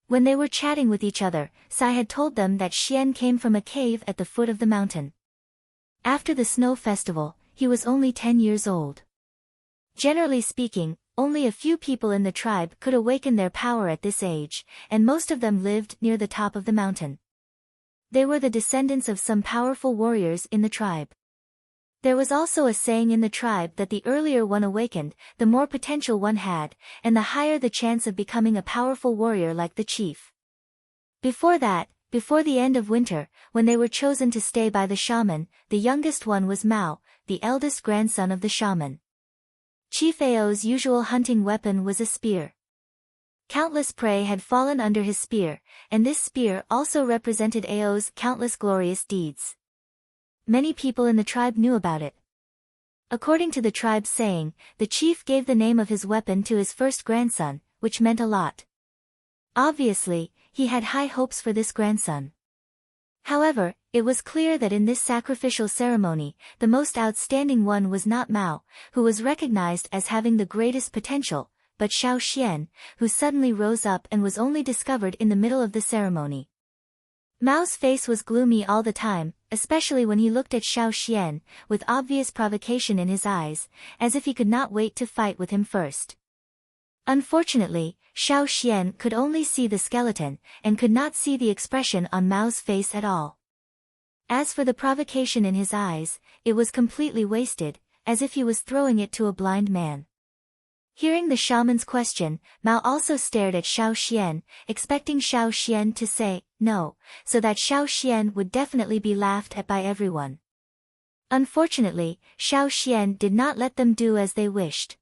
When they were chatting with each other, Sai had told them that Xian came from a cave at the foot of the mountain. After the snow festival, he was only 10 years old. Generally speaking, only a few people in the tribe could awaken their power at this age, and most of them lived near the top of the mountain. They were the descendants of some powerful warriors in the tribe. There was also a saying in the tribe that the earlier one awakened, the more potential one had, and the higher the chance of becoming a powerful warrior like the chief. Before the end of winter, when they were chosen to stay by the shaman, the youngest one was Mao, the eldest grandson of the shaman. Chief Ao's usual hunting weapon was a spear. Countless prey had fallen under his spear, and this spear also represented Ao's countless glorious deeds. Many people in the tribe knew about it. According to the tribe's saying, the chief gave the name of his weapon to his first grandson, which meant a lot. Obviously, he had high hopes for this grandson. However, it was clear that in this sacrificial ceremony, the most outstanding one was not Mao, who was recognized as having the greatest potential, but Xiao Xian, who suddenly rose up and was only discovered in the middle of the ceremony. Mao's face was gloomy all the time, especially when he looked at Xiao Xian, with obvious provocation in his eyes, as if he could not wait to fight with him first. Unfortunately, Xiao Xian could only see the skeleton, and could not see the expression on Mao's face at all. As for the provocation in his eyes, it was completely wasted, as if he was throwing it to a blind man. Hearing the shaman's question, Mao also stared at Xiao Xian, expecting Xiao Xian to say, no, so that Xiao Xian would definitely be laughed at by everyone. Unfortunately, Xiao Xian did not let them do as they wished.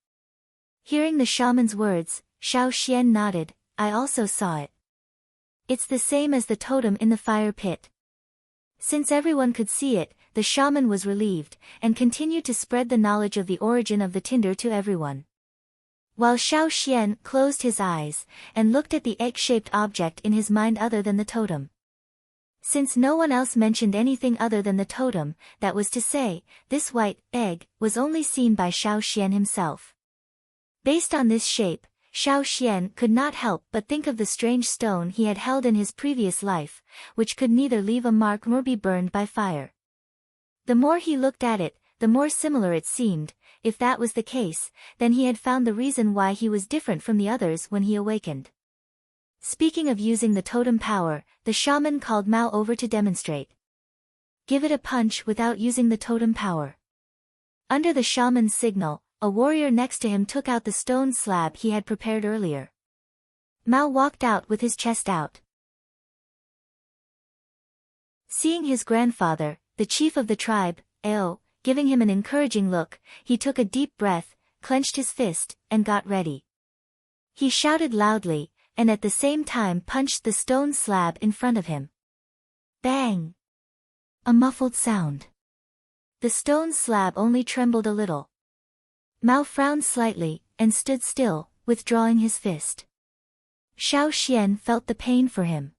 Hearing the shaman's words, Xiao Xian nodded, I also saw it. It's the same as the totem in the fire pit. Since everyone could see it, the shaman was relieved, and continued to spread the knowledge of the origin of the tinder to everyone. While Xiao Xian closed his eyes, and looked at the egg-shaped object in his mind other than the totem. Since no one else mentioned anything other than the totem, that was to say, this white egg was only seen by Xiao Xian himself. Based on this shape, Xiao Xian could not help but think of the strange stone he had held in his previous life, which could neither leave a mark nor be burned by fire. The more he looked at it, the more similar it seemed. If that was the case, then he had found the reason why he was different from the others when he awakened. Speaking of using the totem power, the shaman called Mao over to demonstrate. Give it a punch without using the totem power. Under the shaman's signal, a warrior next to him took out the stone slab he had prepared earlier. Mao walked out with his chest out. Seeing his grandfather, the chief of the tribe, Ao, giving him an encouraging look, he took a deep breath, clenched his fist, and got ready. He shouted loudly, and at the same time punched the stone slab in front of him. Bang! A muffled sound. The stone slab only trembled a little. Mao frowned slightly, and stood still, withdrawing his fist. Xiao Xian felt the pain for him.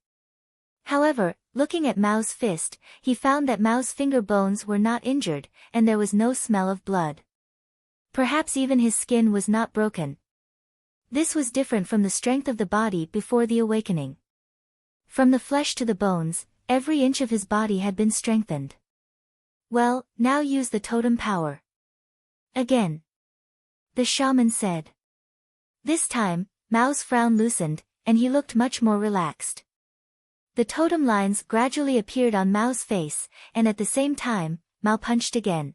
However, looking at Mao's fist, he found that Mao's finger bones were not injured, and there was no smell of blood. Perhaps even his skin was not broken. This was different from the strength of the body before the awakening. From the flesh to the bones, every inch of his body had been strengthened. Well, now use the totem power. Again. The shaman said. This time, Mao's frown loosened, and he looked much more relaxed. The totem lines gradually appeared on Mao's face, and at the same time, Mao punched again.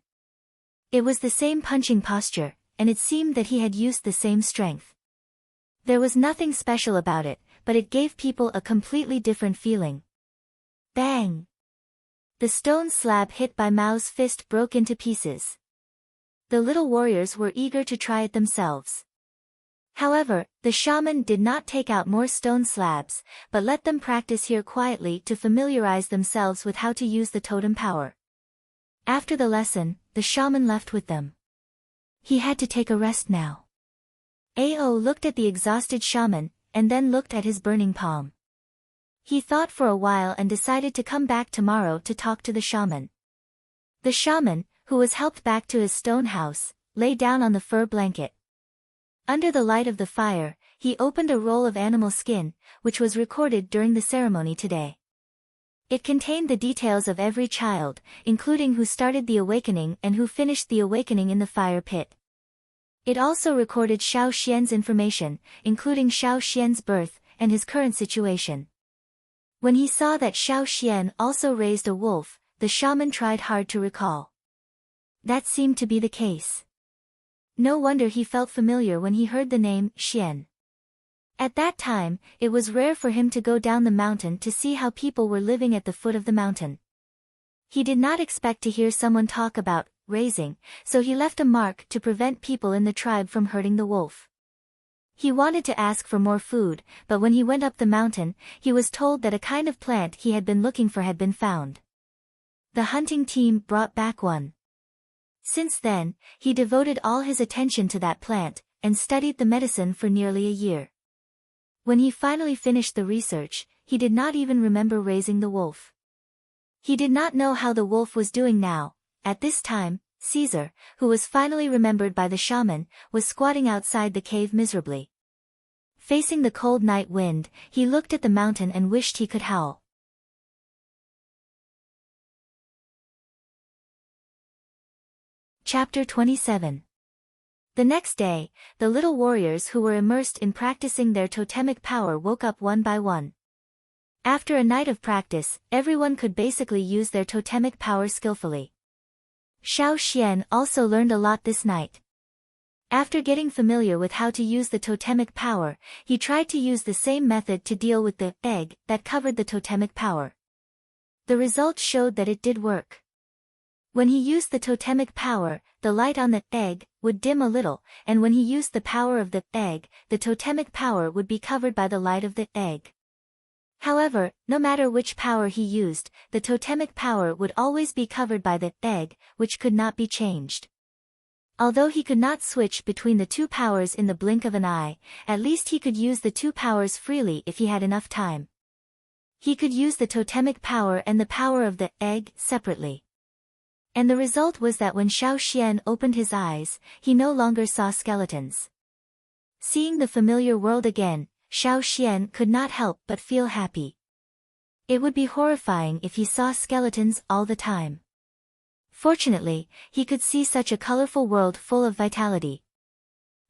It was the same punching posture, and it seemed that he had used the same strength. There was nothing special about it, but it gave people a completely different feeling. Bang! The stone slab hit by Mao's fist broke into pieces. The little warriors were eager to try it themselves. However, the shaman did not take out more stone slabs, but let them practice here quietly to familiarize themselves with how to use the totem power. After the lesson, the shaman left with them. He had to take a rest now. Ao looked at the exhausted shaman, and then looked at his burning palm. He thought for a while and decided to come back tomorrow to talk to the shaman. The shaman, who was helped back to his stone house, lay down on the fur blanket. Under the light of the fire, he opened a roll of animal skin, which was recorded during the ceremony today. It contained the details of every child, including who started the awakening and who finished the awakening in the fire pit. It also recorded Xiao Xian's information, including Xiao Xian's birth, and his current situation. When he saw that Xiao Xian also raised a wolf, the shaman tried hard to recall. That seemed to be the case. No wonder he felt familiar when he heard the name Xian. At that time, it was rare for him to go down the mountain to see how people were living at the foot of the mountain. He did not expect to hear someone talk about raising, so he left a mark to prevent people in the tribe from hurting the wolf. He wanted to ask for more food, but when he went up the mountain, he was told that a kind of plant he had been looking for had been found. The hunting team brought back one. Since then, he devoted all his attention to that plant, and studied the medicine for nearly a year. When he finally finished the research, he did not even remember raising the wolf. He did not know how the wolf was doing now. At this time, Caesar, who was finally remembered by the shaman, was squatting outside the cave miserably. Facing the cold night wind, he looked at the mountain and wished he could howl. Chapter 27. The next day, the little warriors who were immersed in practicing their totemic power woke up one by one. After a night of practice, everyone could basically use their totemic power skillfully. Xiao Xian also learned a lot this night. After getting familiar with how to use the totemic power, he tried to use the same method to deal with the egg that covered the totemic power. The results showed that it did work. When he used the totemic power, the light on the egg would dim a little, and when he used the power of the egg, the totemic power would be covered by the light of the egg. However, no matter which power he used, the totemic power would always be covered by the egg, which could not be changed. Although he could not switch between the two powers in the blink of an eye, at least he could use the two powers freely if he had enough time. He could use the totemic power and the power of the egg separately. And the result was that when Xiao Xian opened his eyes, he no longer saw skeletons. Seeing the familiar world again, Xiao Xian could not help but feel happy. It would be horrifying if he saw skeletons all the time. Fortunately, he could see such a colorful world full of vitality.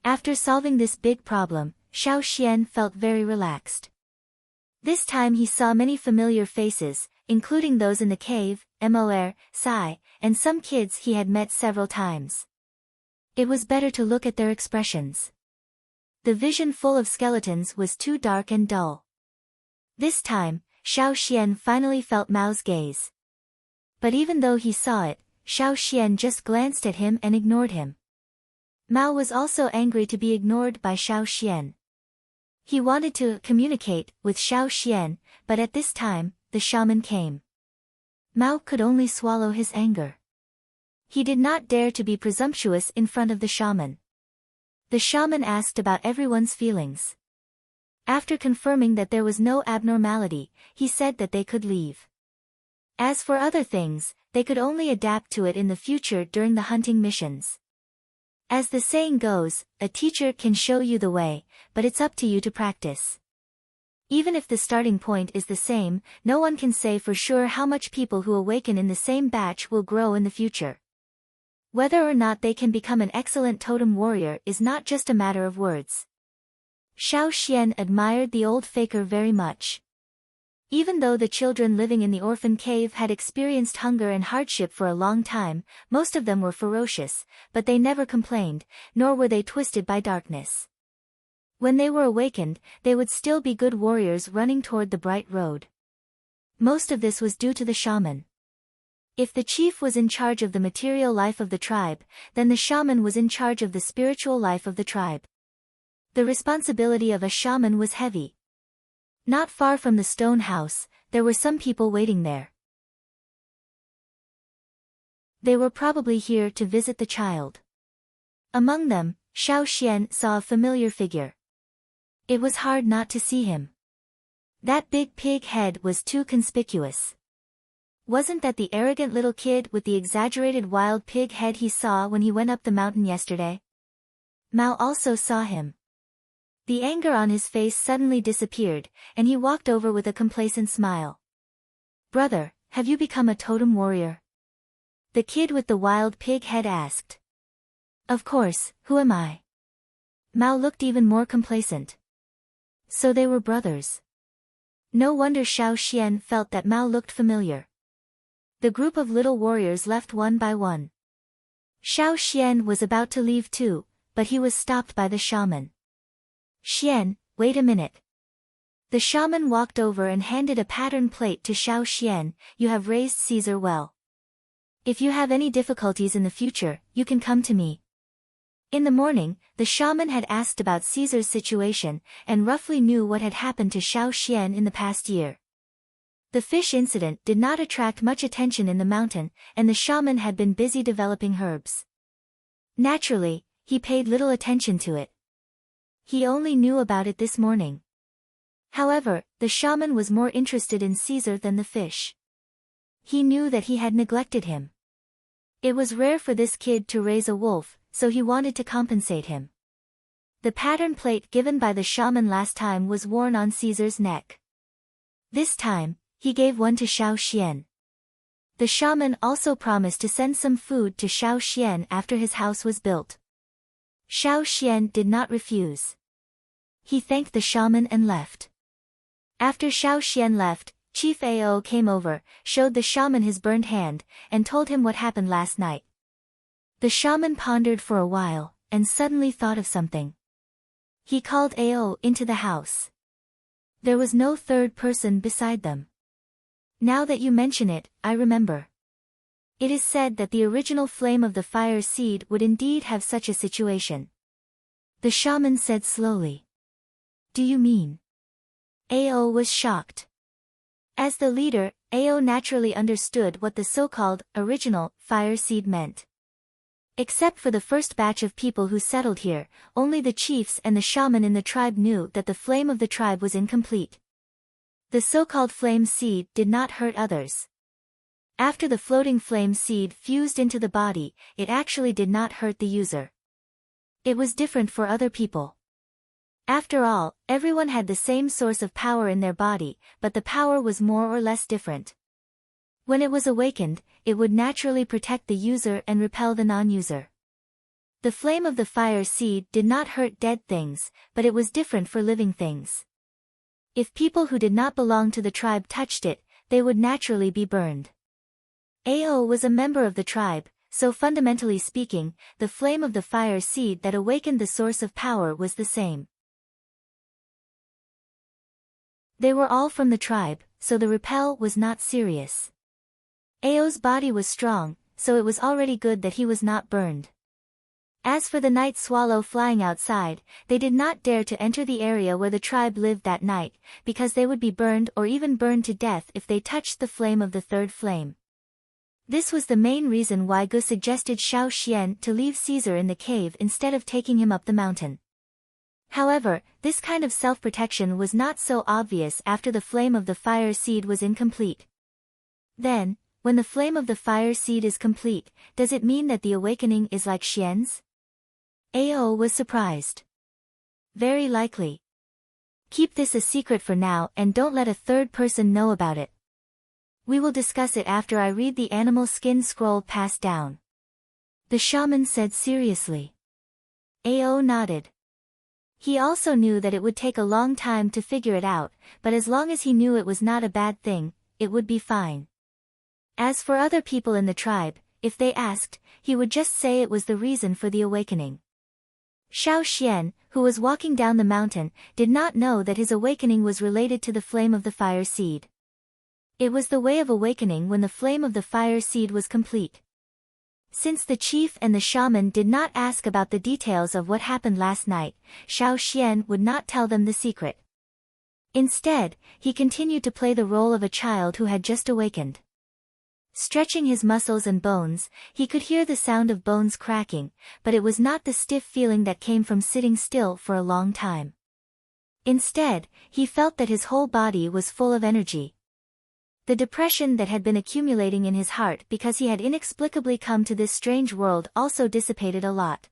After solving this big problem, Xiao Xian felt very relaxed. This time he saw many familiar faces, including those in the cave, Mor, Sai, and some kids he had met several times. It was better to look at their expressions. The vision full of skeletons was too dark and dull. This time, Xiao Xian finally felt Mao's gaze. But even though he saw it, Xiao Xian just glanced at him and ignored him. Mao was also angry to be ignored by Xiao Xian. He wanted to communicate with Xiao Xian, but at this time, the shaman came. Mao could only swallow his anger. He did not dare to be presumptuous in front of the shaman. The shaman asked about everyone's feelings. After confirming that there was no abnormality, he said that they could leave. As for other things, they could only adapt to it in the future during the hunting missions. As the saying goes, a teacher can show you the way, but it's up to you to practice. Even if the starting point is the same, no one can say for sure how much people who awaken in the same batch will grow in the future. Whether or not they can become an excellent totem warrior is not just a matter of words. Xiao Xian admired the old faker very much. Even though the children living in the orphan cave had experienced hunger and hardship for a long time, most of them were ferocious, but they never complained, nor were they twisted by darkness. When they were awakened, they would still be good warriors running toward the bright road. Most of this was due to the shaman. If the chief was in charge of the material life of the tribe, then the shaman was in charge of the spiritual life of the tribe. The responsibility of a shaman was heavy. Not far from the stone house, there were some people waiting there. They were probably here to visit the child. Among them, Xiao Xian saw a familiar figure. It was hard not to see him. That big pig head was too conspicuous. Wasn't that the arrogant little kid with the exaggerated wild pig head he saw when he went up the mountain yesterday? Mao also saw him. The anger on his face suddenly disappeared, and he walked over with a complacent smile. "Brother, have you become a totem warrior?" The kid with the wild pig head asked. "Of course, who am I?" Mao looked even more complacent. So they were brothers. No wonder Xiao Xian felt that Mao looked familiar. The group of little warriors left one by one. Xiao Xian was about to leave too, but he was stopped by the shaman. "Xian, wait a minute." The shaman walked over and handed a pattern plate to Xiao Xian. "You have raised Caesar well. If you have any difficulties in the future, you can come to me." In the morning, the shaman had asked about Caesar's situation, and roughly knew what had happened to Xiao Xian in the past year. The fish incident did not attract much attention in the mountain, and the shaman had been busy developing herbs. Naturally, he paid little attention to it. He only knew about it this morning. However, the shaman was more interested in Caesar than the fish. He knew that he had neglected him. It was rare for this kid to raise a wolf, so he wanted to compensate him. The pattern plate given by the shaman last time was worn on Caesar's neck. This time, he gave one to Xiao Xian. The shaman also promised to send some food to Xiao Xian after his house was built. Xiao Xian did not refuse. He thanked the shaman and left. After Xiao Xian left, Chief Ao came over, showed the shaman his burned hand, and told him what happened last night. The shaman pondered for a while, and suddenly thought of something. He called Ao into the house. There was no third person beside them. "Now that you mention it, I remember. It is said that the original flame of the fire seed would indeed have such a situation." The shaman said slowly. "Do you mean?" Ao was shocked. As the leader, Ao naturally understood what the so-called original fire seed meant. Except for the first batch of people who settled here, only the chiefs and the shaman in the tribe knew that the flame of the tribe was incomplete. The so-called flame seed did not hurt others. After the floating flame seed fused into the body, it actually did not hurt the user. It was different for other people. After all, everyone had the same source of power in their body, but the power was more or less different. When it was awakened, it would naturally protect the user and repel the non-user. The flame of the fire seed did not hurt dead things, but it was different for living things. If people who did not belong to the tribe touched it, they would naturally be burned. Ao was a member of the tribe, so fundamentally speaking, the flame of the fire seed that awakened the source of power was the same. They were all from the tribe, so the rappel was not serious. Ao's body was strong, so it was already good that he was not burned. As for the night swallow flying outside, they did not dare to enter the area where the tribe lived that night, because they would be burned or even burned to death if they touched the flame of the third flame. This was the main reason why Gu suggested Xiao Xian to leave Caesar in the cave instead of taking him up the mountain. However, this kind of self-protection was not so obvious after the flame of the fire seed was incomplete. Then, when the flame of the fire seed is complete, does it mean that the awakening is like Xian's? Ao was surprised. Very likely. Keep this a secret for now and don't let a third person know about it. We will discuss it after I read the animal skin scroll passed down. The shaman said seriously. Ao nodded. He also knew that it would take a long time to figure it out, but as long as he knew it was not a bad thing, it would be fine. As for other people in the tribe, if they asked, he would just say it was the reason for the awakening. Xiao Xian, who was walking down the mountain, did not know that his awakening was related to the flame of the fire seed. It was the way of awakening when the flame of the fire seed was complete. Since the chief and the shaman did not ask about the details of what happened last night, Xiao Xian would not tell them the secret. Instead, he continued to play the role of a child who had just awakened. Stretching his muscles and bones, he could hear the sound of bones cracking, but it was not the stiff feeling that came from sitting still for a long time. Instead, he felt that his whole body was full of energy. The depression that had been accumulating in his heart because he had inexplicably come to this strange world also dissipated a lot.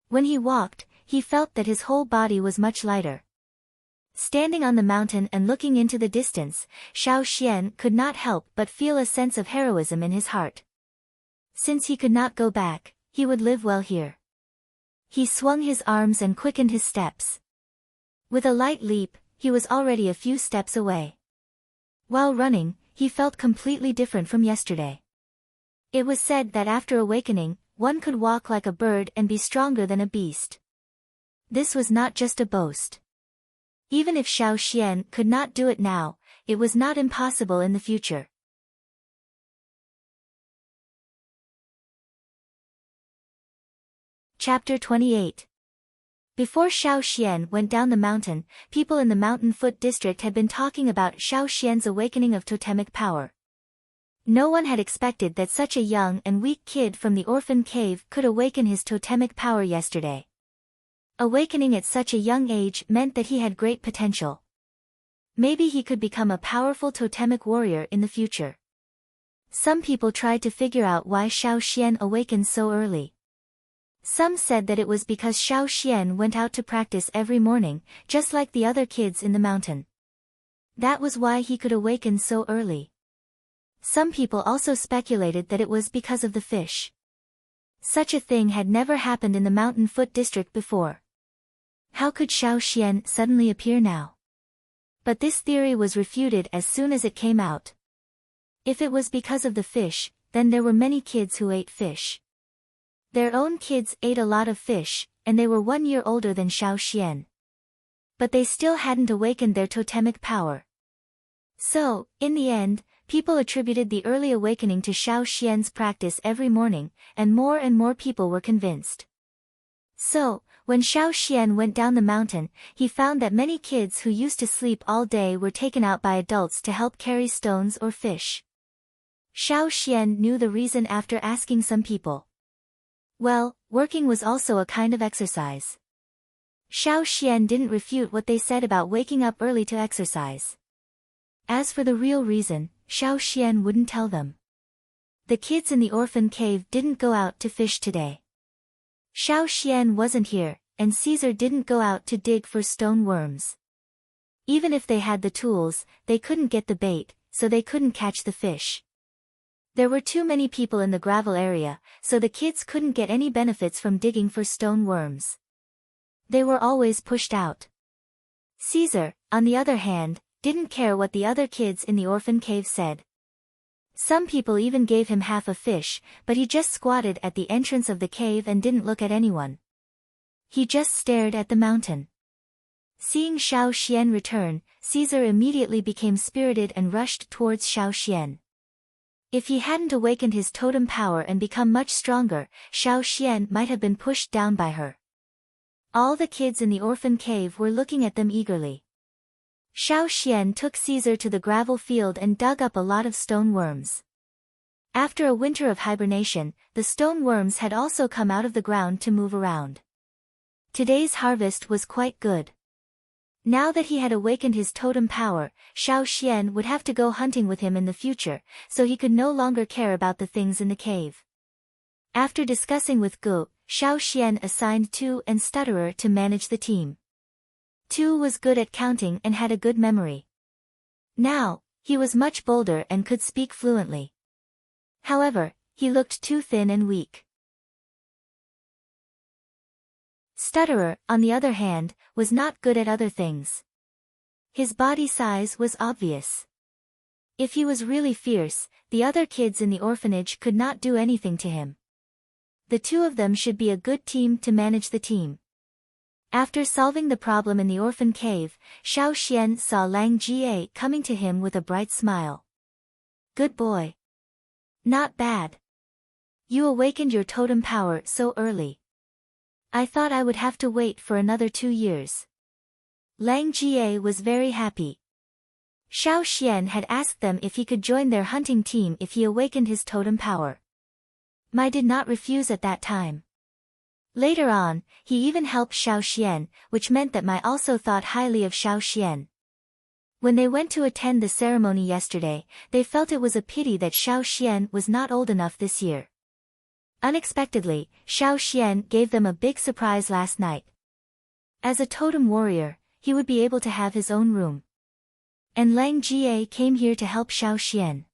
When he walked, he felt that his whole body was much lighter. Standing on the mountain and looking into the distance, Xiao Xian could not help but feel a sense of heroism in his heart. Since he could not go back, he would live well here. He swung his arms and quickened his steps. With a light leap, he was already a few steps away. While running, he felt completely different from yesterday. It was said that after awakening, one could walk like a bird and be stronger than a beast. This was not just a boast. Even if Xiao Xian could not do it now, it was not impossible in the future. Chapter 28. Before Xiao Xian went down the mountain, people in the Mountain Foot district had been talking about Xiao Xian's awakening of totemic power. No one had expected that such a young and weak kid from the orphan cave could awaken his totemic power yesterday. Awakening at such a young age meant that he had great potential. Maybe he could become a powerful totemic warrior in the future. Some people tried to figure out why Xiao Xian awakened so early. Some said that it was because Xiao Xian went out to practice every morning, just like the other kids in the mountain. That was why he could awaken so early. Some people also speculated that it was because of the fish. Such a thing had never happened in the Mountain Foot district before. How could Xiao Xian suddenly appear now? But this theory was refuted as soon as it came out. If it was because of the fish, then there were many kids who ate fish. Their own kids ate a lot of fish, and they were 1 year older than Xiao Xian. But they still hadn't awakened their totemic power. So, in the end, people attributed the early awakening to Xiao Xian's practice every morning, and more people were convinced. So, when Xiao Xian went down the mountain, he found that many kids who used to sleep all day were taken out by adults to help carry stones or fish. Xiao Xian knew the reason after asking some people. Well, working was also a kind of exercise. Xiao Xian didn't refute what they said about waking up early to exercise. As for the real reason, Xiao Xian wouldn't tell them. The kids in the orphan cave didn't go out to fish today. Xiao Xian wasn't here, and Caesar didn't go out to dig for stone worms. Even if they had the tools, they couldn't get the bait, so they couldn't catch the fish. There were too many people in the gravel area, so the kids couldn't get any benefits from digging for stone worms. They were always pushed out. Caesar, on the other hand, didn't care what the other kids in the orphan cave said. Some people even gave him half a fish, but he just squatted at the entrance of the cave and didn't look at anyone. He just stared at the mountain. Seeing Xiao Xian return, Caesar immediately became spirited and rushed towards Xiao Xian. If he hadn't awakened his totem power and become much stronger, Xiao Xian might have been pushed down by her. All the kids in the orphan cave were looking at them eagerly. Xiao Xian took Caesar to the gravel field and dug up a lot of stone worms. After a winter of hibernation, the stone worms had also come out of the ground to move around. Today's harvest was quite good. Now that he had awakened his totem power, Xiao Xian would have to go hunting with him in the future, so he could no longer care about the things in the cave. After discussing with Gu, Xiao Xian assigned Tu and Stutterer to manage the team. Tu was good at counting and had a good memory. Now, he was much bolder and could speak fluently. However, he looked too thin and weak. Stutterer, on the other hand, was not good at other things. His body size was obvious. If he was really fierce, the other kids in the orphanage could not do anything to him. The two of them should be a good team to manage the team. After solving the problem in the orphan cave, Xiao Xian saw Lang Jie coming to him with a bright smile. Good boy. Not bad. You awakened your totem power so early. I thought I would have to wait for another 2 years. Lang Jie was very happy. Xiao Xian had asked them if he could join their hunting team if he awakened his totem power. Mai did not refuse at that time. Later on, he even helped Xiao Xian, which meant that Mai also thought highly of Xiao Xian. When they went to attend the ceremony yesterday, they felt it was a pity that Xiao Xian was not old enough this year. Unexpectedly, Xiao Xian gave them a big surprise last night. As a totem warrior, he would be able to have his own room. And Lang Jie came here to help Xiao Xian.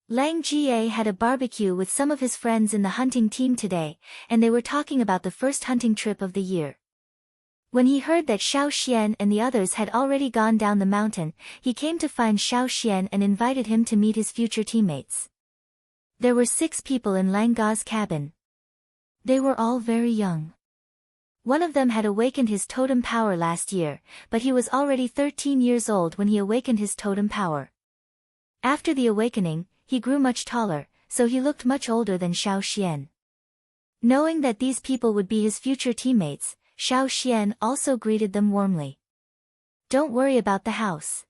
Lang Jie had a barbecue with some of his friends in the hunting team today, and they were talking about the first hunting trip of the year. When he heard that Xiao Xian and the others had already gone down the mountain, he came to find Xiao Xian and invited him to meet his future teammates. There were 6 people in Lang Ga's cabin. They were all very young. One of them had awakened his totem power last year, but he was already 13 years old when he awakened his totem power. After the awakening, he grew much taller, so he looked much older than Xiao Xian. Knowing that these people would be his future teammates, Xiao Xian also greeted them warmly. Don't worry about the house.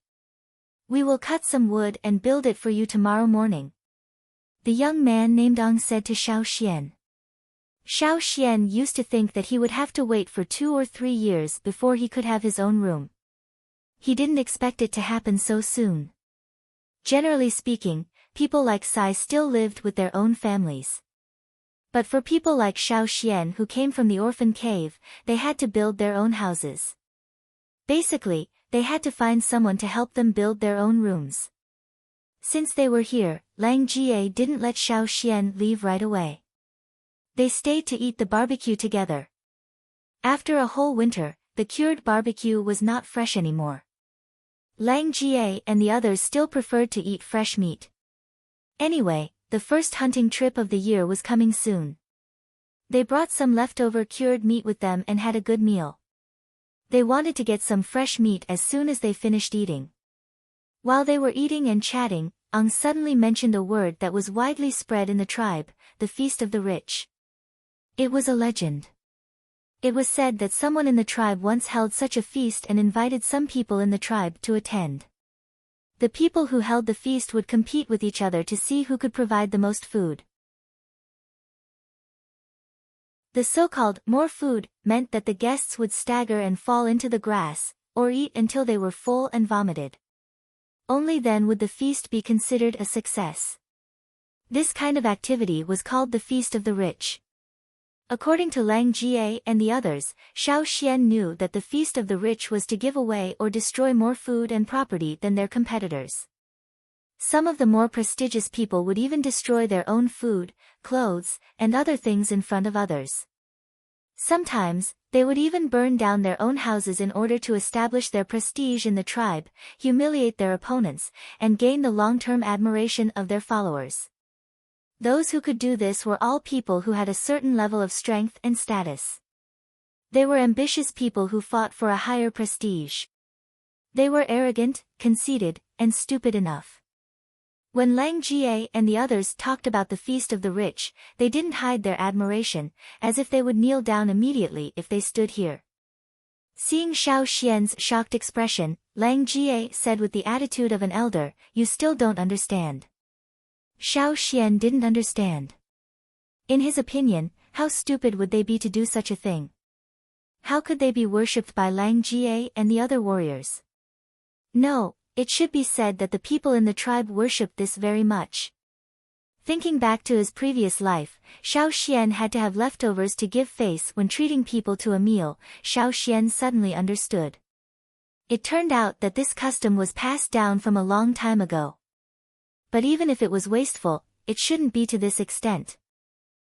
We will cut some wood and build it for you tomorrow morning. The young man named Ang said to Xiao Xian. Xiao Xian used to think that he would have to wait for 2 or 3 years before he could have his own room. He didn't expect it to happen so soon. Generally speaking, people like Sai still lived with their own families. But for people like Xiao Xian who came from the orphan cave, they had to build their own houses. Basically, they had to find someone to help them build their own rooms. Since they were here, Lang Jie didn't let Xiao Xian leave right away. They stayed to eat the barbecue together. After a whole winter, the cured barbecue was not fresh anymore. Lang Jie and the others still preferred to eat fresh meat. Anyway, the first hunting trip of the year was coming soon. They brought some leftover cured meat with them and had a good meal. They wanted to get some fresh meat as soon as they finished eating. While they were eating and chatting, Ang suddenly mentioned a word that was widely spread in the tribe, the Feast of the Rich. It was a legend. It was said that someone in the tribe once held such a feast and invited some people in the tribe to attend. The people who held the feast would compete with each other to see who could provide the most food. The so-called more food meant that the guests would stagger and fall into the grass, or eat until they were full and vomited. Only then would the feast be considered a success. This kind of activity was called the Feast of the Rich. According to Lang Jie and the others, Xiao Xian knew that the Feast of the Rich was to give away or destroy more food and property than their competitors. Some of the more prestigious people would even destroy their own food, clothes, and other things in front of others. Sometimes, they would even burn down their own houses in order to establish their prestige in the tribe, humiliate their opponents, and gain the long-term admiration of their followers. Those who could do this were all people who had a certain level of strength and status. They were ambitious people who fought for a higher prestige. They were arrogant, conceited, and stupid enough. When Lang Jie and the others talked about the feast of the rich, they didn't hide their admiration, as if they would kneel down immediately if they stood here. Seeing Xiao Xian's shocked expression, Lang Jie said with the attitude of an elder, "You still don't understand." Xiao Xian didn't understand. In his opinion, how stupid would they be to do such a thing? How could they be worshipped by Lang Jie and the other warriors? No, it should be said that the people in the tribe worshipped this very much. Thinking back to his previous life, Xiao Xian had to have leftovers to give face when treating people to a meal. Xiao Xian suddenly understood. It turned out that this custom was passed down from a long time ago. But even if it was wasteful, it shouldn't be to this extent.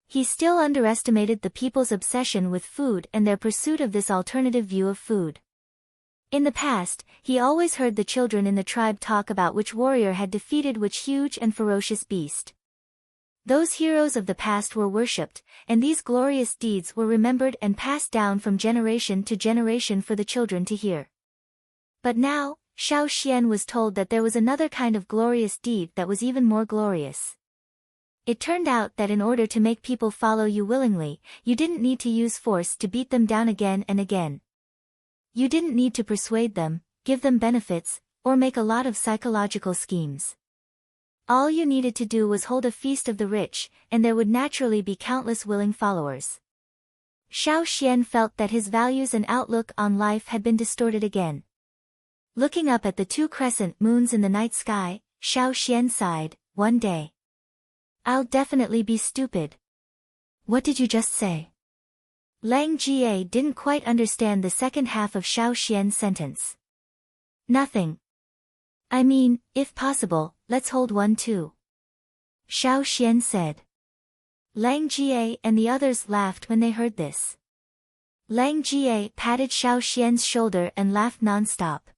He still underestimated the people's obsession with food and their pursuit of this alternative view of food. In the past, he always heard the children in the tribe talk about which warrior had defeated which huge and ferocious beast. Those heroes of the past were worshipped, and these glorious deeds were remembered and passed down from generation to generation for the children to hear. But now, Xiao Xian was told that there was another kind of glorious deed that was even more glorious. It turned out that in order to make people follow you willingly, you didn't need to use force to beat them down again and again. You didn't need to persuade them, give them benefits, or make a lot of psychological schemes. All you needed to do was hold a feast of the rich, and there would naturally be countless willing followers. Xiao Xian felt that his values and outlook on life had been distorted again. Looking up at the two crescent moons in the night sky, Xiao Xian sighed, "One day, I'll definitely be stupid." "What did you just say?" Lang Jie didn't quite understand the second half of Xiao Xian's sentence. "Nothing. I mean, if possible, let's hold one too," Xiao Xian said. Lang Jie and the others laughed when they heard this. Lang Jie patted Xiao Xian's shoulder and laughed non-stop.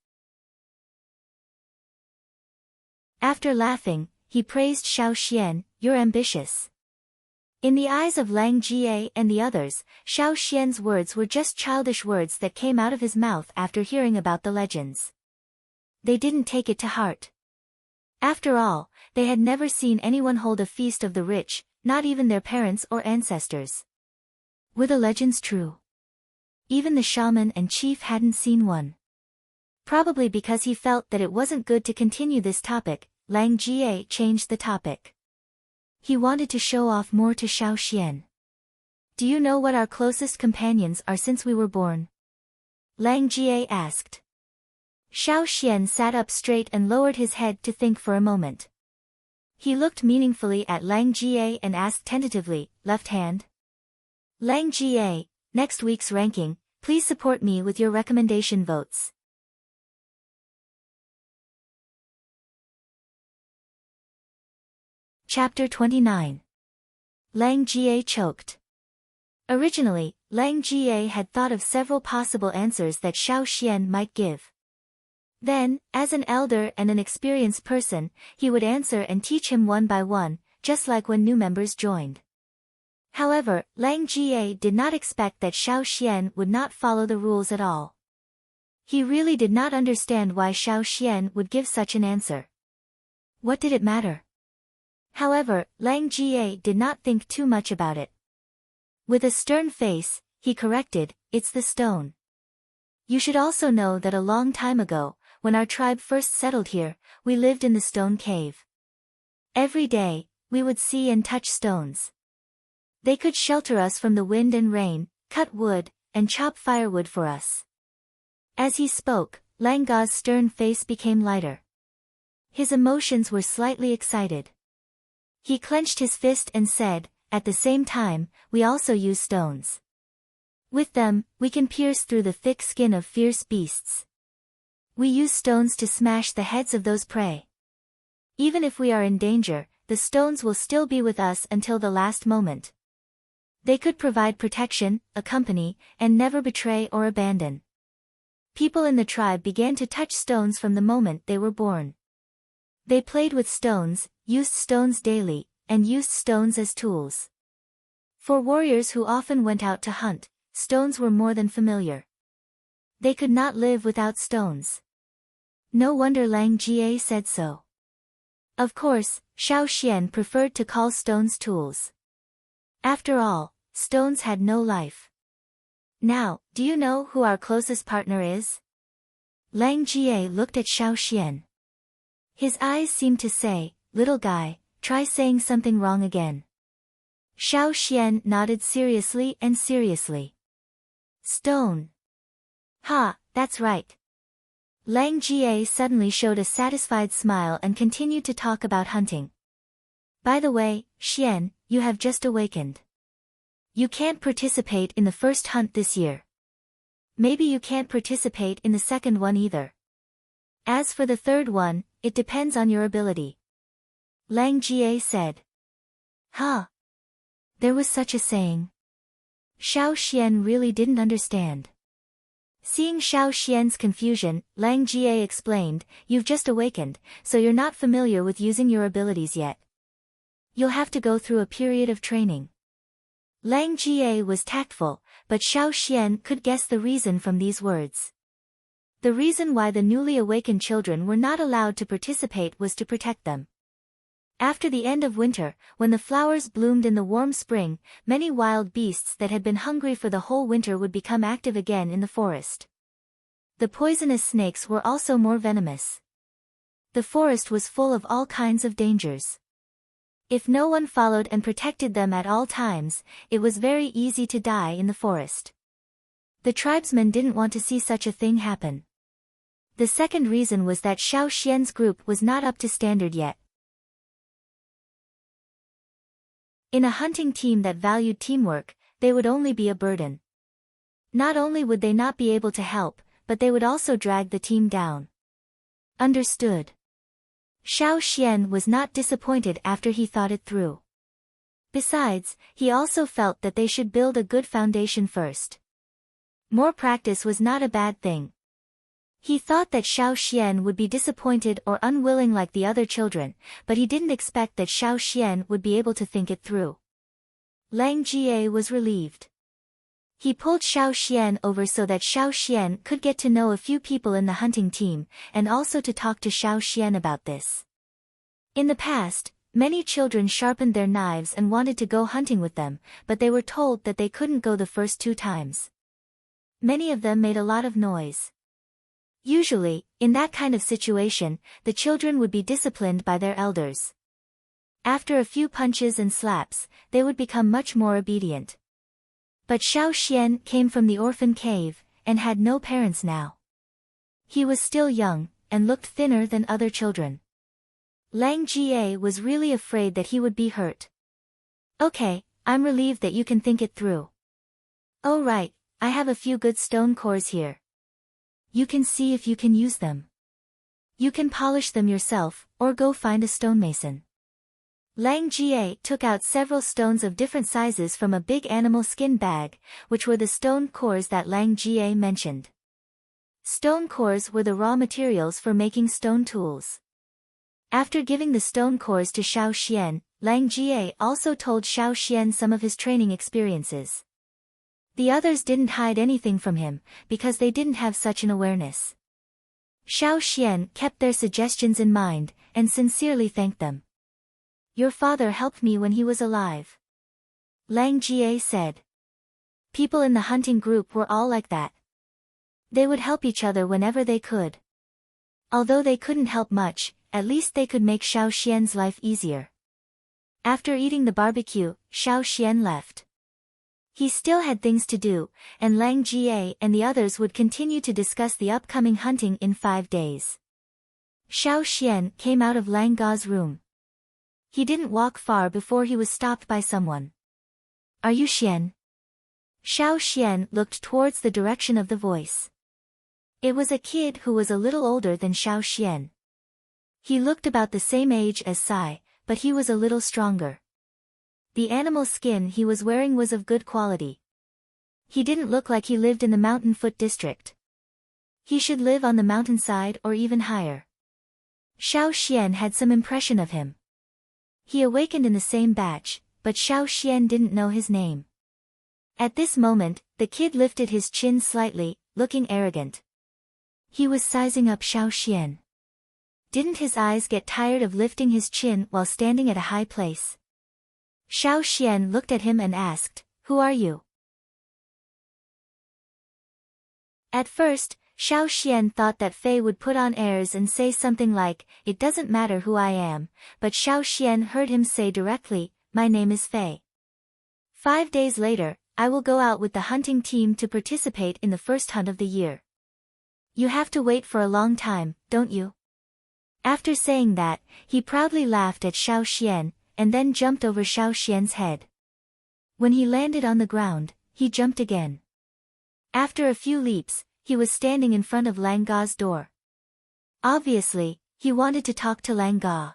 After laughing, he praised Xiao Xian, "You're ambitious." In the eyes of Lang Jie and the others, Xiao Xian's words were just childish words that came out of his mouth after hearing about the legends. They didn't take it to heart. After all, they had never seen anyone hold a feast of the rich, not even their parents or ancestors. Were the legends true? Even the shaman and chief hadn't seen one. Probably because he felt that it wasn't good to continue this topic, Lang Jie changed the topic. He wanted to show off more to Xiao Xian. "Do you know what our closest companions are since we were born?" Lang Jie asked. Xiao Xian sat up straight and lowered his head to think for a moment. He looked meaningfully at Lang Jie and asked tentatively, "Left hand?" Lang Jie, "Next week's ranking, please support me with your recommendation votes." Chapter 29. Lang Jie choked. Originally, Lang Jie had thought of several possible answers that Xiao Xian might give. Then, as an elder and an experienced person, he would answer and teach him one by one, just like when new members joined. However, Lang Jie did not expect that Xiao Xian would not follow the rules at all. He really did not understand why Xiao Xian would give such an answer. What did it matter? However, Lang Jie did not think too much about it. With a stern face, he corrected, "It's the stone. You should also know that a long time ago, when our tribe first settled here, we lived in the stone cave. Every day, we would see and touch stones. They could shelter us from the wind and rain, cut wood, and chop firewood for us." As he spoke, Lang Ga's stern face became lighter. His emotions were slightly excited. He clenched his fist and said, "At the same time, we also use stones. With them, we can pierce through the thick skin of fierce beasts. We use stones to smash the heads of those prey. Even if we are in danger, the stones will still be with us until the last moment. They could provide protection, accompany, and never betray or abandon." People in the tribe began to touch stones from the moment they were born. They played with stones, used stones daily, and used stones as tools. For warriors who often went out to hunt, stones were more than familiar. They could not live without stones. No wonder Lang Jie said so. Of course, Xiao Xian preferred to call stones tools. After all, stones had no life. Now, do you know who our closest partner is? Lang Jie looked at Xiao Xian. His eyes seemed to say, little guy, try saying something wrong again. Xiao Xian nodded seriously. Stone. Ha, that's right. Lang Jie suddenly showed a satisfied smile and continued to talk about hunting. By the way, Xian, you have just awakened. You can't participate in the first hunt this year. Maybe you can't participate in the second one either. As for the third one, it depends on your ability. Lang Jie said. Huh? There was such a saying. Xiao Xian really didn't understand. Seeing Xiao Xian's confusion, Lang Jie explained, you've just awakened, so you're not familiar with using your abilities yet. You'll have to go through a period of training. Lang Jie was tactful, but Xiao Xian could guess the reason from these words. The reason why the newly awakened children were not allowed to participate was to protect them. After the end of winter, when the flowers bloomed in the warm spring, many wild beasts that had been hungry for the whole winter would become active again in the forest. The poisonous snakes were also more venomous. The forest was full of all kinds of dangers. If no one followed and protected them at all times, it was very easy to die in the forest. The tribesmen didn't want to see such a thing happen. The second reason was that Xiao Xian's group was not up to standard yet. In a hunting team that valued teamwork, they would only be a burden. Not only would they not be able to help, but they would also drag the team down. Understood. Xiao Xian was not disappointed after he thought it through. Besides, he also felt that they should build a good foundation first. More practice was not a bad thing. He thought that Xiao Xian would be disappointed or unwilling like the other children, but he didn't expect that Xiao Xian would be able to think it through. Lang Jie was relieved. He pulled Xiao Xian over so that Xiao Xian could get to know a few people in the hunting team, and also to talk to Xiao Xian about this. In the past, many children sharpened their knives and wanted to go hunting with them, but they were told that they couldn't go the first 2 times. Many of them made a lot of noise. Usually, in that kind of situation, the children would be disciplined by their elders. After a few punches and slaps, they would become much more obedient. But Xiao Xian came from the orphan cave, and had no parents now. He was still young, and looked thinner than other children. Lang Jie was really afraid that he would be hurt. Okay, I'm relieved that you can think it through. Oh right, I have a few good stone cores here. You can see if you can use them. You can polish them yourself, or go find a stonemason. Lang Jie took out several stones of different sizes from a big animal skin bag, which were the stone cores that Lang Jie mentioned. Stone cores were the raw materials for making stone tools. After giving the stone cores to Xiao Xian, Lang Jie also told Xiao Xian some of his training experiences. The others didn't hide anything from him, because they didn't have such an awareness. Xiao Xian kept their suggestions in mind, and sincerely thanked them. Your father helped me when he was alive. Lang Jie said. People in the hunting group were all like that. They would help each other whenever they could. Although they couldn't help much, at least they could make Xiao Xian's life easier. After eating the barbecue, Xiao Xian left. He still had things to do, and Lang Jie and the others would continue to discuss the upcoming hunting in 5 days. Xiao Xian came out of Lang Ga's room. He didn't walk far before he was stopped by someone. Are you Xian? Xiao Xian looked towards the direction of the voice. It was a kid who was a little older than Xiao Xian. He looked about the same age as Sai, but he was a little stronger. The animal skin he was wearing was of good quality. He didn't look like he lived in the mountain foot district. He should live on the mountainside or even higher. Xiao Xian had some impression of him. He awakened in the same batch, but Xiao Xian didn't know his name. At this moment, the kid lifted his chin slightly, looking arrogant. He was sizing up Xiaoxian. Didn't his eyes get tired of lifting his chin while standing at a high place? Xiaoxian looked at him and asked, "Who are you?" At first, Xiaoxian thought that Fei would put on airs and say something like, "It doesn't matter who I am," but Xiaoxian heard him say directly, "My name is Fei. 5 days later, I will go out with the hunting team to participate in the first hunt of the year. You have to wait for a long time, don't you?" After saying that, he proudly laughed at Xiaoxian, and then jumped over Xiaoxian's head. When he landed on the ground, he jumped again. After a few leaps, he was standing in front of Lang Ga's door. Obviously, he wanted to talk to Lang Ga.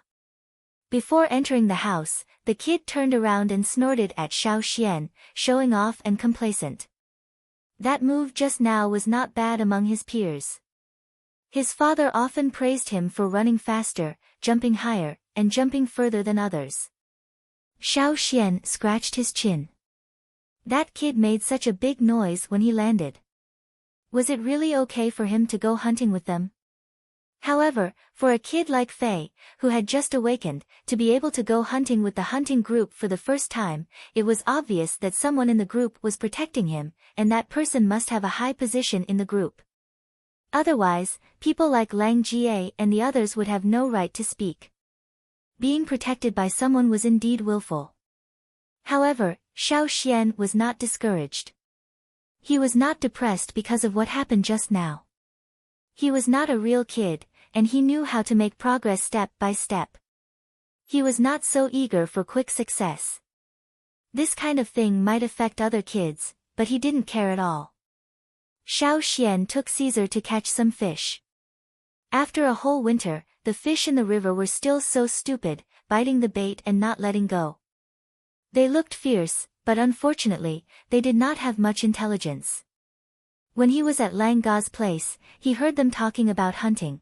Before entering the house, the kid turned around and snorted at Xiaoxian, showing off and complacent. That move just now was not bad among his peers. His father often praised him for running faster, jumping higher, and jumping further than others. Xiaoxian scratched his chin. That kid made such a big noise when he landed. Was it really okay for him to go hunting with them? However, for a kid like Fei, who had just awakened, to be able to go hunting with the hunting group for the first time, it was obvious that someone in the group was protecting him, and that person must have a high position in the group. Otherwise, people like Lang Jie and the others would have no right to speak. Being protected by someone was indeed willful. However, Xiaoxian was not discouraged. He was not depressed because of what happened just now. He was not a real kid, and he knew how to make progress step by step. He was not so eager for quick success. This kind of thing might affect other kids, but he didn't care at all. Xiaoxian took Caesar to catch some fish. After a whole winter, the fish in the river were still so stupid, biting the bait and not letting go. They looked fierce, but unfortunately, they did not have much intelligence. When he was at Lang Ga's place, he heard them talking about hunting.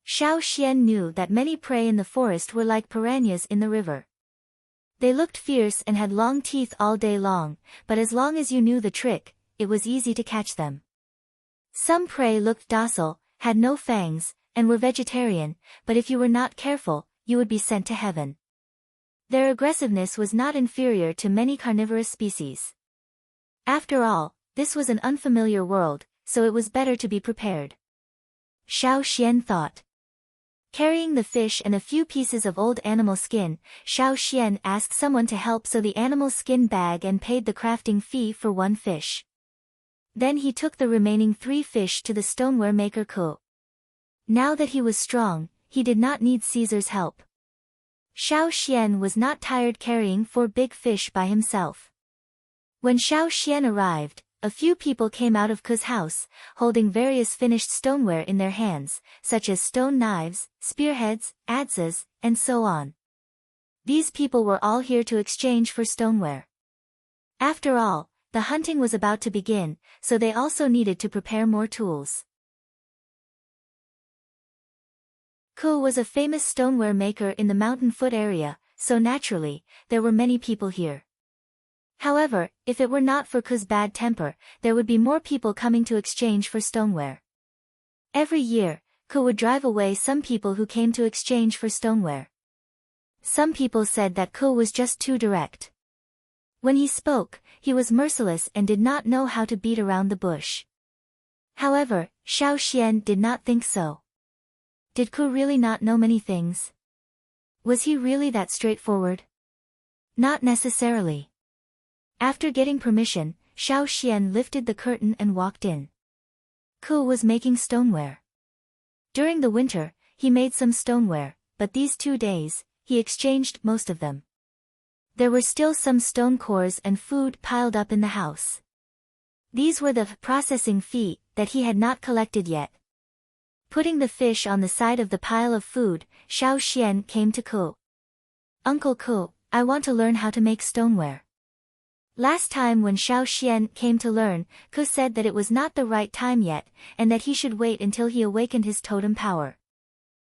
Xiaoxian knew that many prey in the forest were like piranhas in the river. They looked fierce and had long teeth all day long, but as long as you knew the trick, it was easy to catch them. Some prey looked docile, had no fangs, and were vegetarian, but if you were not careful, you would be sent to heaven. Their aggressiveness was not inferior to many carnivorous species. After all, this was an unfamiliar world, so it was better to be prepared. Xiaoxian thought. Carrying the fish and a few pieces of old animal skin, Xiaoxian asked someone to help sew the animal skin bag and paid the crafting fee for 1 fish. Then he took the remaining 3 fish to the stoneware maker Ku. Now that he was strong, he did not need Caesar's help. Xiaoxian was not tired carrying 4 big fish by himself. When Xiaoxian arrived, a few people came out of Ku's house, holding various finished stoneware in their hands, such as stone knives, spearheads, adzes, and so on. These people were all here to exchange for stoneware. After all, the hunting was about to begin, so they also needed to prepare more tools. Ku was a famous stoneware maker in the mountain foot area, so naturally, there were many people here. However, if it were not for Ku's bad temper, there would be more people coming to exchange for stoneware. Every year, Ku would drive away some people who came to exchange for stoneware. Some people said that Ku was just too direct. When he spoke, he was merciless and did not know how to beat around the bush. However, Xiaoxian did not think so. Did Ku really not know many things? Was he really that straightforward? Not necessarily. After getting permission, Xiaoxian lifted the curtain and walked in. Ku was making stoneware. During the winter, he made some stoneware, but these 2 days, he exchanged most of them. There were still some stone cores and food piled up in the house. These were the processing fee that he had not collected yet. Putting the fish on the side of the pile of food, Xiaoxian came to Ku. "Uncle Ku, I want to learn how to make stoneware." Last time when Xiaoxian came to learn, Ku said that it was not the right time yet, and that he should wait until he awakened his totem power.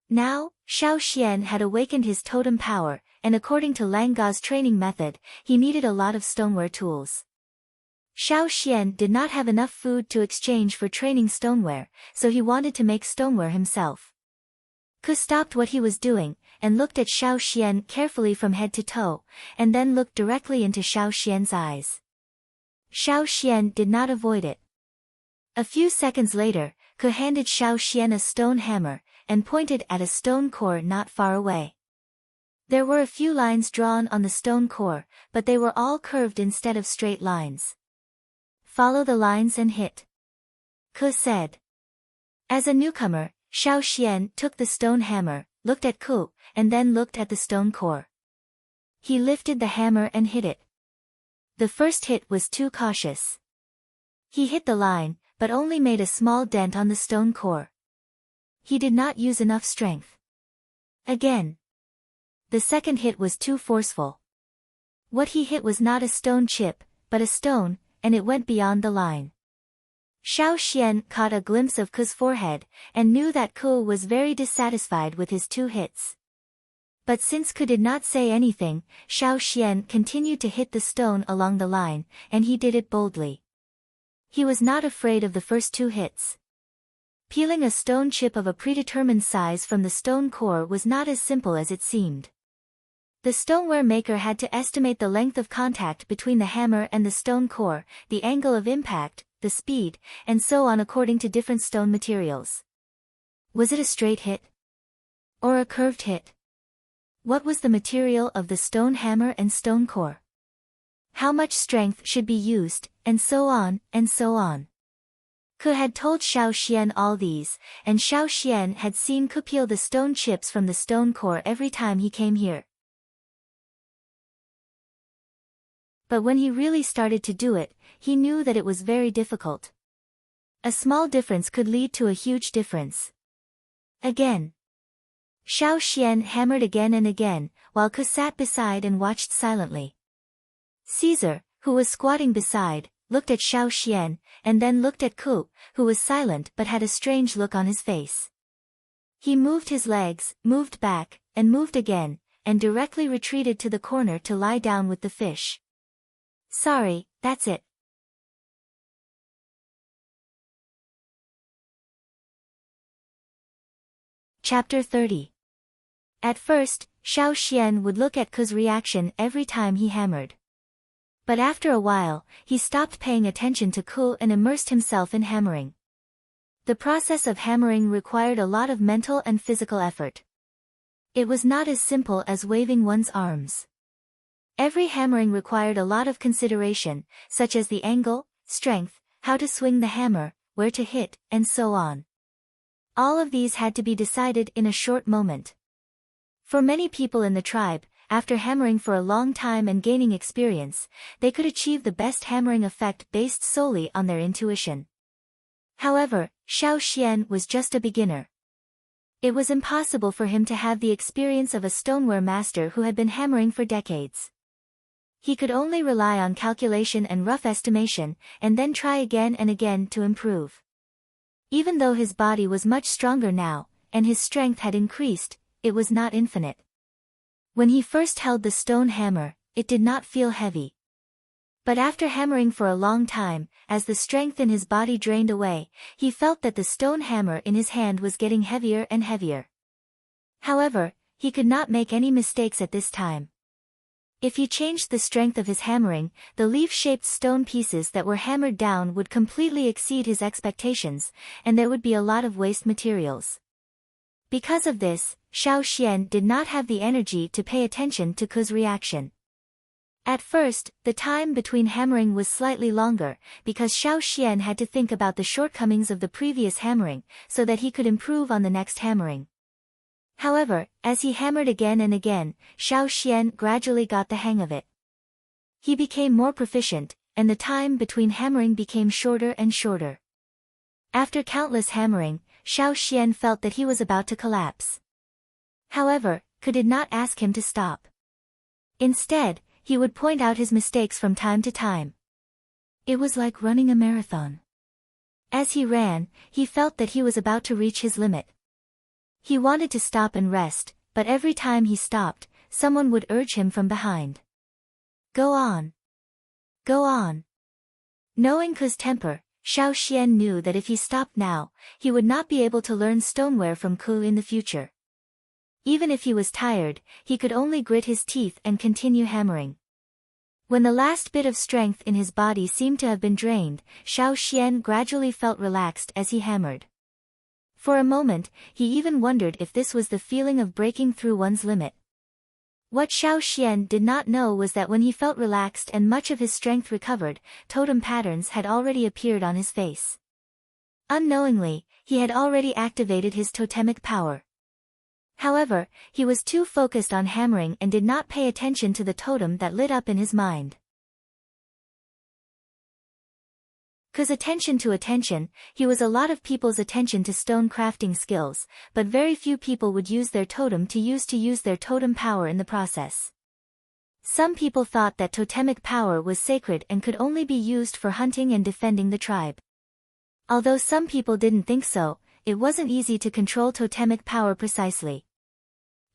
Now, Xiaoxian had awakened his totem power, and according to Lang Ga's training method, he needed a lot of stoneware tools. Xiao Xian did not have enough food to exchange for training stoneware, so he wanted to make stoneware himself. Ke stopped what he was doing, and looked at Xiao Xian carefully from head to toe, and then looked directly into Xiao Xian's eyes. Xiao Xian did not avoid it. A few seconds later, Ke handed Xiao Xian a stone hammer, and pointed at a stone core not far away. There were a few lines drawn on the stone core, but they were all curved instead of straight lines. Follow the lines and hit, Ke said. As a newcomer, Xiao Xian took the stone hammer, looked at Ke, and then looked at the stone core. He lifted the hammer and hit it. The first hit was too cautious. He hit the line, but only made a small dent on the stone core. He did not use enough strength. Again. The second hit was too forceful. What he hit was not a stone chip, but a stone, and it went beyond the line. Xiao Xian caught a glimpse of Ke's forehead, and knew that Ke was very dissatisfied with his 2 hits. But since Ke did not say anything, Xiao Xian continued to hit the stone along the line, and he did it boldly. He was not afraid of the first 2 hits. Peeling a stone chip of a predetermined size from the stone core was not as simple as it seemed. The stoneware maker had to estimate the length of contact between the hammer and the stone core, the angle of impact, the speed, and so on according to different stone materials. Was it a straight hit? Or a curved hit? What was the material of the stone hammer and stone core? How much strength should be used, and so on, and so on. Ke had told Xiao Xian all these, and Xiao Xian had seen Ke peel the stone chips from the stone core every time he came here. But when he really started to do it, he knew that it was very difficult. A small difference could lead to a huge difference. Again. Xiao Xian hammered again and again, while Ke sat beside and watched silently. Caesar, who was squatting beside, looked at Xiao Xian, and then looked at Ke, who was silent but had a strange look on his face. He moved his legs, moved back, and moved again, and directly retreated to the corner to lie down with the fish. Sorry, that's it. Chapter 30. At first, Xiao Xian would look at Ke's reaction every time he hammered. But after a while, he stopped paying attention to Ke and immersed himself in hammering. The process of hammering required a lot of mental and physical effort. It was not as simple as waving one's arms. Every hammering required a lot of consideration, such as the angle, strength, how to swing the hammer, where to hit, and so on. All of these had to be decided in a short moment. For many people in the tribe, after hammering for a long time and gaining experience, they could achieve the best hammering effect based solely on their intuition. However, Xiao Xian was just a beginner. It was impossible for him to have the experience of a stoneware master who had been hammering for decades. He could only rely on calculation and rough estimation, and then try again and again to improve. Even though his body was much stronger now, and his strength had increased, it was not infinite. When he first held the stone hammer, it did not feel heavy. But after hammering for a long time, as the strength in his body drained away, he felt that the stone hammer in his hand was getting heavier and heavier. However, he could not make any mistakes at this time. If he changed the strength of his hammering, the leaf-shaped stone pieces that were hammered down would completely exceed his expectations, and there would be a lot of waste materials. Because of this, Xiao Xian did not have the energy to pay attention to Ke's reaction. At first, the time between hammering was slightly longer, because Xiao Xian had to think about the shortcomings of the previous hammering, so that he could improve on the next hammering. However, as he hammered again and again, Xiao Xian gradually got the hang of it. He became more proficient, and the time between hammering became shorter and shorter. After countless hammering, Xiao Xian felt that he was about to collapse. However, Ke did not ask him to stop. Instead, he would point out his mistakes from time to time. It was like running a marathon. As he ran, he felt that he was about to reach his limit. He wanted to stop and rest, but every time he stopped, someone would urge him from behind. Go on. Go on. Knowing Ku's temper, Xiao Xian knew that if he stopped now, he would not be able to learn stoneware from Ku in the future. Even if he was tired, he could only grit his teeth and continue hammering. When the last bit of strength in his body seemed to have been drained, Xiao Xian gradually felt relaxed as he hammered. For a moment, he even wondered if this was the feeling of breaking through one's limit. What Xiao Xian did not know was that when he felt relaxed and much of his strength recovered, totem patterns had already appeared on his face. Unknowingly, he had already activated his totemic power. However, he was too focused on hammering and did not pay attention to the totem that lit up in his mind. Ku's attention to attention, he was a lot of people's attention to stone crafting skills, but very few people would use their totem to use their totem power in the process. Some people thought that totemic power was sacred and could only be used for hunting and defending the tribe. Although some people didn't think so, it wasn't easy to control totemic power precisely.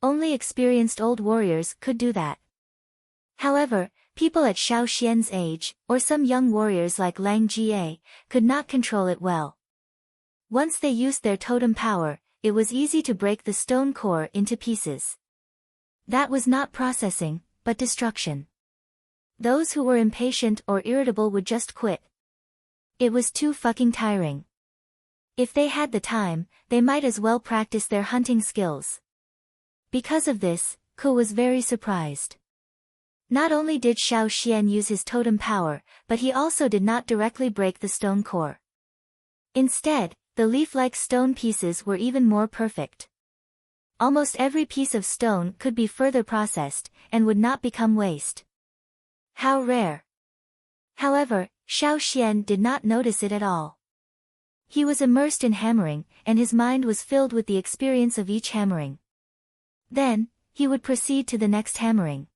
Only experienced old warriors could do that. However, people at Xiao Xian's age, or some young warriors like Lang Jie, could not control it well. Once they used their totem power, it was easy to break the stone core into pieces. That was not processing, but destruction. Those who were impatient or irritable would just quit. It was too fucking tiring. If they had the time, they might as well practice their hunting skills. Because of this, Ku was very surprised. Not only did Xiao Xian use his totem power, but he also did not directly break the stone core. Instead, the leaf-like stone pieces were even more perfect. Almost every piece of stone could be further processed, and would not become waste. How rare! However, Xiao Xian did not notice it at all. He was immersed in hammering, and his mind was filled with the experience of each hammering. Then, he would proceed to the next hammering.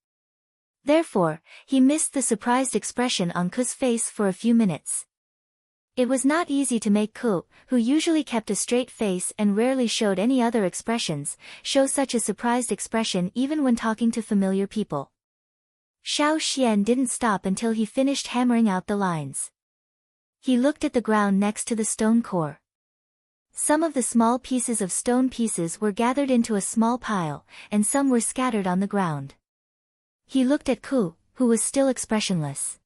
Therefore, he missed the surprised expression on Ku's face for a few minutes. It was not easy to make Ku, who usually kept a straight face and rarely showed any other expressions, show such a surprised expression even when talking to familiar people. Xiao Xian didn't stop until he finished hammering out the lines. He looked at the ground next to the stone core. Some of the small pieces of stone pieces were gathered into a small pile, and some were scattered on the ground. He looked at Ku, who was still expressionless.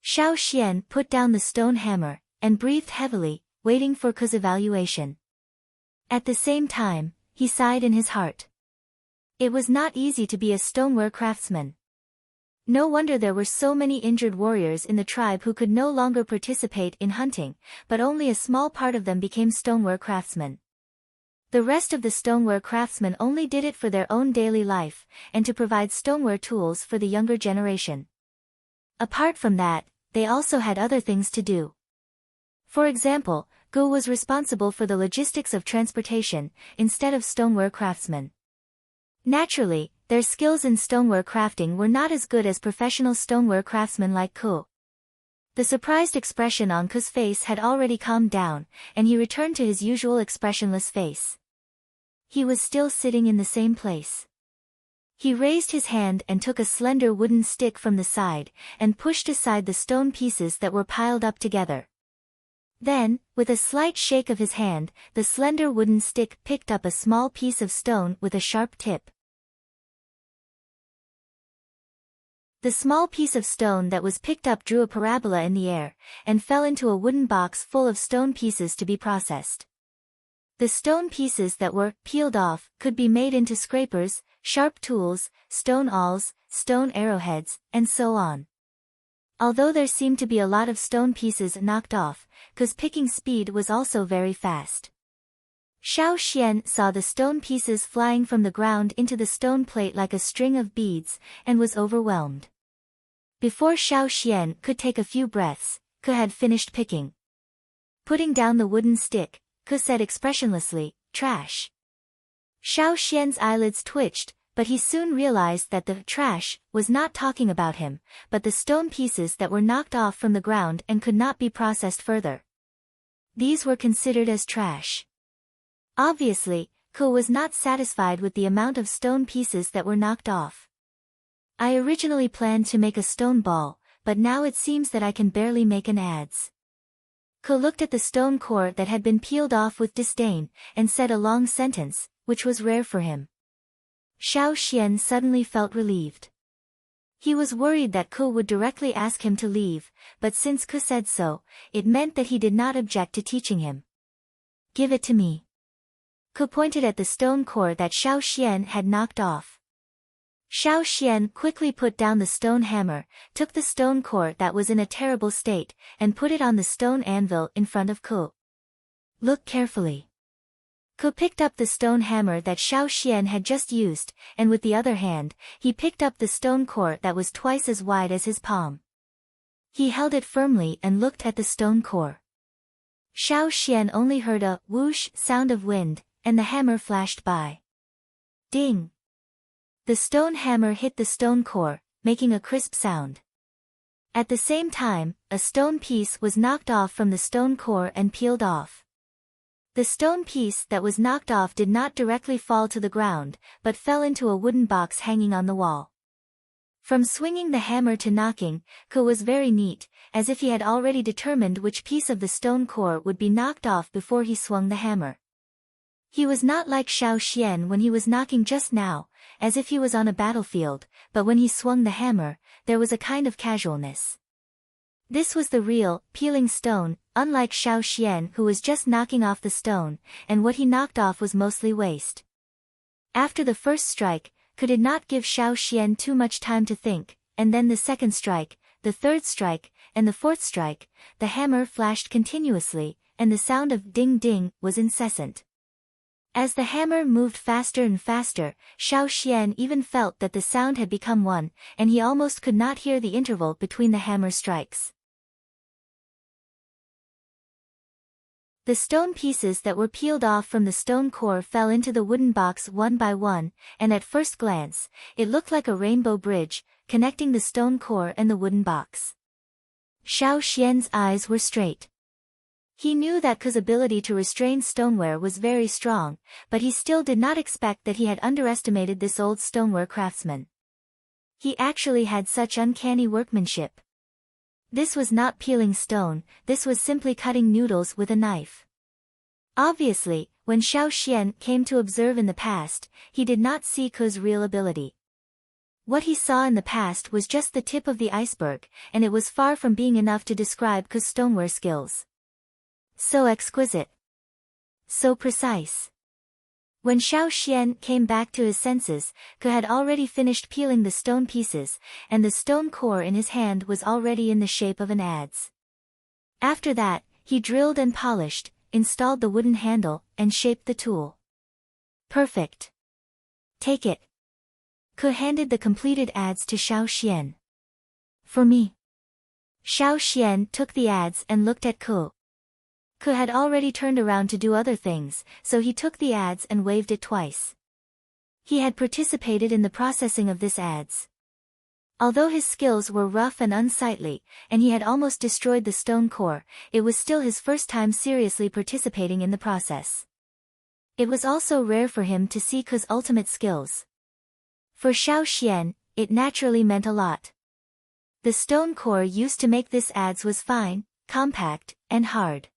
Xiao Xian put down the stone hammer, and breathed heavily, waiting for Ku's evaluation. At the same time, he sighed in his heart. It was not easy to be a stoneware craftsman. No wonder there were so many injured warriors in the tribe who could no longer participate in hunting, but only a small part of them became stoneware craftsmen. The rest of the stoneware craftsmen only did it for their own daily life, and to provide stoneware tools for the younger generation. Apart from that, they also had other things to do. For example, Gu was responsible for the logistics of transportation, instead of stoneware craftsmen. Naturally, their skills in stoneware crafting were not as good as professional stoneware craftsmen like Ku. The surprised expression on Ku's face had already calmed down, and he returned to his usual expressionless face. He was still sitting in the same place. He raised his hand and took a slender wooden stick from the side, and pushed aside the stone pieces that were piled up together. Then, with a slight shake of his hand, the slender wooden stick picked up a small piece of stone with a sharp tip. The small piece of stone that was picked up drew a parabola in the air, and fell into a wooden box full of stone pieces to be processed. The stone pieces that were peeled off could be made into scrapers, sharp tools, stone awls, stone arrowheads, and so on. Although there seemed to be a lot of stone pieces knocked off, Ku's picking speed was also very fast. Xiao Xian saw the stone pieces flying from the ground into the stone plate like a string of beads, and was overwhelmed. Before Xiao Xian could take a few breaths, Ku had finished picking. Putting down the wooden stick, Ku said expressionlessly, "Trash." Xiao Xian's eyelids twitched, but he soon realized that the trash was not talking about him, but the stone pieces that were knocked off from the ground and could not be processed further. These were considered as trash. Obviously, Ku was not satisfied with the amount of stone pieces that were knocked off. "I originally planned to make a stone ball, but now it seems that I can barely make an adze. Ko looked at the stone core that had been peeled off with disdain, and said a long sentence, which was rare for him. Xiao Xian suddenly felt relieved. He was worried that Ko would directly ask him to leave, but since Ko said so, it meant that he did not object to teaching him. Give it to me. Ko pointed at the stone core that Xiao Xian had knocked off. Xiao Xian quickly put down the stone hammer, took the stone core that was in a terrible state, and put it on the stone anvil in front of Ko. Look carefully. Ko picked up the stone hammer that Xiao Xian had just used, and with the other hand, he picked up the stone core that was twice as wide as his palm. He held it firmly and looked at the stone core. Xiao Xian only heard a whoosh sound of wind, and the hammer flashed by. Ding! The stone hammer hit the stone core, making a crisp sound. At the same time, a stone piece was knocked off from the stone core and peeled off. The stone piece that was knocked off did not directly fall to the ground, but fell into a wooden box hanging on the wall. From swinging the hammer to knocking, Ko was very neat, as if he had already determined which piece of the stone core would be knocked off before he swung the hammer. He was not like Xiao Xian when he was knocking just now, as if he was on a battlefield, but when he swung the hammer, there was a kind of casualness. This was the real, peeling stone, unlike Xiao Xian who was just knocking off the stone, and what he knocked off was mostly waste. After the first strike, Ko did not give Xiao Xian too much time to think, and then the second strike, the third strike, and the fourth strike, the hammer flashed continuously, and the sound of ding-ding was incessant. As the hammer moved faster and faster, Xiao Xian even felt that the sound had become one, and he almost could not hear the interval between the hammer strikes. The stone pieces that were peeled off from the stone core fell into the wooden box one by one, and at first glance, it looked like a rainbow bridge, connecting the stone core and the wooden box. Xiao Xian's eyes were straight. He knew that Ko's ability to restrain stoneware was very strong, but he still did not expect that he had underestimated this old stoneware craftsman. He actually had such uncanny workmanship. This was not peeling stone, this was simply cutting noodles with a knife. Obviously, when Xiao Xian came to observe in the past, he did not see Ko's real ability. What he saw in the past was just the tip of the iceberg, and it was far from being enough to describe Ko's stoneware skills. So exquisite. So precise. When Xiao Xian came back to his senses, Ko had already finished peeling the stone pieces, and the stone core in his hand was already in the shape of an adze. After that, he drilled and polished, installed the wooden handle, and shaped the tool. Perfect. Take it. Ko handed the completed adze to Xiao Xian. For me. Xiao Xian took the adze and looked at Ko. Ko had already turned around to do other things, so he took the adze and waved it twice. He had participated in the processing of this adze. Although his skills were rough and unsightly, and he had almost destroyed the stone core, it was still his first time seriously participating in the process. It was also rare for him to see Ko's ultimate skills. For Xiao Xian, it naturally meant a lot. The stone core used to make this adze was fine, compact, and hard.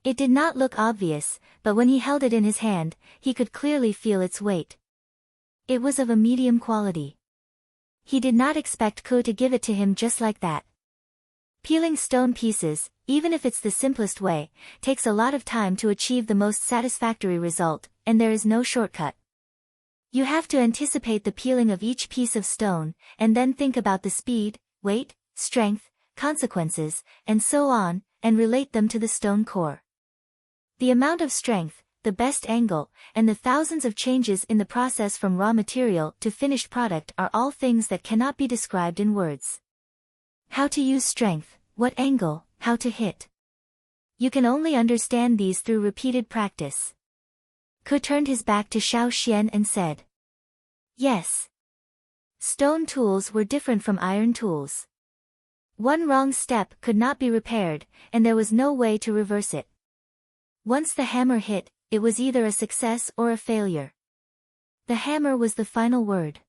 It did not look obvious, but when he held it in his hand, he could clearly feel its weight. It was of a medium quality. He did not expect Ko to give it to him just like that. Peeling stone pieces, even if it's the simplest way, takes a lot of time to achieve the most satisfactory result, and there is no shortcut. You have to anticipate the peeling of each piece of stone, and then think about the speed, weight, strength, consequences, and so on, and relate them to the stone core. The amount of strength, the best angle, and the thousands of changes in the process from raw material to finished product are all things that cannot be described in words. How to use strength, what angle, how to hit. You can only understand these through repeated practice. Ko turned his back to Xiao Xian and said. Yes. Stone tools were different from iron tools. One wrong step could not be repaired, and there was no way to reverse it. Once the hammer hit, it was either a success or a failure. The hammer was the final word.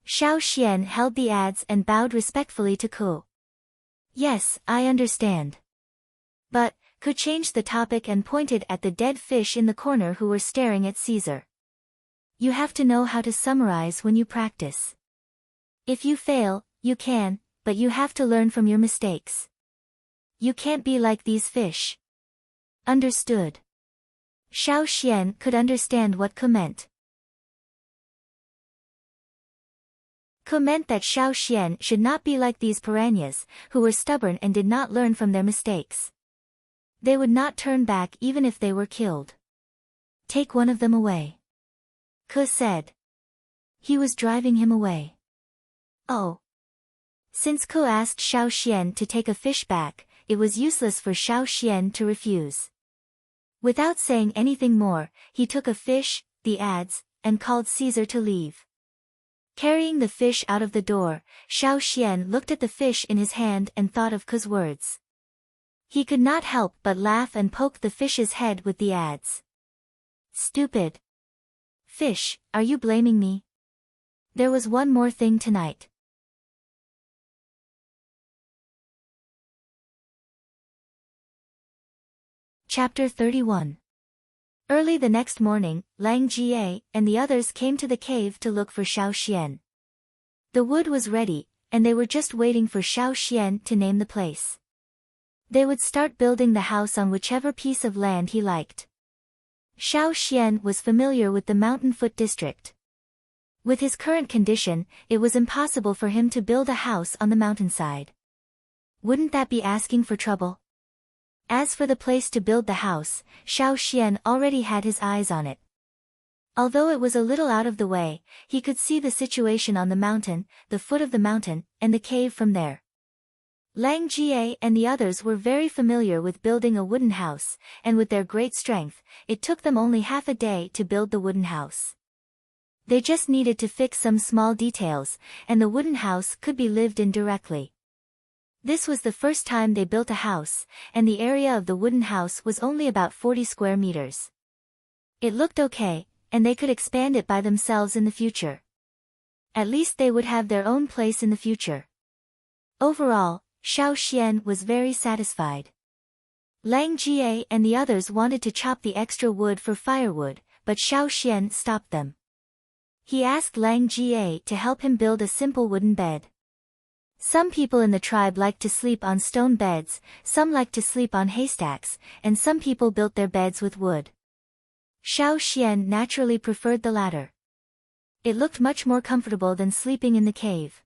Xiao Xian held the adze and bowed respectfully to Ko. Yes, I understand. But, Ko changed the topic and pointed at the dead fish in the corner who were staring at Caesar. You have to know how to summarize when you practice. If you fail, you can, but you have to learn from your mistakes. You can't be like these fish. Understood. Xiao Xian could understand what Ko meant. Ko meant that Xiao Xian should not be like these piranhas, who were stubborn and did not learn from their mistakes. They would not turn back even if they were killed. Take one of them away. Ko said. He was driving him away. Oh. Since Ko asked Xiao Xian to take a fish back, it was useless for Xiao Xian to refuse. Without saying anything more, he took a fish, the adze, and called Caesar to leave. Carrying the fish out of the door, Xiao Xian looked at the fish in his hand and thought of Ko's words. He could not help but laugh and poke the fish's head with the adze. Stupid. Fish, are you blaming me? There was one more thing tonight. Chapter 31. Early the next morning, Lang Jie and the others came to the cave to look for Xiao Xian. The wood was ready, and they were just waiting for Xiao Xian to name the place. They would start building the house on whichever piece of land he liked. Xiao Xian was familiar with the Mountain Foot district. With his current condition, it was impossible for him to build a house on the mountainside. Wouldn't that be asking for trouble? As for the place to build the house, Xiao Xian already had his eyes on it. Although it was a little out of the way, he could see the situation on the mountain, the foot of the mountain, and the cave from there. Lang Jie and the others were very familiar with building a wooden house, and with their great strength, it took them only half a day to build the wooden house. They just needed to fix some small details, and the wooden house could be lived in directly. This was the first time they built a house, and the area of the wooden house was only about 40 square meters. It looked okay, and they could expand it by themselves in the future. At least they would have their own place in the future. Overall, Xiao Xian was very satisfied. Lang Jie and the others wanted to chop the extra wood for firewood, but Xiao Xian stopped them. He asked Lang Jie to help him build a simple wooden bed. Some people in the tribe liked to sleep on stone beds, some liked to sleep on haystacks, and some people built their beds with wood. Xiao Xian naturally preferred the latter. It looked much more comfortable than sleeping in the cave.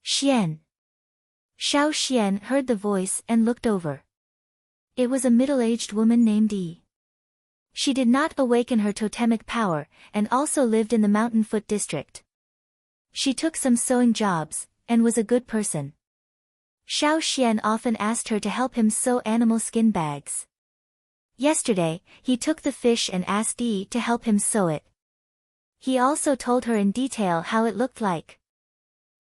Xian. Xiao Xian heard the voice and looked over. It was a middle-aged woman named Yi. She did not awaken her totemic power, and also lived in the Mountain Foot district. She took some sewing jobs, and was a good person. Xiao Xian often asked her to help him sew animal skin bags. Yesterday, he took the fish and asked Yi to help him sew it. He also told her in detail how it looked like.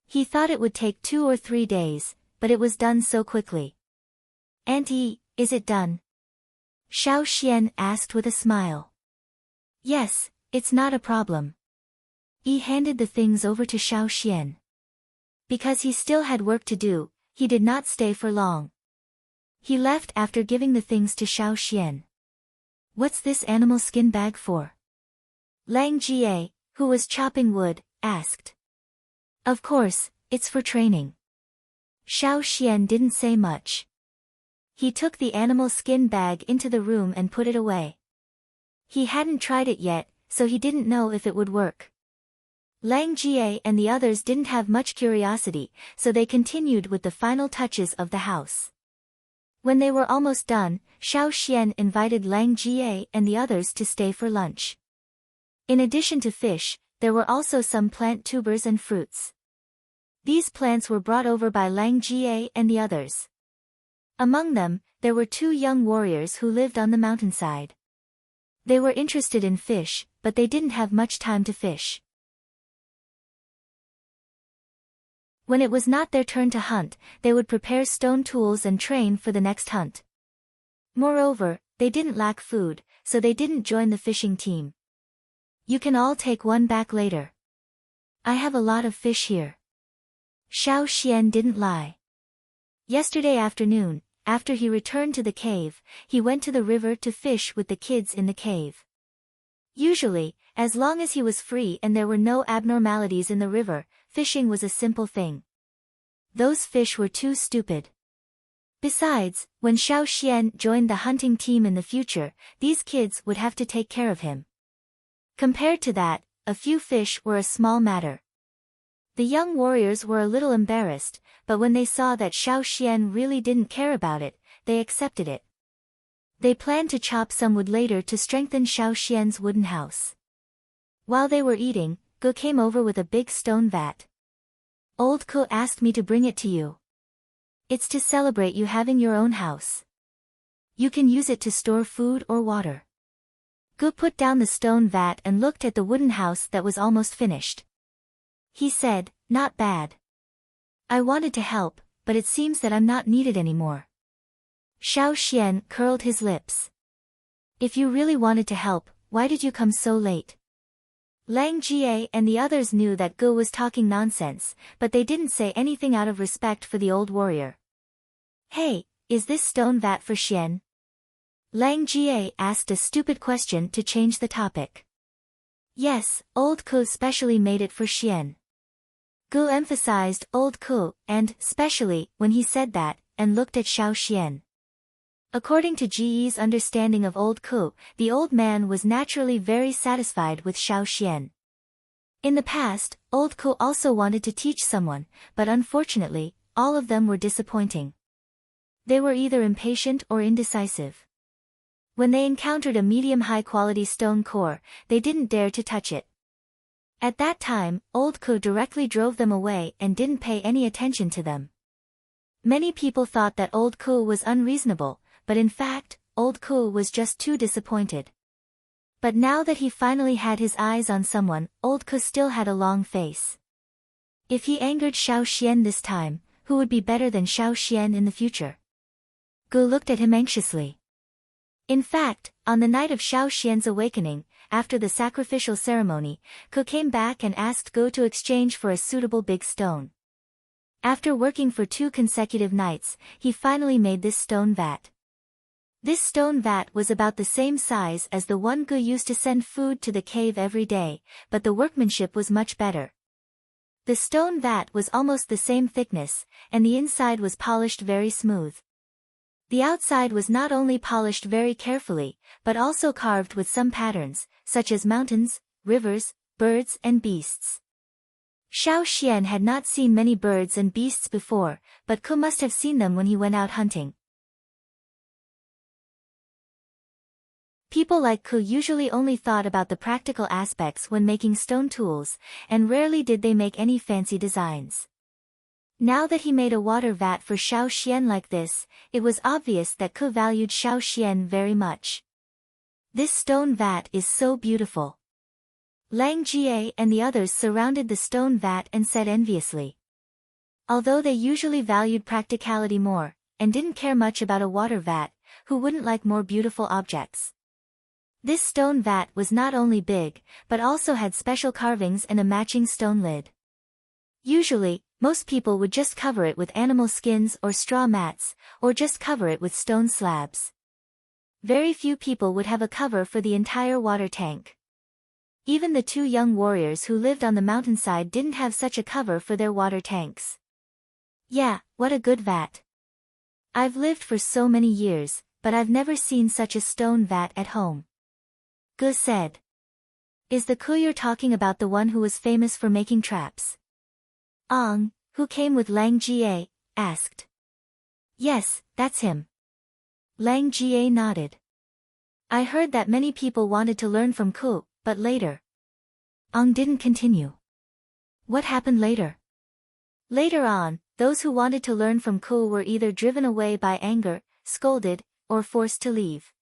He thought it would take 2 or 3 days, but it was done so quickly. Aunt Yi, is it done? Xiao Xian asked with a smile. Yes, it's not a problem. Yi handed the things over to Xiao Xian. Because he still had work to do, he did not stay for long. He left after giving the things to Xiao Xian. What's this animal skin bag for? Lang Jie, who was chopping wood, asked. Of course, it's for training. Xiao Xian didn't say much. He took the animal skin bag into the room and put it away. He hadn't tried it yet, so he didn't know if it would work. Lang Jie and the others didn't have much curiosity, so they continued with the final touches of the house. When they were almost done, Xiao Xian invited Lang Jie and the others to stay for lunch. In addition to fish, there were also some plant tubers and fruits. These plants were brought over by Lang Jie and the others. Among them, there were 2 young warriors who lived on the mountainside. They were interested in fish, but they didn't have much time to fish. When it was not their turn to hunt, they would prepare stone tools and train for the next hunt. Moreover, they didn't lack food, so they didn't join the fishing team. You can all take one back later. I have a lot of fish here. Xiao Xian didn't lie. Yesterday afternoon, after he returned to the cave, he went to the river to fish with the kids in the cave. Usually, as long as he was free and there were no abnormalities in the river, fishing was a simple thing. Those fish were too stupid. Besides, when Xiao Xian joined the hunting team in the future, these kids would have to take care of him. Compared to that, a few fish were a small matter. The young warriors were a little embarrassed, but when they saw that Xiao Xian really didn't care about it, they accepted it. They planned to chop some wood later to strengthen Xiao Xian's wooden house. While they were eating, Ge came over with a big stone vat. Old Ke asked me to bring it to you. It's to celebrate you having your own house. You can use it to store food or water. Ge put down the stone vat and looked at the wooden house that was almost finished. He said, "Not bad. I wanted to help, but it seems that I'm not needed anymore." Xiao Xian curled his lips. "If you really wanted to help, why did you come so late?" Lang Jie and the others knew that Ge was talking nonsense, but they didn't say anything out of respect for the old warrior. "Hey, is this stone vat for Xian?" Lang Jie asked a stupid question to change the topic. "Yes, old Ke specially made it for Xian." Ge emphasized old Ke, and specially, when he said that, and looked at Xiao Xian. According to Ji's understanding of old Ke, the old man was naturally very satisfied with Xiao Xian. In the past, old Ke also wanted to teach someone, but unfortunately, all of them were disappointing. They were either impatient or indecisive. When they encountered a medium high-quality stone core, they didn't dare to touch it. At that time, old Ke directly drove them away and didn't pay any attention to them. Many people thought that old Ke was unreasonable, but in fact, old Ke was just too disappointed. But now that he finally had his eyes on someone, old Ke still had a long face. If he angered Xiao Xian this time, who would be better than Xiao Xian in the future? Ge looked at him anxiously. In fact, on the night of Xiao Xian's awakening, after the sacrificial ceremony, Ke came back and asked Ge to exchange for a suitable big stone. After working for 2 consecutive nights, he finally made this stone vat. This stone vat was about the same size as the one Ge used to send food to the cave every day, but the workmanship was much better. The stone vat was almost the same thickness, and the inside was polished very smooth. The outside was not only polished very carefully, but also carved with some patterns, such as mountains, rivers, birds and beasts. Xiao Xian had not seen many birds and beasts before, but Ke must have seen them when he went out hunting. People like Ke usually only thought about the practical aspects when making stone tools, and rarely did they make any fancy designs. Now that he made a water vat for Xiao Xian like this, it was obvious that Ke valued Xiao Xian very much. "This stone vat is so beautiful." Lang Jie and the others surrounded the stone vat and said enviously. Although they usually valued practicality more, and didn't care much about a water vat, who wouldn't like more beautiful objects? This stone vat was not only big, but also had special carvings and a matching stone lid. Usually, most people would just cover it with animal skins or straw mats, or just cover it with stone slabs. Very few people would have a cover for the entire water tank. Even the 2 young warriors who lived on the mountainside didn't have such a cover for their water tanks. "Yeah, what a good vat. I've lived for so many years, but I've never seen such a stone vat at home," Ge said. "Is the Ke you're talking about the one who was famous for making traps?" Ang, who came with Lang Jie, asked. "Yes, that's him." Lang Jie nodded. "I heard that many people wanted to learn from Ke, but later." Ang didn't continue. What happened later? Later on, those who wanted to learn from Ke were either driven away by anger, scolded, or forced to leave.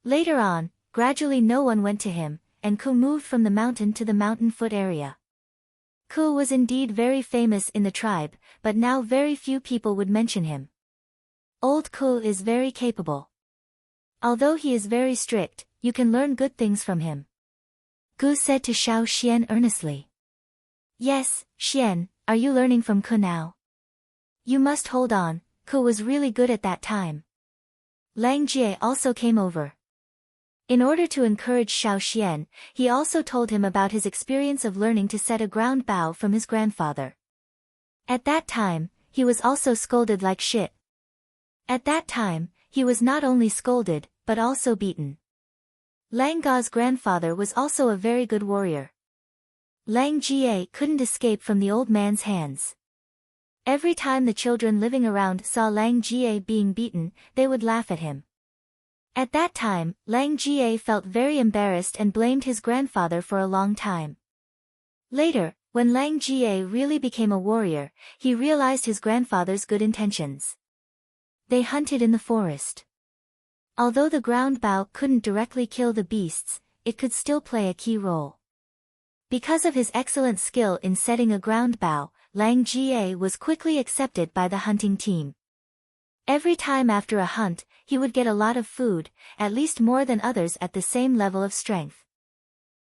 Later on, gradually no one went to him, and Ke moved from the mountain to the mountain foot area. Ke was indeed very famous in the tribe, but now very few people would mention him. Old Ke is very capable. Although he is very strict, you can learn good things from him, Ge said to Xiao Xian earnestly. "Yes, Xian, are you learning from Ke now? You must hold on," Ke was really good at that time. Lang Jie also came over. In order to encourage Xiao Xian, he also told him about his experience of learning to set a ground bow from his grandfather. At that time, he was also scolded like shit. At that time, he was not only scolded, but also beaten. Lang Ga's grandfather was also a very good warrior. Lang Jie couldn't escape from the old man's hands. Every time the children living around saw Lang Jie being beaten, they would laugh at him. At that time, Lang Jie felt very embarrassed and blamed his grandfather for a long time. Later, when Lang Jie really became a warrior, he realized his grandfather's good intentions. They hunted in the forest. Although the ground bow couldn't directly kill the beasts, it could still play a key role. Because of his excellent skill in setting a ground bow, Lang Jie was quickly accepted by the hunting team. Every time after a hunt, he would get a lot of food, at least more than others at the same level of strength.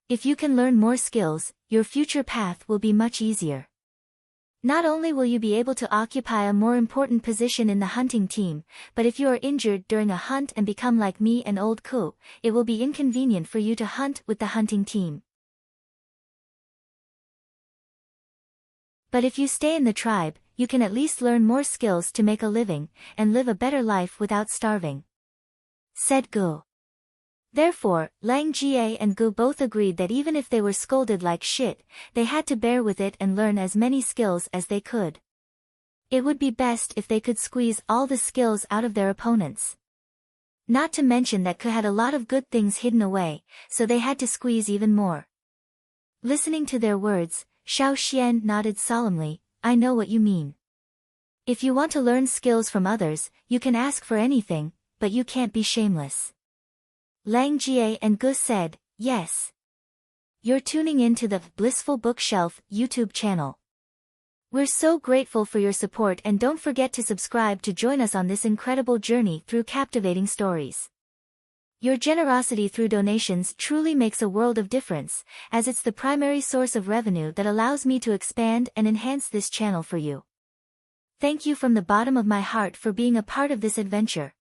If you can learn more skills, your future path will be much easier. Not only will you be able to occupy a more important position in the hunting team, but if you are injured during a hunt and become like me and old Ku, it will be inconvenient for you to hunt with the hunting team. But if you stay in the tribe, you can at least learn more skills to make a living, and live a better life without starving," said Gu. Therefore, Lang Jie and Gu both agreed that even if they were scolded like shit, they had to bear with it and learn as many skills as they could. It would be best if they could squeeze all the skills out of their opponents. Not to mention that Ke had a lot of good things hidden away, so they had to squeeze even more. Listening to their words, Xiao Xian nodded solemnly. "I know what you mean. If you want to learn skills from others, you can ask for anything, but you can't be shameless." Lang Jie and Gu said, "Yes." You're tuning in to the Blissful Bookshelf YouTube channel. We're so grateful for your support, and don't forget to subscribe to join us on this incredible journey through captivating stories. Your generosity through donations truly makes a world of difference, as it's the primary source of revenue that allows me to expand and enhance this channel for you. Thank you from the bottom of my heart for being a part of this adventure.